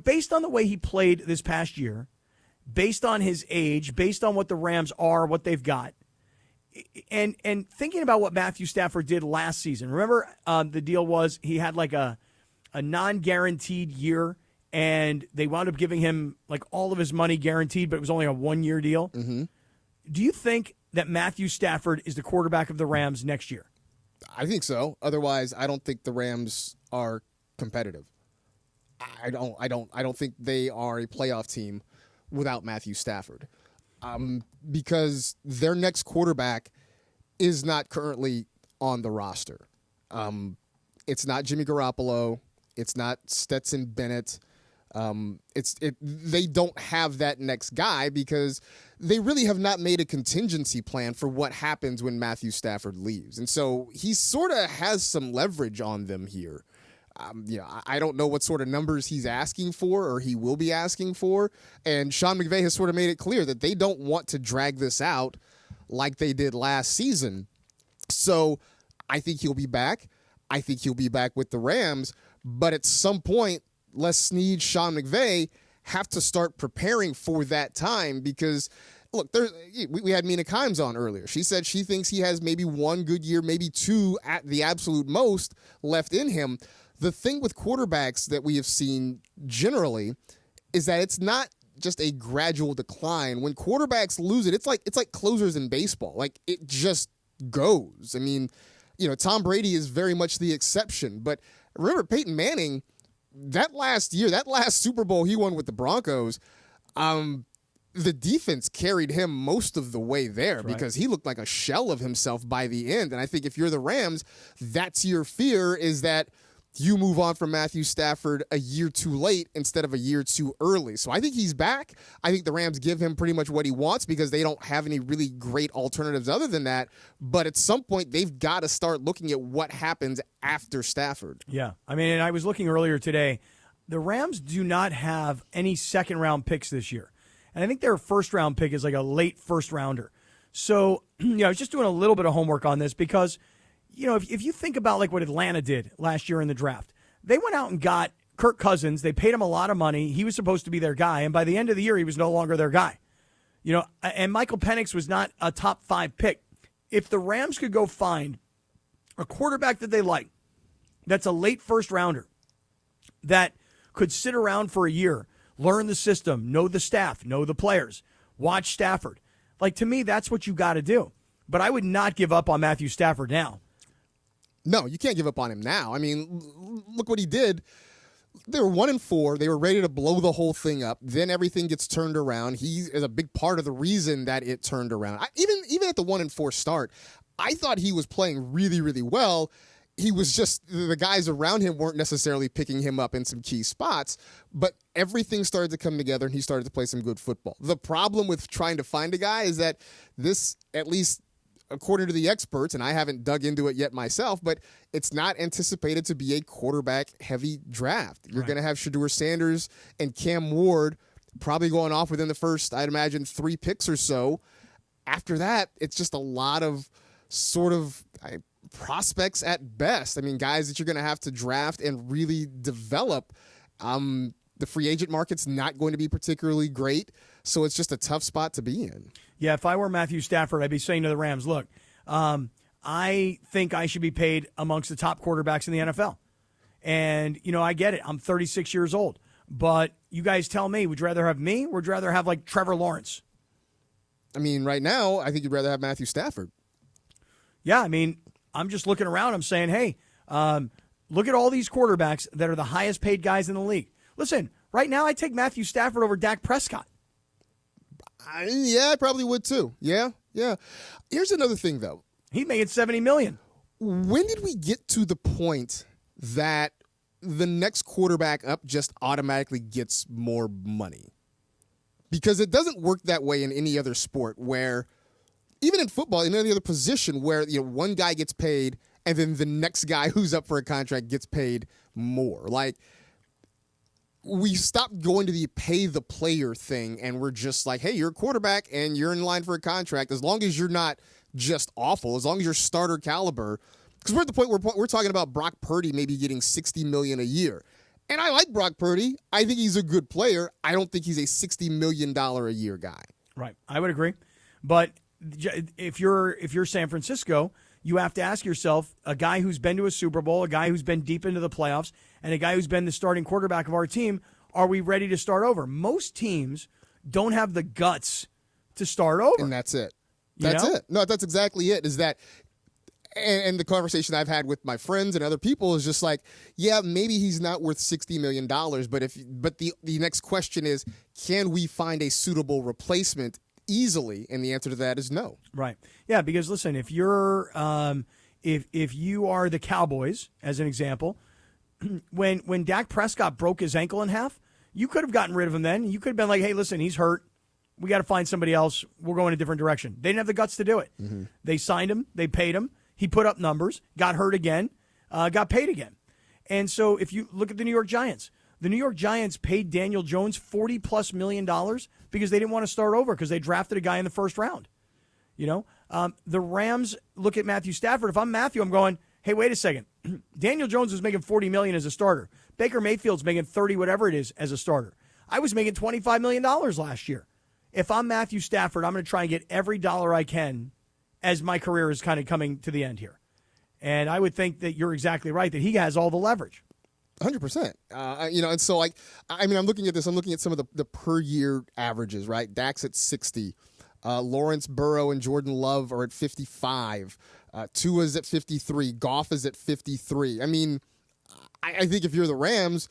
Based on the way he played this past year, based on his age, based on what the Rams are, what they've got, and thinking about what Matthew Stafford did last season. Remember, the deal was he had a non-guaranteed year, and they wound up giving him all of his money guaranteed, but it was only a 1-year deal. Mm-hmm. Do you think that Matthew Stafford is the quarterback of the Rams next year? I think so. Otherwise, I don't think the Rams are competitive. I don't think they are a playoff team without Matthew Stafford. Because their next quarterback is not currently on the roster. It's not Jimmy Garoppolo. It's not Stetson Bennett. They don't have that next guy because they really have not made a contingency plan for what happens when Matthew Stafford leaves. And so he sort of has some leverage on them here. I don't know what sort of numbers he's asking for or he will be asking for. And Sean McVay has sort of made it clear that they don't want to drag this out like they did last season. So I think he'll be back. I think he'll be back with the Rams. But at some point, Les Snead, Sean McVay have to start preparing for that time because, look, we had Mina Kimes on earlier. She said she thinks he has maybe one good year, maybe two at the absolute most left in him. The thing with quarterbacks that we have seen generally is that it's not just a gradual decline. When quarterbacks lose it, it's like closers in baseball. Like, it just goes. I mean, Tom Brady is very much the exception. But remember, Peyton Manning, that last Super Bowl he won with the Broncos, the defense carried him most of the way there because he looked like a shell of himself by the end. And I think if you're the Rams, that's your fear, is that you move on from Matthew Stafford a year too late instead of a year too early. So I think he's back. I think the Rams give him pretty much what he wants because they don't have any really great alternatives other than that. But at some point, they've got to start looking at what happens after Stafford. Yeah. I mean, and I was looking earlier today. The Rams do not have any second-round picks this year. And I think their first-round pick is like a late first-rounder. So, I was just doing a little bit of homework on this because – if you think about like what Atlanta did last year in the draft, they went out and got Kirk Cousins. They paid him a lot of money. He was supposed to be their guy. And by the end of the year, he was no longer their guy. And Michael Penix was not a top 5 pick. If the Rams could go find a quarterback that they like, that's a late first rounder, that could sit around for a year, learn the system, know the staff, know the players, watch Stafford. Like, to me, that's what you got to do. But I would not give up on Matthew Stafford now. No, you can't give up on him now. I mean, look what he did. They were 1-4. They were ready to blow the whole thing up. Then everything gets turned around. He is a big part of the reason that it turned around. Even at the 1-4 start, I thought he was playing really, really well. He was just, the guys around him weren't necessarily picking him up in some key spots, but everything started to come together and he started to play some good football. The problem with trying to find a guy is that this, at least according to the experts, and I haven't dug into it yet myself, but it's not anticipated to be a quarterback-heavy draft. You're going to have Shedeur Sanders and Cam Ward probably going off within the first, I'd imagine, 3 picks or so. After that, it's just a lot of sort of prospects at best. I mean, guys that you're going to have to draft and really develop. The free agent market's not going to be particularly great, so it's just a tough spot to be in. Yeah, if I were Matthew Stafford, I'd be saying to the Rams, look, I think I should be paid amongst the top quarterbacks in the NFL. And, I get it. I'm 36 years old. But you guys tell me, would you rather have me or would you rather have, like, Trevor Lawrence? I mean, right now, I think you'd rather have Matthew Stafford. Yeah, I mean, I'm just looking around. I'm saying, hey, look at all these quarterbacks that are the highest paid guys in the league. Listen, right now I take Matthew Stafford over Dak Prescott. Yeah, I probably would too. Yeah. Here's another thing, though. He made $70 million. When did we get to the point that the next quarterback up just automatically gets more money? Because it doesn't work that way in any other sport where, even in football, in any other position where one guy gets paid and then the next guy who's up for a contract gets paid more. Like, we stopped going to the pay the player thing, and we're just like, hey, you're a quarterback and you're in line for a contract. As long as you're not just awful, as long as you're starter caliber, because we're at the point where we're talking about Brock Purdy maybe getting $60 million a year. And I like Brock Purdy. I think he's a good player. I don't think he's a $60 million a year guy. Right. I would agree. But if you're San Francisco, you have to ask yourself, a guy who's been to a Super Bowl, a guy who's been deep into the playoffs, and a guy who's been the starting quarterback of our team, are we ready to start over? Most teams don't have the guts to start over. And that's it. That's it. No, that's exactly it, is that, and the conversation I've had with my friends and other people is just like, yeah, maybe he's not worth $60 million, but the next question is, can we find a suitable replacement easily, and the answer to that is no. Right. Yeah, because listen, if you're if you are the Cowboys, as an example, when Dak Prescott broke his ankle in half, you could have gotten rid of him then. You could have been like, hey, listen, he's hurt. We got to find somebody else. We're going a different direction. They didn't have the guts to do it. Mm-hmm. They signed him. They paid him. He put up numbers, got hurt again, got paid again. And so if you look at the New York Giants paid Daniel Jones $40+ million because they didn't want to start over because they drafted a guy in the first round. The Rams look at Matthew Stafford. If I'm Matthew, I'm going, hey, wait a second. Daniel Jones was making $40 million as a starter. Baker Mayfield's making 30, whatever it is, as a starter. I was making $25 million last year. If I'm Matthew Stafford, I'm going to try and get every dollar I can as my career is kind of coming to the end here. And I would think that you're exactly right, that he has all the leverage. 100%. And so, I'm looking at this. I'm looking at some of the per-year averages, right? Dak's at 60. Lawrence, Burrow, and Jordan Love are at 55. Tua's at 53. Goff is at 53. I mean, I think if you're the Rams,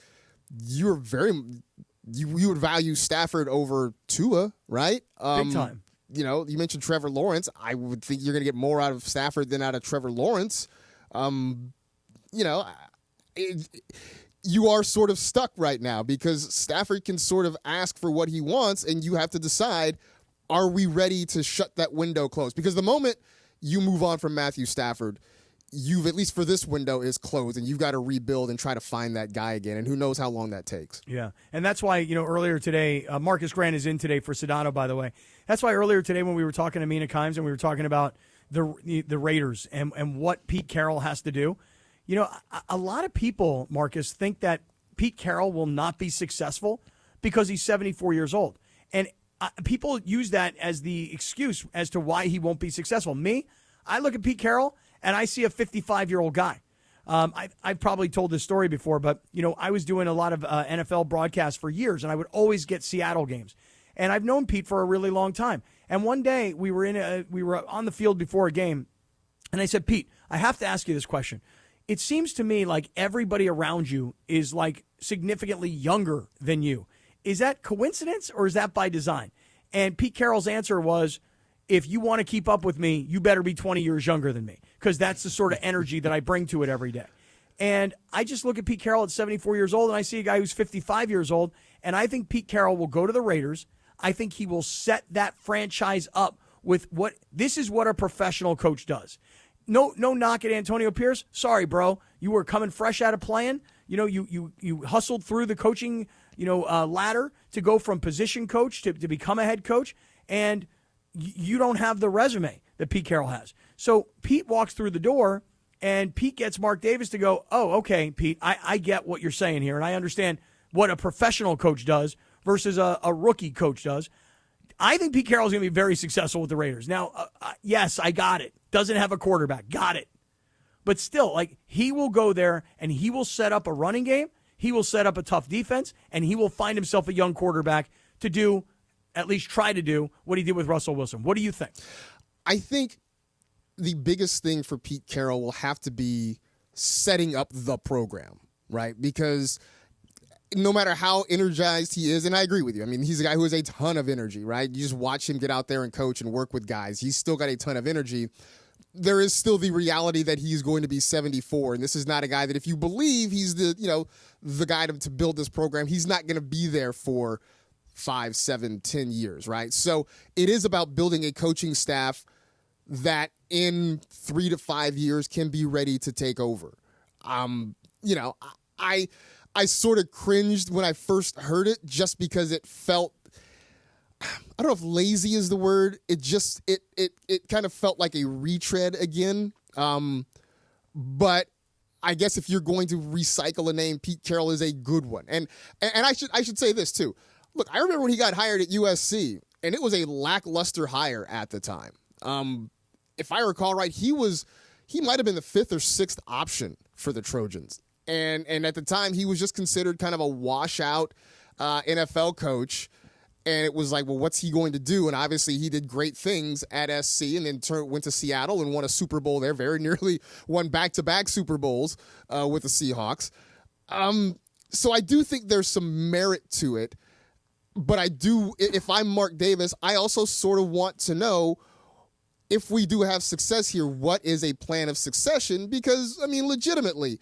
you would value Stafford over Tua, right? Big time. You mentioned Trevor Lawrence. I would think you're going to get more out of Stafford than out of Trevor Lawrence. You are sort of stuck right now because Stafford can sort of ask for what he wants, and you have to decide, are we ready to shut that window closed? Because the moment you move on from Matthew Stafford, you've, at least for this window, is closed, and you've got to rebuild and try to find that guy again, and who knows how long that takes. Yeah, and that's why, earlier today, Marcus Grant is in today for Sedano, by the way. That's why earlier today when we were talking to Mina and we were talking about the Raiders and what Pete Carroll has to do, a lot of people, Marcus, think that Pete Carroll will not be successful because he's 74 years old. And people use that as the excuse as to why he won't be successful. Me, I look at Pete Carroll, and I see a 55-year-old guy. I've probably told this story before, but, I was doing a lot of NFL broadcasts for years, and I would always get Seattle games. And I've known Pete for a really long time. And one day we were on the field before a game, and I said, Pete, I have to ask you this question. It seems to me like everybody around you is like significantly younger than you. Is that coincidence or is that by design? And Pete Carroll's answer was, if you want to keep up with me, you better be 20 years younger than me, because that's the sort of energy that I bring to it every day. And I just look at Pete Carroll at 74 years old, and I see a guy who's 55 years old, and I think Pete Carroll will go to the Raiders. I think he will set that franchise up with this is what a professional coach does. No knock at Antonio Pierce. Sorry, bro. You were coming fresh out of playing. You hustled through the coaching, ladder to go from position coach to become a head coach, and you don't have the resume that Pete Carroll has. So Pete walks through the door, and Pete gets Mark Davis to go, oh, okay, Pete, I get what you're saying here, and I understand what a professional coach does versus a rookie coach does. I think Pete Carroll's going to be very successful with the Raiders. Now, yes, I got it. Doesn't have a quarterback. Got it. But still, he will go there, and he will set up a running game. He will set up a tough defense, and he will find himself a young quarterback to do, at least try to do, what he did with Russell Wilson. What do you think? I think the biggest thing for Pete Carroll will have to be setting up the program, right? Because no matter how energized he is, and I agree with you. I mean, he's a guy who has a ton of energy, right? You just watch him get out there and coach and work with guys. He's still got a ton of energy. There is still the reality that he's going to be 74, and this is not a guy that if you believe he's the guy to build this program, he's not going to be there for 5, 7, 10 years, right? So it is about building a coaching staff that in 3 to 5 years can be ready to take over. I sort of cringed when I first heard it just because it felt, I don't know if lazy is the word. It just, it kind of felt like a retread again. But I guess if you're going to recycle a name, Pete Carroll is a good one. And I should say this too. Look, I remember when he got hired at USC, and it was a lackluster hire at the time. If I recall right, he might have been the 5th or 6th option for the Trojans. And at the time, he was just considered kind of a washout NFL coach. And it was like, well, what's he going to do? And obviously, he did great things at SC and then went to Seattle and won a Super Bowl there, very nearly won back-to-back Super Bowls with the Seahawks. So I do think there's some merit to it. But I do, if I'm Mark Davis, I also sort of want to know, if we do have success here, what is a plan of succession? Because, I mean, legitimately,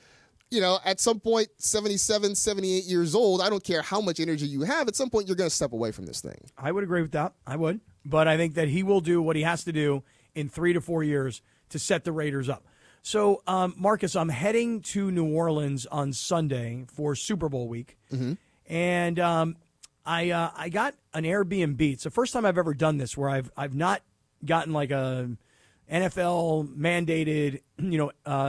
at some point, 77, 78 years old, I don't care how much energy you have, at some point you're going to step away from this thing. I would agree with that. I would. But I think that he will do what he has to do in 3 to 4 years to set the Raiders up. So, Marcus, I'm heading to New Orleans on Sunday for Super Bowl week. Mm-hmm. And I got an Airbnb. It's the first time I've ever done this where I've not gotten like a NFL mandated,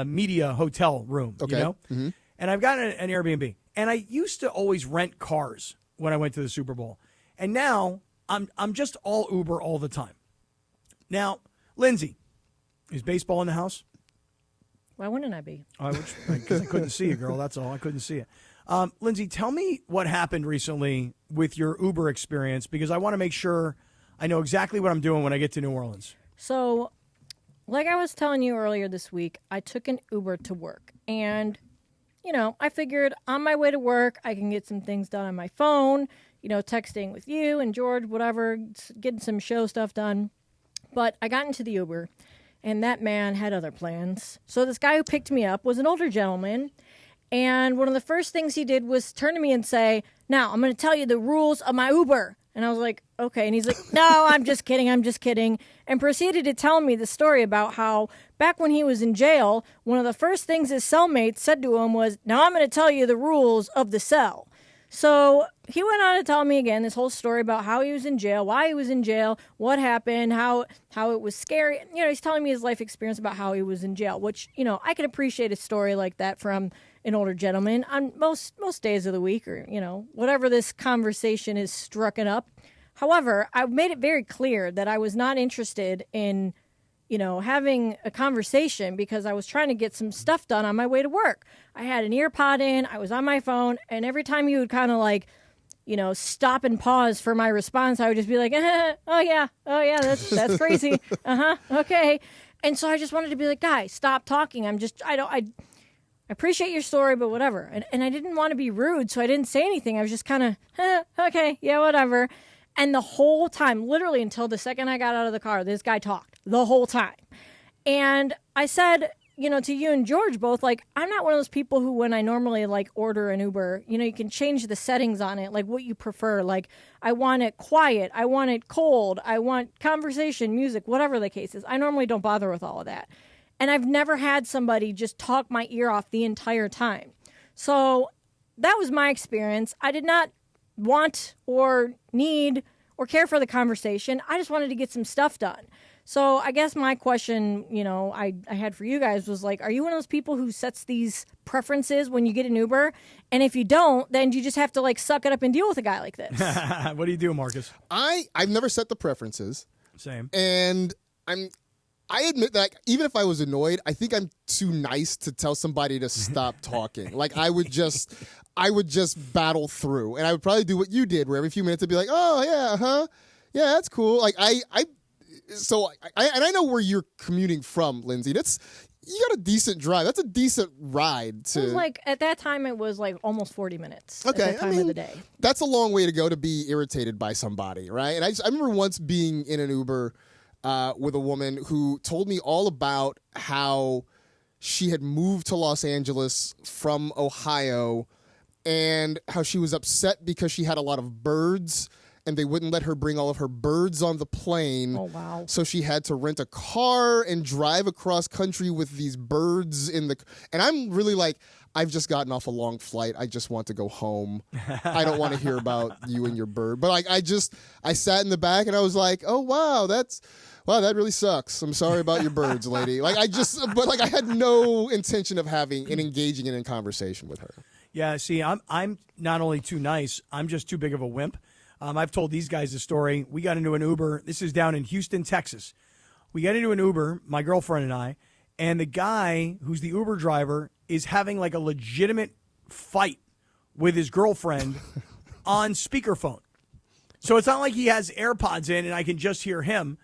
media hotel room, Okay. Mm-hmm. And I've got an Airbnb. And I used to always rent cars when I went to the Super Bowl. And now I'm just all Uber all the time. Now, Lindsay, is baseball in the house? Why wouldn't I be? Because I couldn't see you, girl. That's all. I couldn't see it. Lindsay, tell me what happened recently with your Uber experience, because I want to make sure I know exactly what I'm doing when I get to New Orleans. So, like I was telling you earlier this week, I took an Uber to work. And, I figured on my way to work, I can get some things done on my phone, texting with you and George, whatever, getting some show stuff done. But I got into the Uber, and that man had other plans. So this guy who picked me up was an older gentleman. And one of the first things he did was turn to me and say, "Now, I'm going to tell you the rules of my Uber." And I was like, okay. And he's like, "No, I'm just kidding. I'm just kidding." And proceeded to tell me the story about how back when he was in jail, one of the first things his cellmate said to him was, "Now I'm going to tell you the rules of the cell." So he went on to tell me again this whole story about how he was in jail, why he was in jail, what happened, how it was scary. He's telling me his life experience about how he was in jail, which, I can appreciate a story like that from an older gentleman on most days of the week, or, whatever this conversation is strucken up. However, I made it very clear that I was not interested in, having a conversation, because I was trying to get some stuff done on my way to work. I had an ear pod in, I was on my phone, and every time you would kind of like, stop and pause for my response, I would just be like, oh yeah, that's crazy. Okay. And so I just wanted to be like, guys, stop talking. I appreciate your story, but whatever. And I didn't want to be rude, so I didn't say anything. I was just kind of, okay, yeah, whatever. And the whole time, literally until the second I got out of the car, this guy talked the whole time. And I said, to you and George both, like, I'm not one of those people who, when I normally like order an Uber, you can change the settings on it, like what you prefer. Like, I want it quiet, I want it cold, I want conversation, music, whatever the case is. I normally don't bother with all of that. And I've never had somebody just talk my ear off the entire time. So that was my experience. I did not want or need or care for the conversation. I just wanted to get some stuff done. So I guess my question, I had for you guys was like, are you one of those people who sets these preferences when you get an Uber? And if you don't, then you just have to like suck it up and deal with a guy like this. What do you do, Marcus? I've never set the preferences. Same. And I admit that even if I was annoyed, I think I'm too nice to tell somebody to stop talking. Like I would just battle through, and I would probably do what you did, where every few minutes I'd be like, "Oh yeah, yeah, that's cool." Like I know where you're commuting from, Lindsay. You got a decent drive. That's a decent ride. It was like at that time it was like almost 40 minutes. Okay, at that time of the day. That's a long way to go to be irritated by somebody, right? And I remember once being in an Uber with a woman who told me all about how she had moved to Los Angeles from Ohio and how she was upset because she had a lot of birds and they wouldn't let her bring all of her birds on the plane. Oh, wow. So she had to rent a car and drive across country with these birds in the... And I'm really like, I've just gotten off a long flight. I just want to go home. I don't want to hear about you and your bird. But like, I sat in the back and I was like, oh, wow, that really sucks. I'm sorry about your birds, lady. Like I had no intention of having and engaging in a conversation with her. Yeah, see, I'm not only too nice, I'm just too big of a wimp. I've told these guys the story. We got into an Uber. This is down in Houston, Texas. We got into an Uber, my girlfriend and I, and the guy who's the Uber driver is having like a legitimate fight with his girlfriend on speakerphone. So it's not like he has AirPods in and I can just hear him.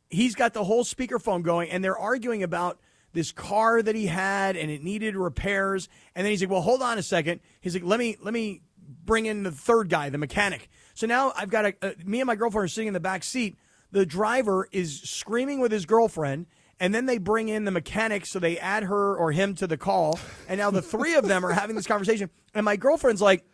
He's got the whole speakerphone going, and they're arguing about this car that he had, and it needed repairs. And then he's like, well, hold on a second. He's like, let me bring in the third guy, the mechanic. So now I've got me and my girlfriend are sitting in the back seat. The driver is screaming with his girlfriend, and then they bring in the mechanic, so they add her or him to the call. And now the three of them are having this conversation. And my girlfriend's like,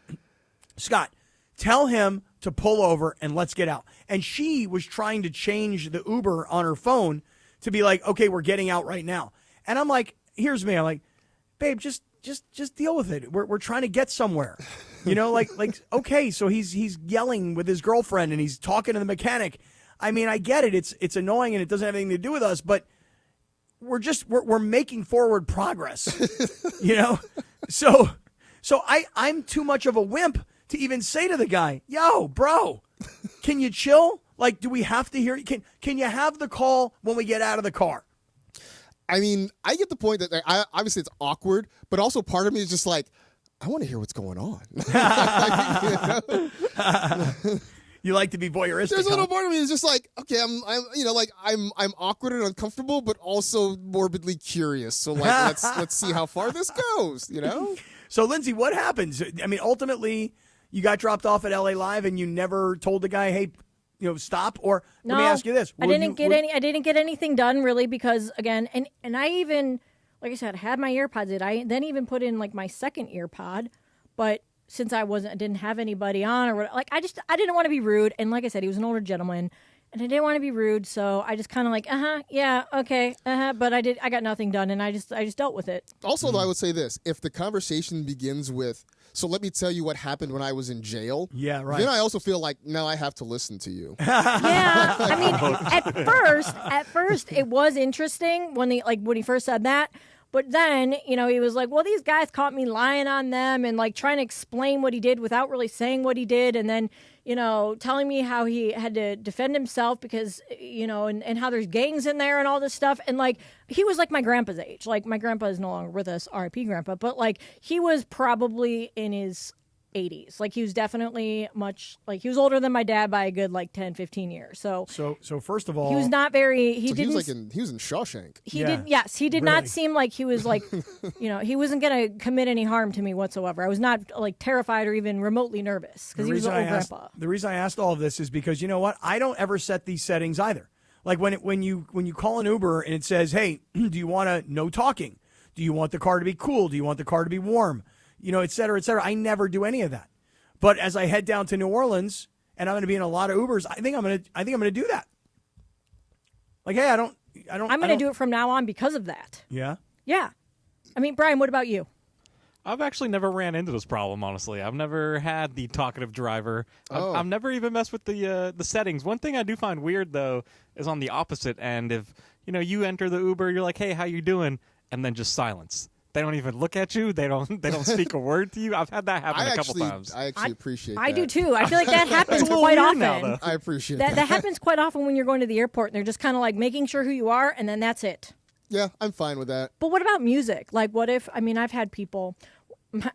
Scott, tell him to pull over and let's get out. And she was trying to change the Uber on her phone to be like, okay, we're getting out right now. And I'm like, here's me. I'm like, babe, just deal with it. We're trying to get somewhere. Like okay, so he's yelling with his girlfriend and he's talking to the mechanic. I mean, I get it. It's annoying and it doesn't have anything to do with us, but we're making forward progress. So I'm too much of a wimp to even say to the guy, yo, bro, can you chill? Like, do we have to hear? Can you have the call when we get out of the car? I mean, I get the point that obviously it's awkward, but also part of me is just like, I want to hear what's going on. You like to be voyeuristic. There's a little part of me that's just like, okay, I'm awkward and uncomfortable, but also morbidly curious. So like, let's see how far this goes. So Lindsay, what happens? I mean, ultimately, you got dropped off at LA Live, and you never told the guy, hey, stop. Or let me ask you this: I didn't get anything done really because again, and I even, like I said, had my earpods in. I then even put in like my second earpod, but since I didn't have anybody on or like I didn't want to be rude, and like I said, he was an older gentleman, and I didn't want to be rude, so I just kind of like yeah, okay, but I got nothing done, and I just dealt with it. Also, though, I would say this: if the conversation begins with, so let me tell you what happened when I was in jail. Yeah, right. Then I also feel like now I have to listen to you. Yeah, I mean, at first it was interesting when he first said that. But then, he was like, well, these guys caught me lying on them and like trying to explain what he did without really saying what he did. And then, telling me how he had to defend himself because, and how there's gangs in there and all this stuff. And like, he was like my grandpa's age. Like my grandpa is no longer with us, R.I.P. grandpa. But like, he was probably in his 80s. Like he was definitely he was older than my dad by a good like 10, 15 years. So first of all, he was not very, he was in Shawshank. He did not seem like he was like, he wasn't going to commit any harm to me whatsoever. I was not like terrified or even remotely nervous because he was an old grandpa. The reason I asked all of this is because you know what? I don't ever set these settings either. Like when you call an Uber and it says, hey, do you want no talking? Do you want the car to be cool? Do you want the car to be warm? Et cetera, et cetera. I never do any of that. But as I head down to New Orleans and I'm going to be in a lot of Ubers, I think I'm going to do that. Like, hey, I'm going to do it from now on because of that. Yeah. Yeah. I mean, Brian, what about you? I've actually never ran into this problem, honestly. I've never had the talkative driver. I've never even messed with the settings. One thing I do find weird, though, is on the opposite end. If, you enter the Uber, you're like, hey, how you doing? And then just silence. They don't even look at you. They don't speak a word to you. I've had that happen a couple times. I actually appreciate that. I do too. I feel like that happens quite often. Now, I appreciate that. That happens quite often when you're going to the airport and they're just kind of like making sure who you are and then that's it. Yeah, I'm fine with that. But what about music? Like what if, I've had people,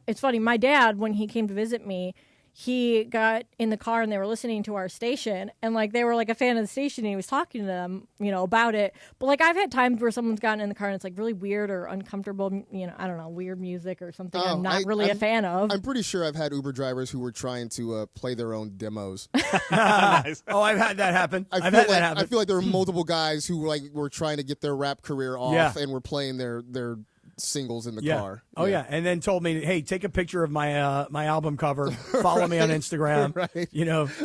it's funny, my dad, when he came to visit me, he got in the car and they were listening to our station and like they were like a fan of the station and he was talking to them, about it. But like I've had times where someone's gotten in the car and it's like really weird or uncomfortable, I don't know, weird music or something I'm not really a fan of. I'm pretty sure I've had Uber drivers who were trying to play their own demos. Nice. Oh, I've had that happen. I feel like there were multiple guys who were trying to get their rap career off and were playing their singles in the car. Oh yeah, and then told me, hey, take a picture of my my album cover, follow me on Instagram, right.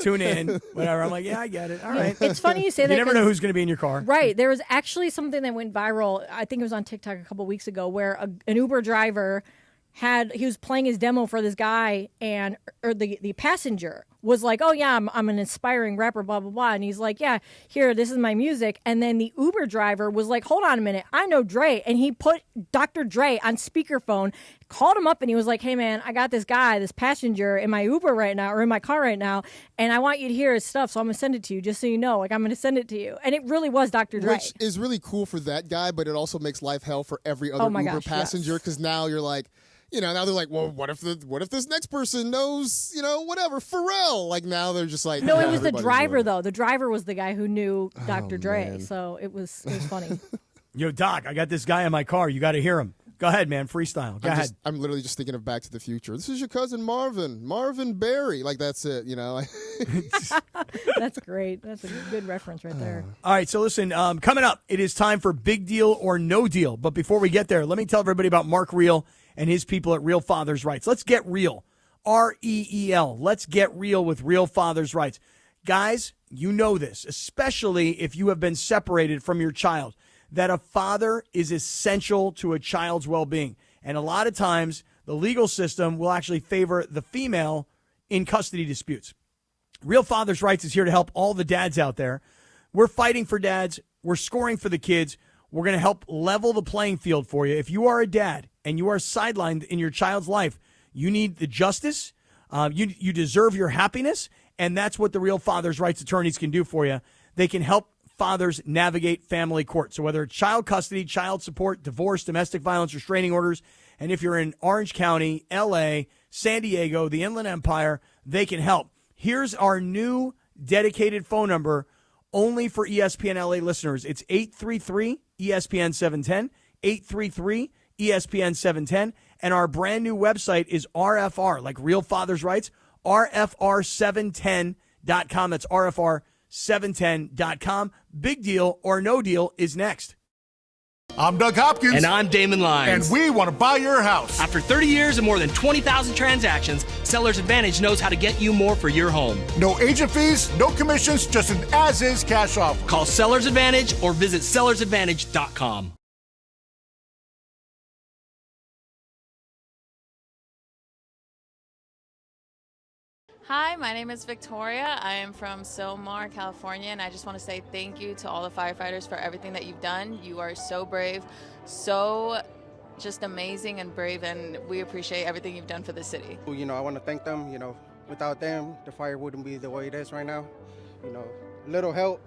Tune in, whatever. I'm like, yeah, I get it. All right. It's funny you say that. You never know who's going to be in your car. Right. There was actually something that went viral. I think it was on TikTok a couple weeks ago where an Uber driver he was playing his demo for this guy or the passenger was like, oh yeah, I'm an aspiring rapper, blah, blah, blah. And he's like, yeah, here, this is my music. And then the Uber driver was like, hold on a minute, I know Dre. And he put Dr. Dre on speakerphone, called him up and he was like, hey man, I got this passenger in my Uber right now or in my car right now. And I want you to hear his stuff. So I'm going to send it to you just so you know, like I'm going to send it to you. And it really was Dr. Dre. Which is really cool for that guy, but it also makes life hell for every other Uber passenger. Because now you're like, now they're like, well, what if this next person knows, whatever, Pharrell? Like now they're just like, no, it was the driver though. The driver was the guy who knew Dr. Dre, man. So it was funny. Yo, Doc, I got this guy in my car. You got to hear him. Go ahead, man. Freestyle. Go ahead. I'm literally just thinking of Back to the Future. This is your cousin Marvin Berry. Like, that's it, you know. That's great. That's a good reference right there. All right, so listen, coming up, it is time for Big Deal or No Deal. But before we get there, let me tell everybody about Mark Real and his people at Real Fathers' Rights. Let's get real. REEL. Let's get real with Real Fathers' Rights. Guys, you know this, especially if you have been separated from your child, that a father is essential to a child's well-being. And a lot of times, the legal system will actually favor the female in custody disputes. Real Fathers' Rights is here to help all the dads out there. We're fighting for dads. We're scoring for the kids. We're going to help level the playing field for you. If you are a dad and you are sidelined in your child's life, you need the justice. You deserve your happiness, and that's what the Real Fathers' Rights attorneys can do for you. They can help fathers navigate family court. So whether it's child custody, child support, divorce, domestic violence, restraining orders, and if you're in Orange County, L.A., San Diego, the Inland Empire, they can help. Here's our new dedicated phone number only for ESPN LA listeners. It's 833-ESPN-710, 833-ESPN-710, and our brand new website is RFR, like Real Fathers' Rights, RFR710.com. That's RFR710.com. Big Deal or No Deal is next. I'm Doug Hopkins. And I'm Damon Lyons. And we want to buy your house. After 30 years and more than 20,000 transactions, Seller's Advantage knows how to get you more for your home. No agent fees, no commissions, just an as-is cash offer. Call Seller's Advantage or visit sellersadvantage.com. Hi, my name is Victoria. I am from Silmar, California, and I just want to say thank you to all the firefighters for everything that you've done. You are so brave, so just amazing and brave, and we appreciate everything you've done for the city. You know, I want to thank them. You know, without them, the fire wouldn't be the way it is right now. You know, little help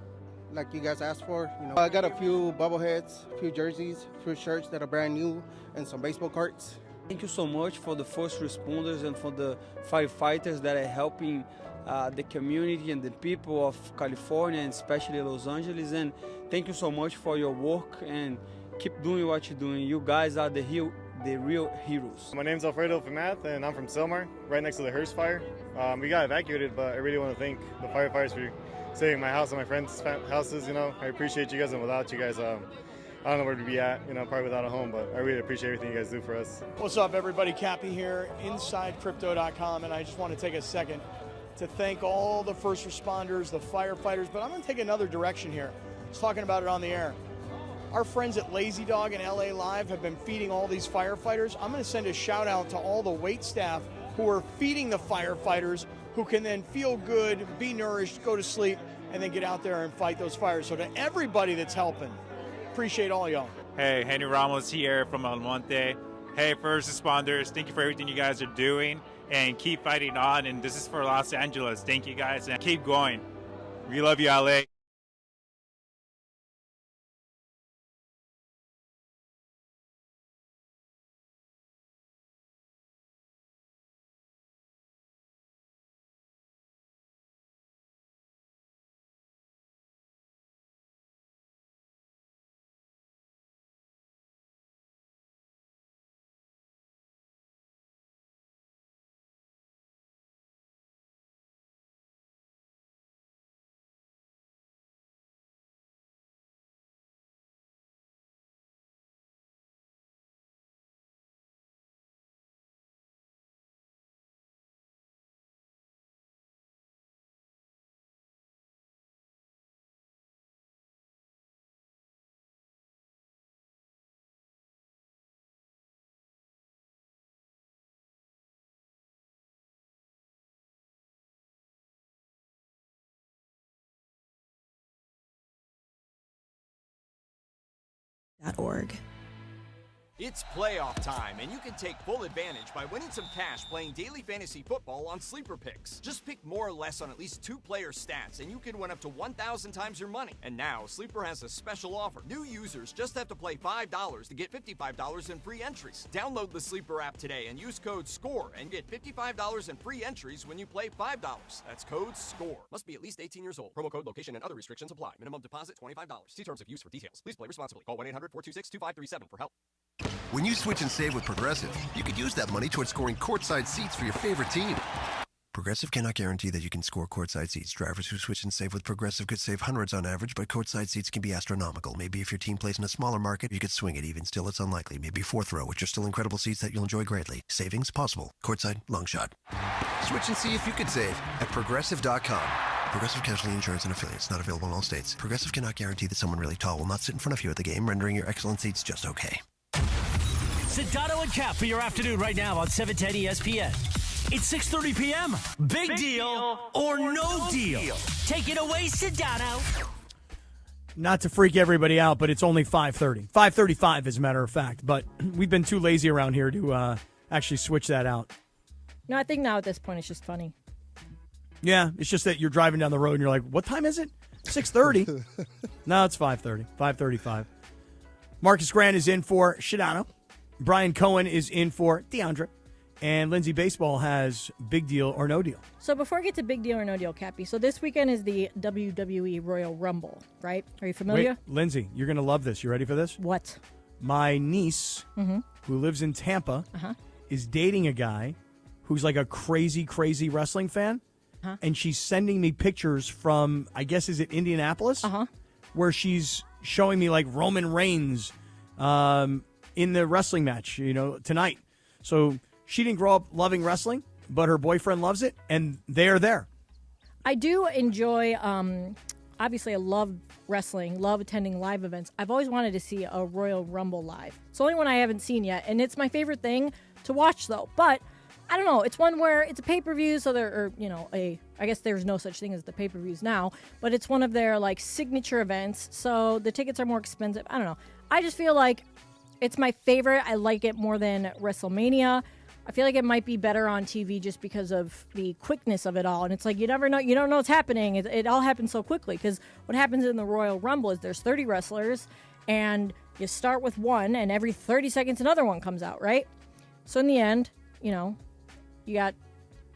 like you guys asked for. You know, I got a few bobbleheads, a few jerseys, a few shirts that are brand new, and some baseball cards. Thank you so much for the first responders and for the firefighters that are helping the community and the people of California and especially Los Angeles. And thank you so much for your work and keep doing what you're doing. You guys are the real heroes. My name's Alfredo Famath, and I'm from Silmar, right next to the Hearst fire. We got evacuated, but I really want to thank the firefighters for saving my house and my friends' houses. You know, I appreciate you guys, and without you guys, I don't know where to be at, you know, probably without a home, but I really appreciate everything you guys do for us. What's up, everybody? Cappy here, InsideCrypto.com, and I just want to take a second to thank all the first responders, the firefighters, but I'm going to take another direction here. I was talking about it on the air. Our friends at Lazy Dog and LA Live have been feeding all these firefighters. I'm going to send a shout out to all the wait staff who are feeding the firefighters, who can then feel good, be nourished, go to sleep, and then get out there and fight those fires. So to everybody that's helping, appreciate all y'all. Hey, Henry Ramos here from El Monte. Hey, first responders, thank you for everything you guys are doing, and keep fighting on. And this is for Los Angeles. Thank you guys, and keep going. We love you, LA. .org. It's playoff time, and you can take full advantage by winning some cash playing daily fantasy football on Sleeper Picks. Just pick more or less on at least 2 player stats, and you can win up to 1,000 times your money. And now, Sleeper has a special offer. New users just have to play $5 to get $55 in free entries. Download the Sleeper app today and use code SCORE and get $55 in free entries when you play $5. That's code SCORE. Must be at least 18 years old. Promo code, location, and other restrictions apply. Minimum deposit $25. See terms of use for details. Please play responsibly. Call 1-800-426-2537 for help. When you switch and save with Progressive, you could use that money towards scoring courtside seats for your favorite team. Progressive cannot guarantee that you can score courtside seats. Drivers who switch and save with Progressive could save hundreds on average, but courtside seats can be astronomical. Maybe if your team plays in a smaller market, you could swing it. Even still, it's unlikely. Maybe fourth row, which are still incredible seats that you'll enjoy greatly. Savings possible. Courtside, long shot. Switch and see if you could save at Progressive.com. Progressive Casualty Insurance and Affiliates. Not available in all states. Progressive cannot guarantee that someone really tall will not sit in front of you at the game, rendering your excellent seats just okay. Sedano and Kap for your afternoon right now on 710 ESPN. It's 6:30 p.m. Big deal or no deal. Take it away, Sedano. Not to freak everybody out, but it's only 5:30. 5:35 as a matter of fact. But we've been too lazy around here to actually switch that out. No, I think now at this point it's just funny. Yeah, it's just that you're driving down the road and you're like, what time is it? 6:30. No, it's 5:30. 5:35. Marcus Grant is in for Sedano. Brian Cohen is in for DeAndre. And Lindsay Baseball has Big Deal or No Deal. So before I get to Big Deal or No Deal, Cappy, so this weekend is the WWE Royal Rumble, right? Are you familiar? Wait, Lindsay, you're going to love this. You ready for this? What? My niece, who lives in Tampa, is dating a guy who's like a crazy, crazy wrestling fan. And she's sending me pictures from, I guess, is it Indianapolis? Where she's showing me like Roman Reigns in the wrestling match, tonight. So she didn't grow up loving wrestling, but her boyfriend loves it, and they're there. I do enjoy, obviously I love wrestling, love attending live events. I've always wanted to see a Royal Rumble live. It's the only one I haven't seen yet, and it's my favorite thing to watch, though. But I don't know. It's one where it's a pay-per-view, so I guess there's no such thing as the pay-per-views now, but it's one of their, like, signature events, so the tickets are more expensive. I don't know. I just feel like it's my favorite. I like it more than WrestleMania. I feel like it might be better on TV just because of the quickness of it all. And it's like, you never know. You don't know what's happening. It all happens so quickly because what happens in the Royal Rumble is there's 30 wrestlers and you start with one and every 30 seconds another one comes out, right? So in the end, you got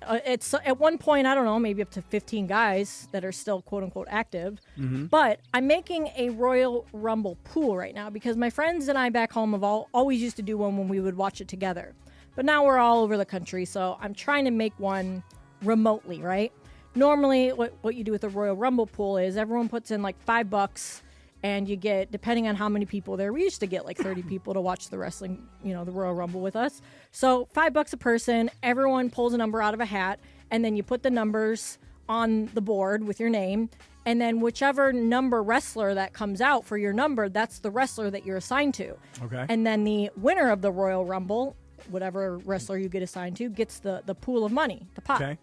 it's at one point, I don't know, maybe up to 15 guys that are still quote unquote active. But I'm making a Royal Rumble pool right now because my friends and I back home have always used to do one when we would watch it together. But now we're all over the country, so I'm trying to make one remotely, right? Normally, what you do with a Royal Rumble pool is everyone puts in like $5, and you get, depending on how many people there, we used to get like 30 people to watch the wrestling, the Royal Rumble with us. So $5 a person, everyone pulls a number out of a hat, and then you put the numbers on the board with your name, and then whichever number wrestler that comes out for your number, that's the wrestler that you're assigned to. Okay. And then the winner of the Royal Rumble, whatever wrestler you get assigned to, gets the pool of money, the pot. Okay.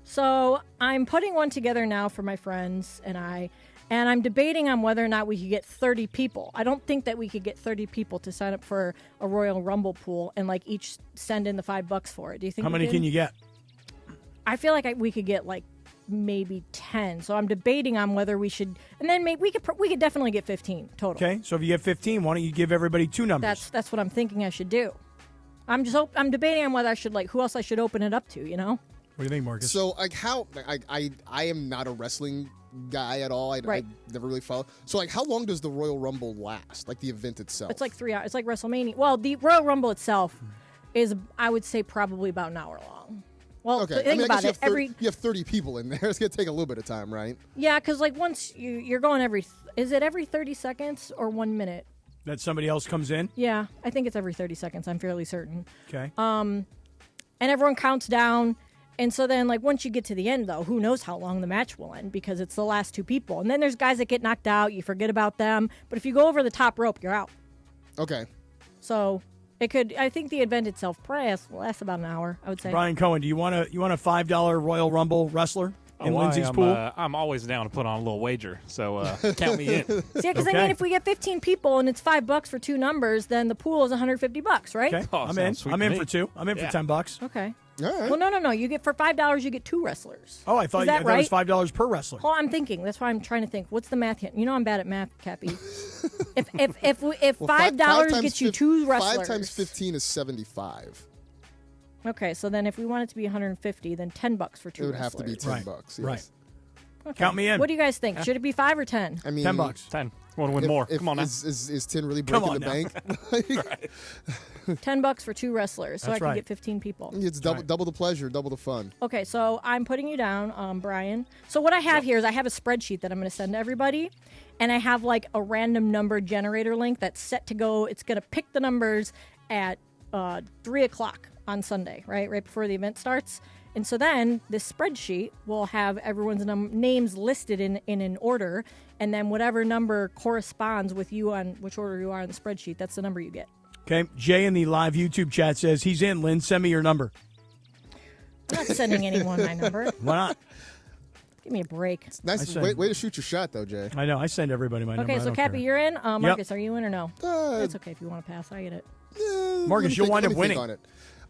So I'm putting one together now for my friends and I'm debating on whether or not we could get 30 people. I don't think that we could get 30 people to sign up for a Royal Rumble pool and like each send in the $5 for it. Do you think? How many can you get? I feel like we could get like maybe 10. So I'm debating on whether we should, and then maybe we could definitely get 15 total. Okay. So if you get 15, why don't you give everybody two numbers? That's what I'm thinking I should do. I'm debating on whether I should, like, who else I should open it up to, What do you think, Marcus? So, like, how I am not a wrestling guy at all. I never really follow. So, like, how long does the Royal Rumble last? Like, the event itself? It's like 3 hours. It's like WrestleMania. Well, the Royal Rumble itself is, I would say, probably about an hour long. Well, okay. Think about it. You have 30 people in there. It's going to take a little bit of time, right? Yeah, because, like, once you're going is it every 30 seconds or 1 minute? That somebody else comes in? Yeah, I think it's every 30 seconds. I'm fairly certain. Okay. And everyone counts down. And so then, like, once you get to the end, though, who knows how long the match will end because it's the last two people. And then there's guys that get knocked out. You forget about them. But if you go over the top rope, you're out. Okay. So I think the event itself probably lasts about an hour, I would say. Brian Cohen, do you want a $5 Royal Rumble wrestler in Lindsay's pool? I'm always down to put on a little wager, so count me in. See, because I mean, if we get 15 people and it's $5 for two numbers, then the pool is $150, right? Okay, I'm in. I'm in for two. I'm in for $10. Okay. All right. Well, no. You get for $5, you get two wrestlers. Oh, I thought that was $5 per wrestler. Oh, I'm thinking. That's why I'm trying to think. What's the math here? I'm bad at math, Cappy. if $5 gets you two wrestlers, 5 times 15 is 75. Okay, so then if we want it to be 150, then $10 for two wrestlers. It would have to be $10. Yes. Right. Okay. Count me in. What do you guys think? Should it be 5 or 10? I mean, $10. 10. Want to win more? Come on now. Is 10 really breaking the bank? $10 for 2 wrestlers, so That's I can right. get 15 people. It's double the pleasure, double the fun. Okay, so I'm putting you down, Brian. So what I have here is I have a spreadsheet that I'm going to send to everybody, and I have like a random number generator link that's set to go. It's going to pick the numbers at 3 o'clock on Sunday, right before the event starts. And so then this spreadsheet will have everyone's names listed in an order, and then whatever number corresponds with you on which order you are on the spreadsheet, that's the number you get. Okay. Jay in the live YouTube chat says he's in. Lynn, send me your number. I'm not sending anyone my number. Why not? Give me a break. It's nice. Way to shoot your shot, though, Jay. I know. I send everybody my number. Okay, I so don't Cappy, care. you're in. Marcus, are you in or no? It's okay if you want to pass. I get it. Marcus, you'll wind up winning. On it.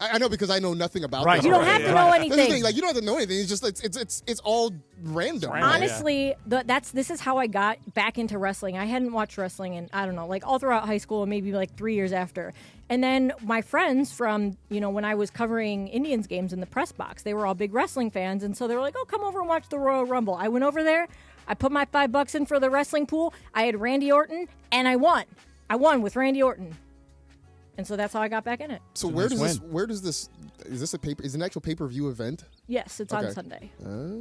I know because I know nothing about Right. this. You don't have to know That's the anything. thing, like you don't have to know anything. It's just it's all random. Honestly, this is how I got back into wrestling. I hadn't watched wrestling in, I don't know, like all throughout high school and maybe like 3 years after. And then my friends from, when I was covering Indians games in the press box, they were all big wrestling fans. And so they were like, oh, come over and watch the Royal Rumble. I went over there. I put my $5 in for the wrestling pool. I had Randy Orton, and I won. I won with Randy Orton. And so that's how I got back in it. So where does this is this a paper? Is it an actual pay-per-view event? Yes, it's on Okay. Sunday.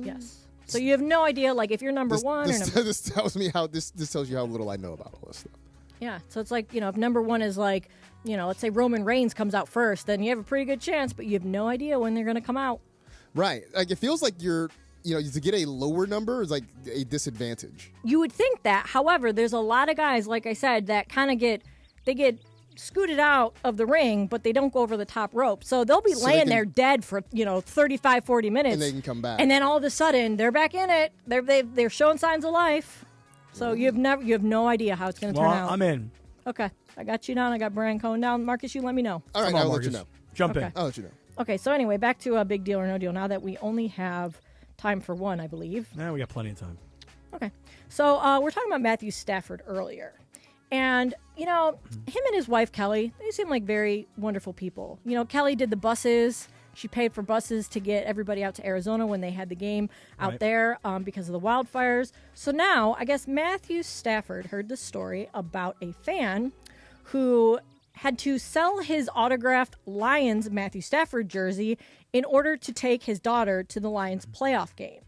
Yes. So you have no idea, like, if you're number one or number... This tells me how this tells you how little I know about all this stuff. Yeah, so it's like, if number one is like, let's say Roman Reigns comes out first, then you have a pretty good chance, but you have no idea when they're going to come out. Right. Like, it feels like you're, to get a lower number is like a disadvantage. You would think that. However, there's a lot of guys, like I said, that kind of get scooted out of the ring, but they don't go over the top rope. So they'll be laying there dead for, 35, 40 minutes. And they can come back. And then all of a sudden, they're back in it. They're showing signs of life. So you have no idea how it's going to turn out. I'm in. Okay. I got you down. I got Brian Cohen down. Marcus, you let me know. All right, I'll let you know. Jump in. I'll let you know. Okay, so anyway, back to a big deal or no deal. Now that we only have time for one, I believe. Now we got plenty of time. Okay. So we're talking about Matthew Stafford earlier. And, him and his wife, Kelly, they seem like very wonderful people. Kelly did the buses. She paid for buses to get everybody out to Arizona when they had the game out there because of the wildfires. So now, I guess Matthew Stafford heard the story about a fan who had to sell his autographed Lions Matthew Stafford jersey in order to take his daughter to the Lions playoff game.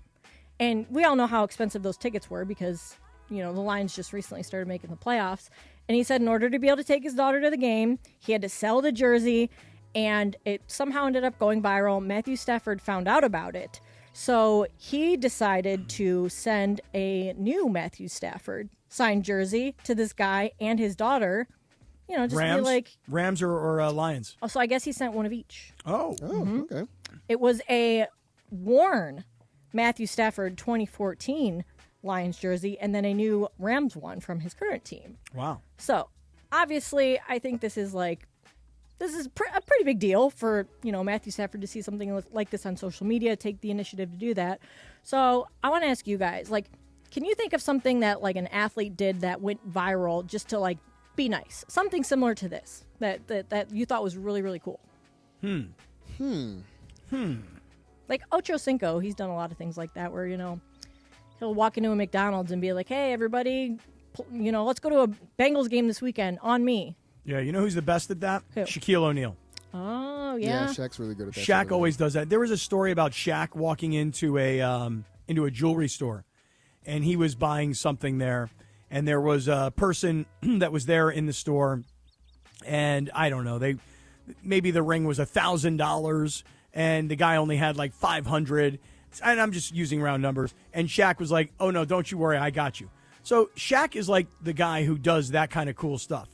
And we all know how expensive those tickets were because, the Lions just recently started making the playoffs. And he said in order to be able to take his daughter to the game, he had to sell the jersey, and it somehow ended up going viral. Matthew Stafford found out about it. So he decided to send a new Matthew Stafford signed jersey to this guy and his daughter. Just Rams? be like... Rams or Lions? Oh, so I guess he sent one of each. Oh. Okay. It was a worn Matthew Stafford 2014 Lions jersey and then a new Rams one from his current team. Wow. So, obviously, I think this is a pretty big deal for, Matthew Stafford to see something like this on social media, take the initiative to do that. So, I want to ask you guys, can you think of something that, an athlete did that went viral just to, be nice? Something similar to this that you thought was really, really cool. Like Ocho Cinco, he's done a lot of things like that where, he'll walk into a McDonald's and be like, hey, everybody, let's go to a Bengals game this weekend on me. Yeah, you know who's the best at that? Who? Shaquille O'Neal. Oh, yeah. Shaq's really good at that. Shaq always does that. There was a story about Shaq walking into a jewelry store, and he was buying something there, and there was a person that was there in the store, and I don't know, maybe the ring was $1,000, and the guy only had like $500, and I'm just using round numbers, and Shaq was like, oh no, don't you worry, I got you. So Shaq is like the guy who does that kind of cool stuff.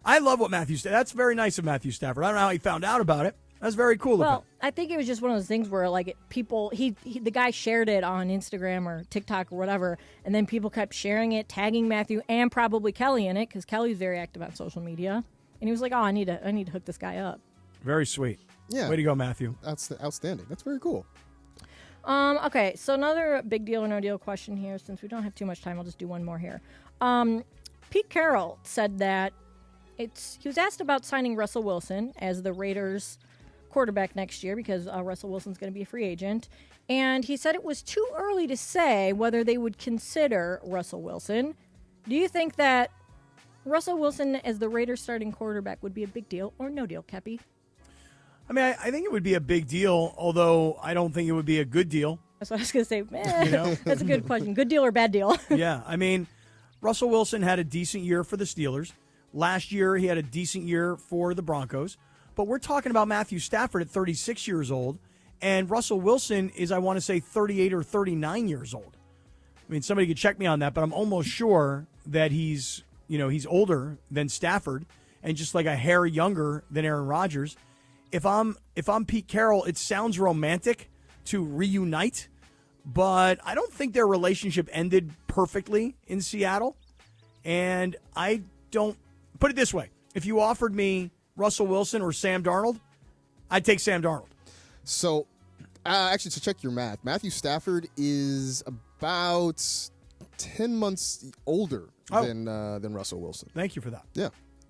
I love what that's very nice of Matthew Stafford. I don't know how he found out about it. That's very cool of him. Well, I think it was just one of those things where the guy shared it on Instagram or TikTok or whatever, and then people kept sharing it, tagging Matthew and probably Kelly in it because Kelly's very active on social media, and he was like, oh, I need to hook this guy up. Very sweet. Yeah. Way to go, Matthew. That's outstanding. That's very cool. Okay, so another big deal or no deal question here. Since we don't have too much time, I'll just do one more here. Pete Carroll said that he was asked about signing Russell Wilson as the Raiders' quarterback next year because Russell Wilson's going to be a free agent. And he said it was too early to say whether they would consider Russell Wilson. Do you think that Russell Wilson as the Raiders starting quarterback would be a big deal or no deal, Kepi? I mean, I think it would be a big deal, although I don't think it would be a good deal. That's what I was going to say. That's a good question. Good deal or bad deal? Yeah, I mean, Russell Wilson had a decent year for the Steelers. Last year, he had a decent year for the Broncos. But we're talking about Matthew Stafford at 36 years old, and Russell Wilson is, I want to say, 38 or 39 years old. I mean, somebody could check me on that, but I'm almost sure that he's older than Stafford and just like a hair younger than Aaron Rodgers. If I'm Pete Carroll, it sounds romantic to reunite, but I don't think their relationship ended perfectly in Seattle. And I don't put it this way. If you offered me Russell Wilson or Sam Darnold, I'd take Sam Darnold. So, actually, to check your math, Matthew Stafford is about 10 months older than Russell Wilson. Thank you for that. Yeah,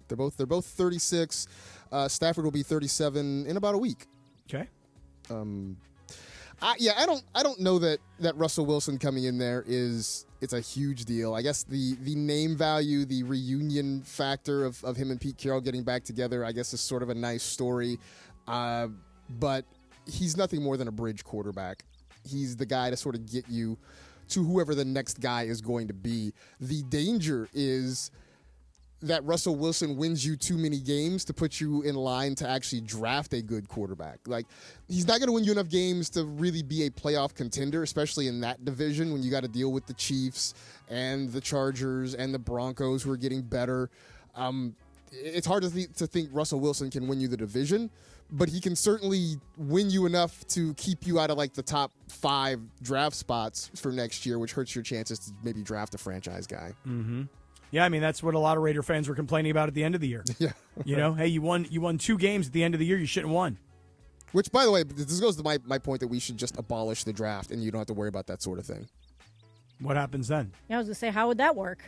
they're both 36. Stafford will be 37 in about a week. Okay. I don't know that Russell Wilson coming in there it's a huge deal. I guess the name value, the reunion factor of him and Pete Carroll getting back together, I guess is sort of a nice story. But he's nothing more than a bridge quarterback. He's the guy to sort of get you to whoever the next guy is going to be. The danger is that Russell Wilson wins you too many games to put you in line to actually draft a good quarterback. Like, he's not going to win you enough games to really be a playoff contender, especially in that division when you got to deal with the Chiefs and the Chargers and the Broncos who are getting better. It's hard to think Russell Wilson can win you the division, but he can certainly win you enough to keep you out of like the top 5 draft spots for next year, which hurts your chances to maybe draft a franchise guy. Mm-hmm. Yeah, I mean, that's what a lot of Raider fans were complaining about at the end of the year. Yeah. You know, hey, you won 2 games at the end of the year. You shouldn't have won. Which, by the way, this goes to my point that we should just abolish the draft and you don't have to worry about that sort of thing. What happens then? Yeah, I was going to say, how would that work?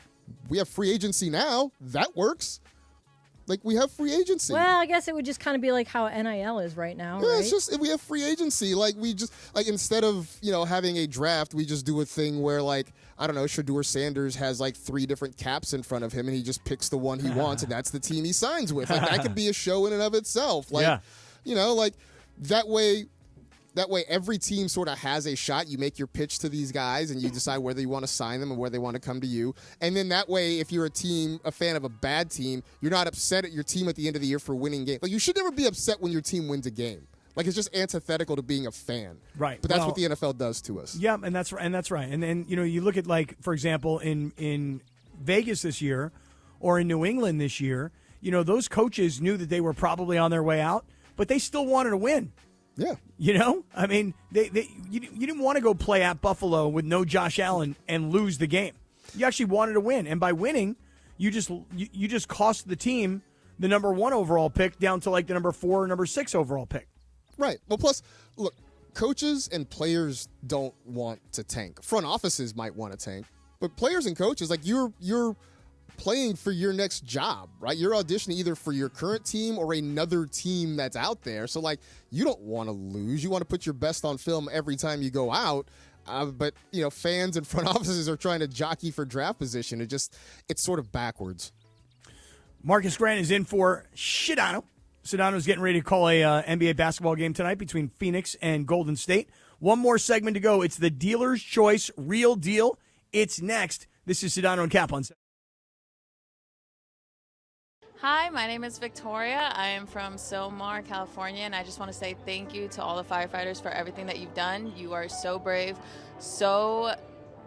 We have free agency now. That works. Like, we have free agency. Well, I guess it would just kind of be like how NIL is right now, yeah, right? It's just, we have free agency. Like, we just, like, instead of, having a draft, we just do a thing where, like, I don't know, Shedeur Sanders has, like, 3 different caps in front of him, and he just picks the one he wants, and that's the team he signs with. Like, that could be a show in and of itself. Like, like, that way every team sort of has a shot. You make your pitch to these guys and you decide whether you want to sign them and where they want to come to you. And then that way, if you're a fan of a bad team, you're not upset at your team at the end of the year for winning games. Like, you should never be upset when your team wins a game. Like, it's just antithetical to being a fan. Right. But that's what the NFL does to us. Yeah, and that's right. And then, you look at, like, for example, in Vegas this year or in New England this year, those coaches knew that they were probably on their way out, but they still wanted to win. Yeah. I mean, you didn't want to go play at Buffalo with no Josh Allen and lose the game. You actually wanted to win. And by winning, you just cost the team the number 1 overall pick down to like the number 4 or number 6 overall pick. Right. Well, plus, look, coaches and players don't want to tank. Front offices might want to tank. But players and coaches, like, you're playing for your next job, right? You're auditioning either for your current team or another team that's out there. So, like, you don't want to lose. You want to put your best on film every time you go out. But, fans and front offices are trying to jockey for draft position. It's sort of backwards. Marcus Grant is in for Sedano. Sedano's getting ready to call a NBA basketball game tonight between Phoenix and Golden State. One more segment to go. It's the Dealer's Choice Real Deal. It's next. This is Sedano and Kap on. Hi, my name is Victoria. I am from Silmar, California, and I just want to say thank you to all the firefighters for everything that you've done. You are so brave, so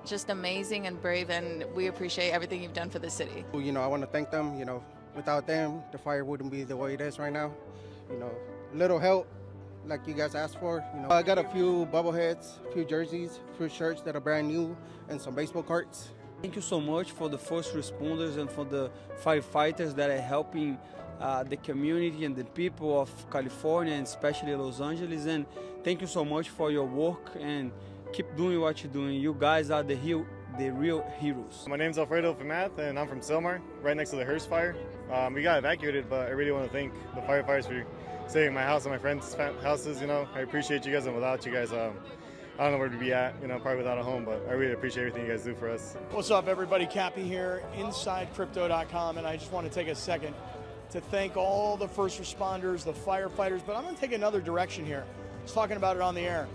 just amazing and brave, and we appreciate everything you've done for the city. I want to thank them. Without them, the fire wouldn't be the way it is right now. Little help, like you guys asked for. I got a few bobbleheads, a few jerseys, a few shirts that are brand new, and some baseball cards. Thank you so much for the first responders and for the firefighters that are helping the community and the people of California and especially Los Angeles. And thank you so much for your work and keep doing what you're doing. You guys are the real heroes. My name's Alfredo Famath, and I'm from Silmar, right next to the Hearst fire. We got evacuated, but I really want to thank the firefighters for saving my house and my friends' houses. I appreciate you guys, and without you guys, I don't know where to be at. Probably without a home, but I really appreciate everything you guys do for us. What's up, everybody? Cappy here, InsideCrypto.com, and I just want to take a second to thank all the first responders, the firefighters, but I'm going to take another direction here. I was talking about it on the air.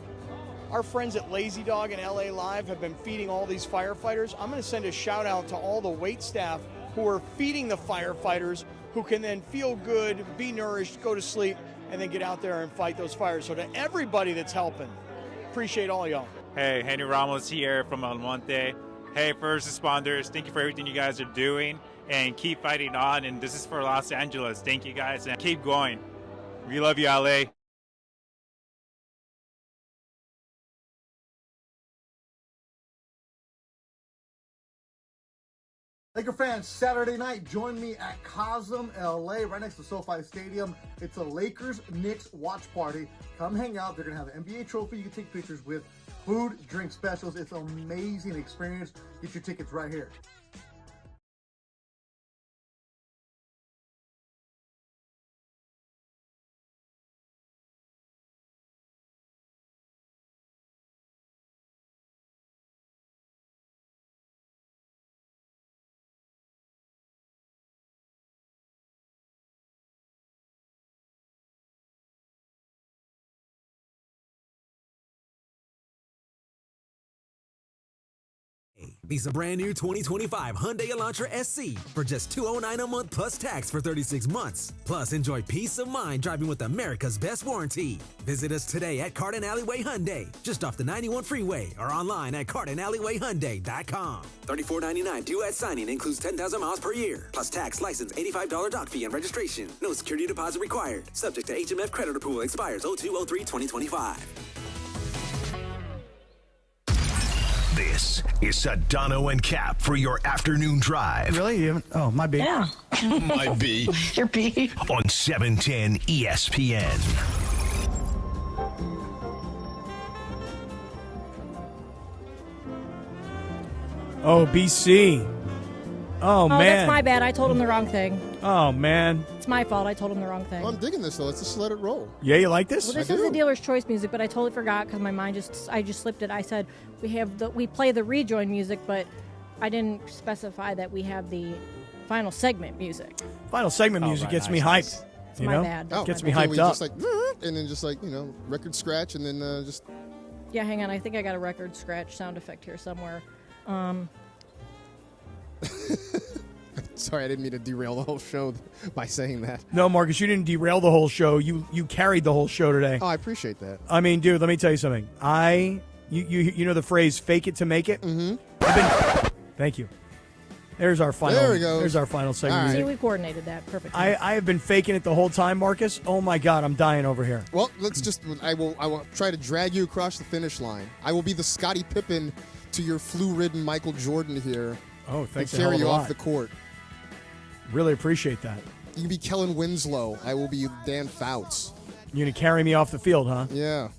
Our friends at Lazy Dog and LA Live have been feeding all these firefighters. I'm going to send a shout out to all the wait staff who are feeding the firefighters, who can then feel good, be nourished, go to sleep, and then get out there and fight those fires. So to everybody that's helping, appreciate all y'all. Hey, Henry Ramos here from El Monte. Hey, first responders, thank you for everything you guys are doing, and keep fighting on. And this is for Los Angeles. Thank you guys, and keep going. We love you, LA. Laker fans, Saturday night, join me at Cosm, LA, right next to SoFi Stadium. It's a Lakers-Knicks watch party. Come hang out. They're going to have an NBA trophy you can take pictures with, food, drink specials. It's an amazing experience. Get your tickets right here. Lease a brand new 2025 Hyundai Elantra SC for just $209 a month plus tax for 36 months. Plus, enjoy peace of mind driving with America's best warranty. Visit us today at Cardin Alleyway Hyundai, just off the 91 freeway, or online at CardinAlleyWayHyundai.com. $34.99 due at signing, includes 10,000 miles per year. Plus tax, license, $85 doc fee, and registration. No security deposit required. Subject to HMF credit approval. Expires 02/03/2025. This is Sedano and Kap for your afternoon drive. Really? You haven't? Oh, my B. Yeah. My B. Your B. On 710 ESPN. Oh, BC. Oh, man. That's my bad. I told him the wrong thing. Oh, man. It's my fault. I told him the wrong thing. Well, I'm digging this, though. Let's just let it roll. Yeah, you like this? Well, this is the dealer's choice music, but I totally forgot because my mind I just slipped it. I said we play the rejoin music, but I didn't specify that we have the final segment music. Final segment music gets me hyped. It's my bad. Oh, Gets me okay, hyped we up. Just like, and then just like, record scratch, and then just... Yeah, hang on. I think I got a record scratch sound effect here somewhere. Sorry, I didn't mean to derail the whole show by saying that. No, Marcus, you didn't derail the whole show. You carried the whole show today. Oh, I appreciate that. I mean, dude, let me tell you something. You know the phrase "fake it to make it." Mm-hmm. Thank you. There's our final. There we go. There's our final segment. All right. See, we coordinated that perfectly. I have been faking it the whole time, Marcus. Oh my God, I'm dying over here. Well, I will try to drag you across the finish line. I will be the Scottie Pippen to your flu-ridden Michael Jordan here. Oh, thanks. And carry you lot. off the court. Really appreciate that. You can be Kellen Winslow. I will be Dan Fouts. You're going to carry me off the field, huh? Yeah.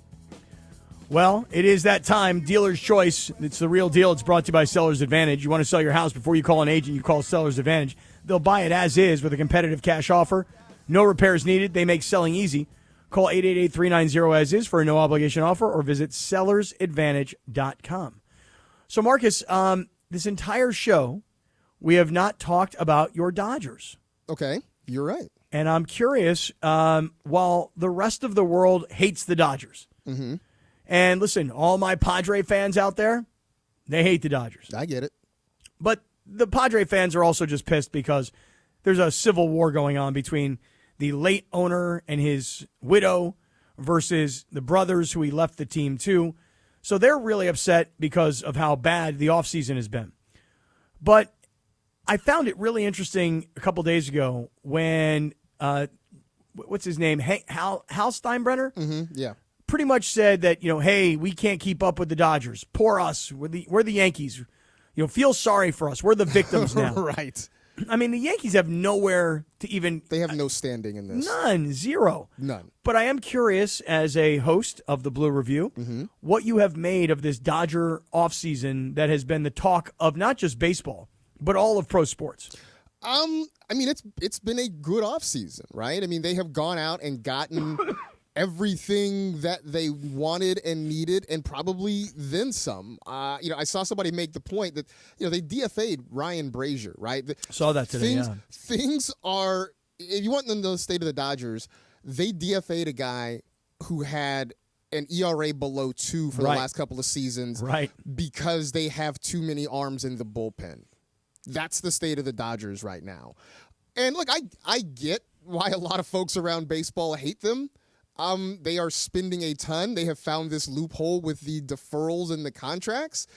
Well, it is that time. Dealer's Choice. It's the real deal. It's brought to you by Seller's Advantage. You want to sell your house before you call an agent, you call Seller's Advantage. They'll buy it as is with a competitive cash offer. No repairs needed. They make selling easy. Call 888-390-AS-IS for a no-obligation offer or visit sellersadvantage.com. So, Marcus, this entire show, we have not talked about your Dodgers. Okay, you're right. And I'm curious, while the rest of the world hates the Dodgers, mm-hmm. And listen, all my Padre fans out there, they hate the Dodgers. I get it. But the Padre fans are also just pissed because there's a civil war going on between the late owner and his widow versus the brothers who he left the team to. So they're really upset because of how bad the offseason has been. But I found it really interesting a couple days ago when, what's his name, Hal Steinbrenner? Mm-hmm. Yeah. Pretty much said that, hey, we can't keep up with the Dodgers. Poor us. We're the Yankees. Feel sorry for us. We're the victims now. Right. I mean, the Yankees have nowhere to even... They have no standing in this. None. Zero. None. But I am curious, as a host of the Blue Review, mm-hmm. what you have made of this Dodger offseason that has been the talk of not just baseball, but all of pro sports. I mean, it's been a good offseason, right? I mean, they have gone out and gotten everything that they wanted and needed, and probably then some. I saw somebody make the point that they DFA'd Ryan Brazier, right? Saw that today. Things are. If you want to know the state of the Dodgers, they DFA'd a guy who had an ERA below 2 for the last couple of seasons, right? Because they have too many arms in the bullpen. That's the state of the Dodgers right now. And look, I get why a lot of folks around baseball hate them. They are spending a ton. They have found this loophole with the deferrals and the contracts.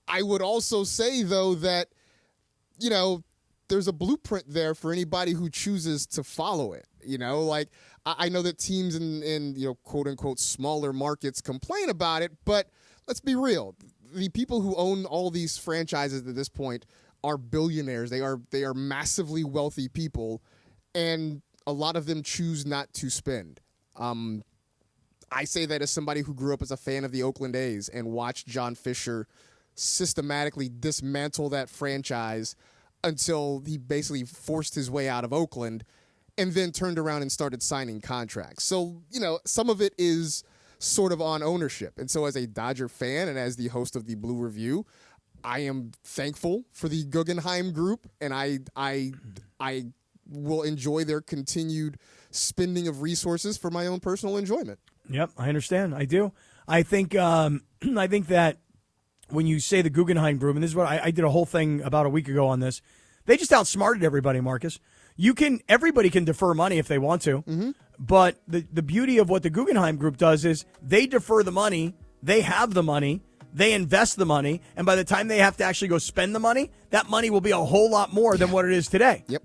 I would also say, though, that, there's a blueprint there for anybody who chooses to follow it. I know that teams in quote unquote smaller markets complain about it, but let's be real. The people who own all these franchises at this point are billionaires. They are massively wealthy people, and a lot of them choose not to spend. I say that as somebody who grew up as a fan of the Oakland A's and watched John Fisher systematically dismantle that franchise until he basically forced his way out of Oakland and then turned around and started signing contracts. So, some of it is sort of on ownership. And so as a Dodger fan and as the host of the Blue Review, I am thankful for the Guggenheim Group, and I will enjoy their continued spending of resources for my own personal enjoyment. Yep, I understand. I do. I think that when you say the Guggenheim Group, and this is what I did a whole thing about a week ago on this, they just outsmarted everybody, Marcus. Everybody can defer money if they want to, but the beauty of what the Guggenheim Group does is they defer the money, they have the money, they invest the money, and by the time they have to actually go spend the money, that money will be a whole lot more than what it is today. Yep.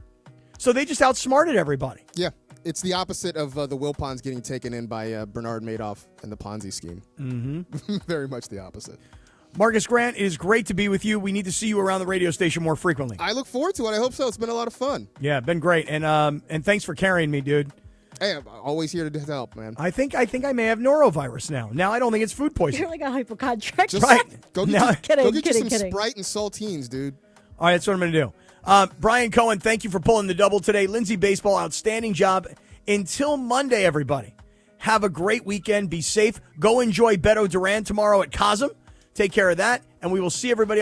So they just outsmarted everybody. Yeah. It's the opposite of the Wilpons getting taken in by Bernard Madoff and the Ponzi scheme. Mm-hmm. Very much the opposite. Marcus Grant, it is great to be with you. We need to see you around the radio station more frequently. I look forward to it. I hope so. It's been a lot of fun. Yeah, been great. And thanks for carrying me, dude. Hey, I'm always here to help, man. I think I may have norovirus now. Now I don't think it's food poisoning. You're like a hypochondriac. Just right. Go get you some Sprite and saltines, dude. All right, that's what I'm going to do. Brian Cohen, thank you for pulling the double today. Lindsay Baseball, outstanding job. Until Monday, everybody, have a great weekend. Be safe. Go enjoy Beto Duran tomorrow at Cosm. Take care of that, and we will see everybody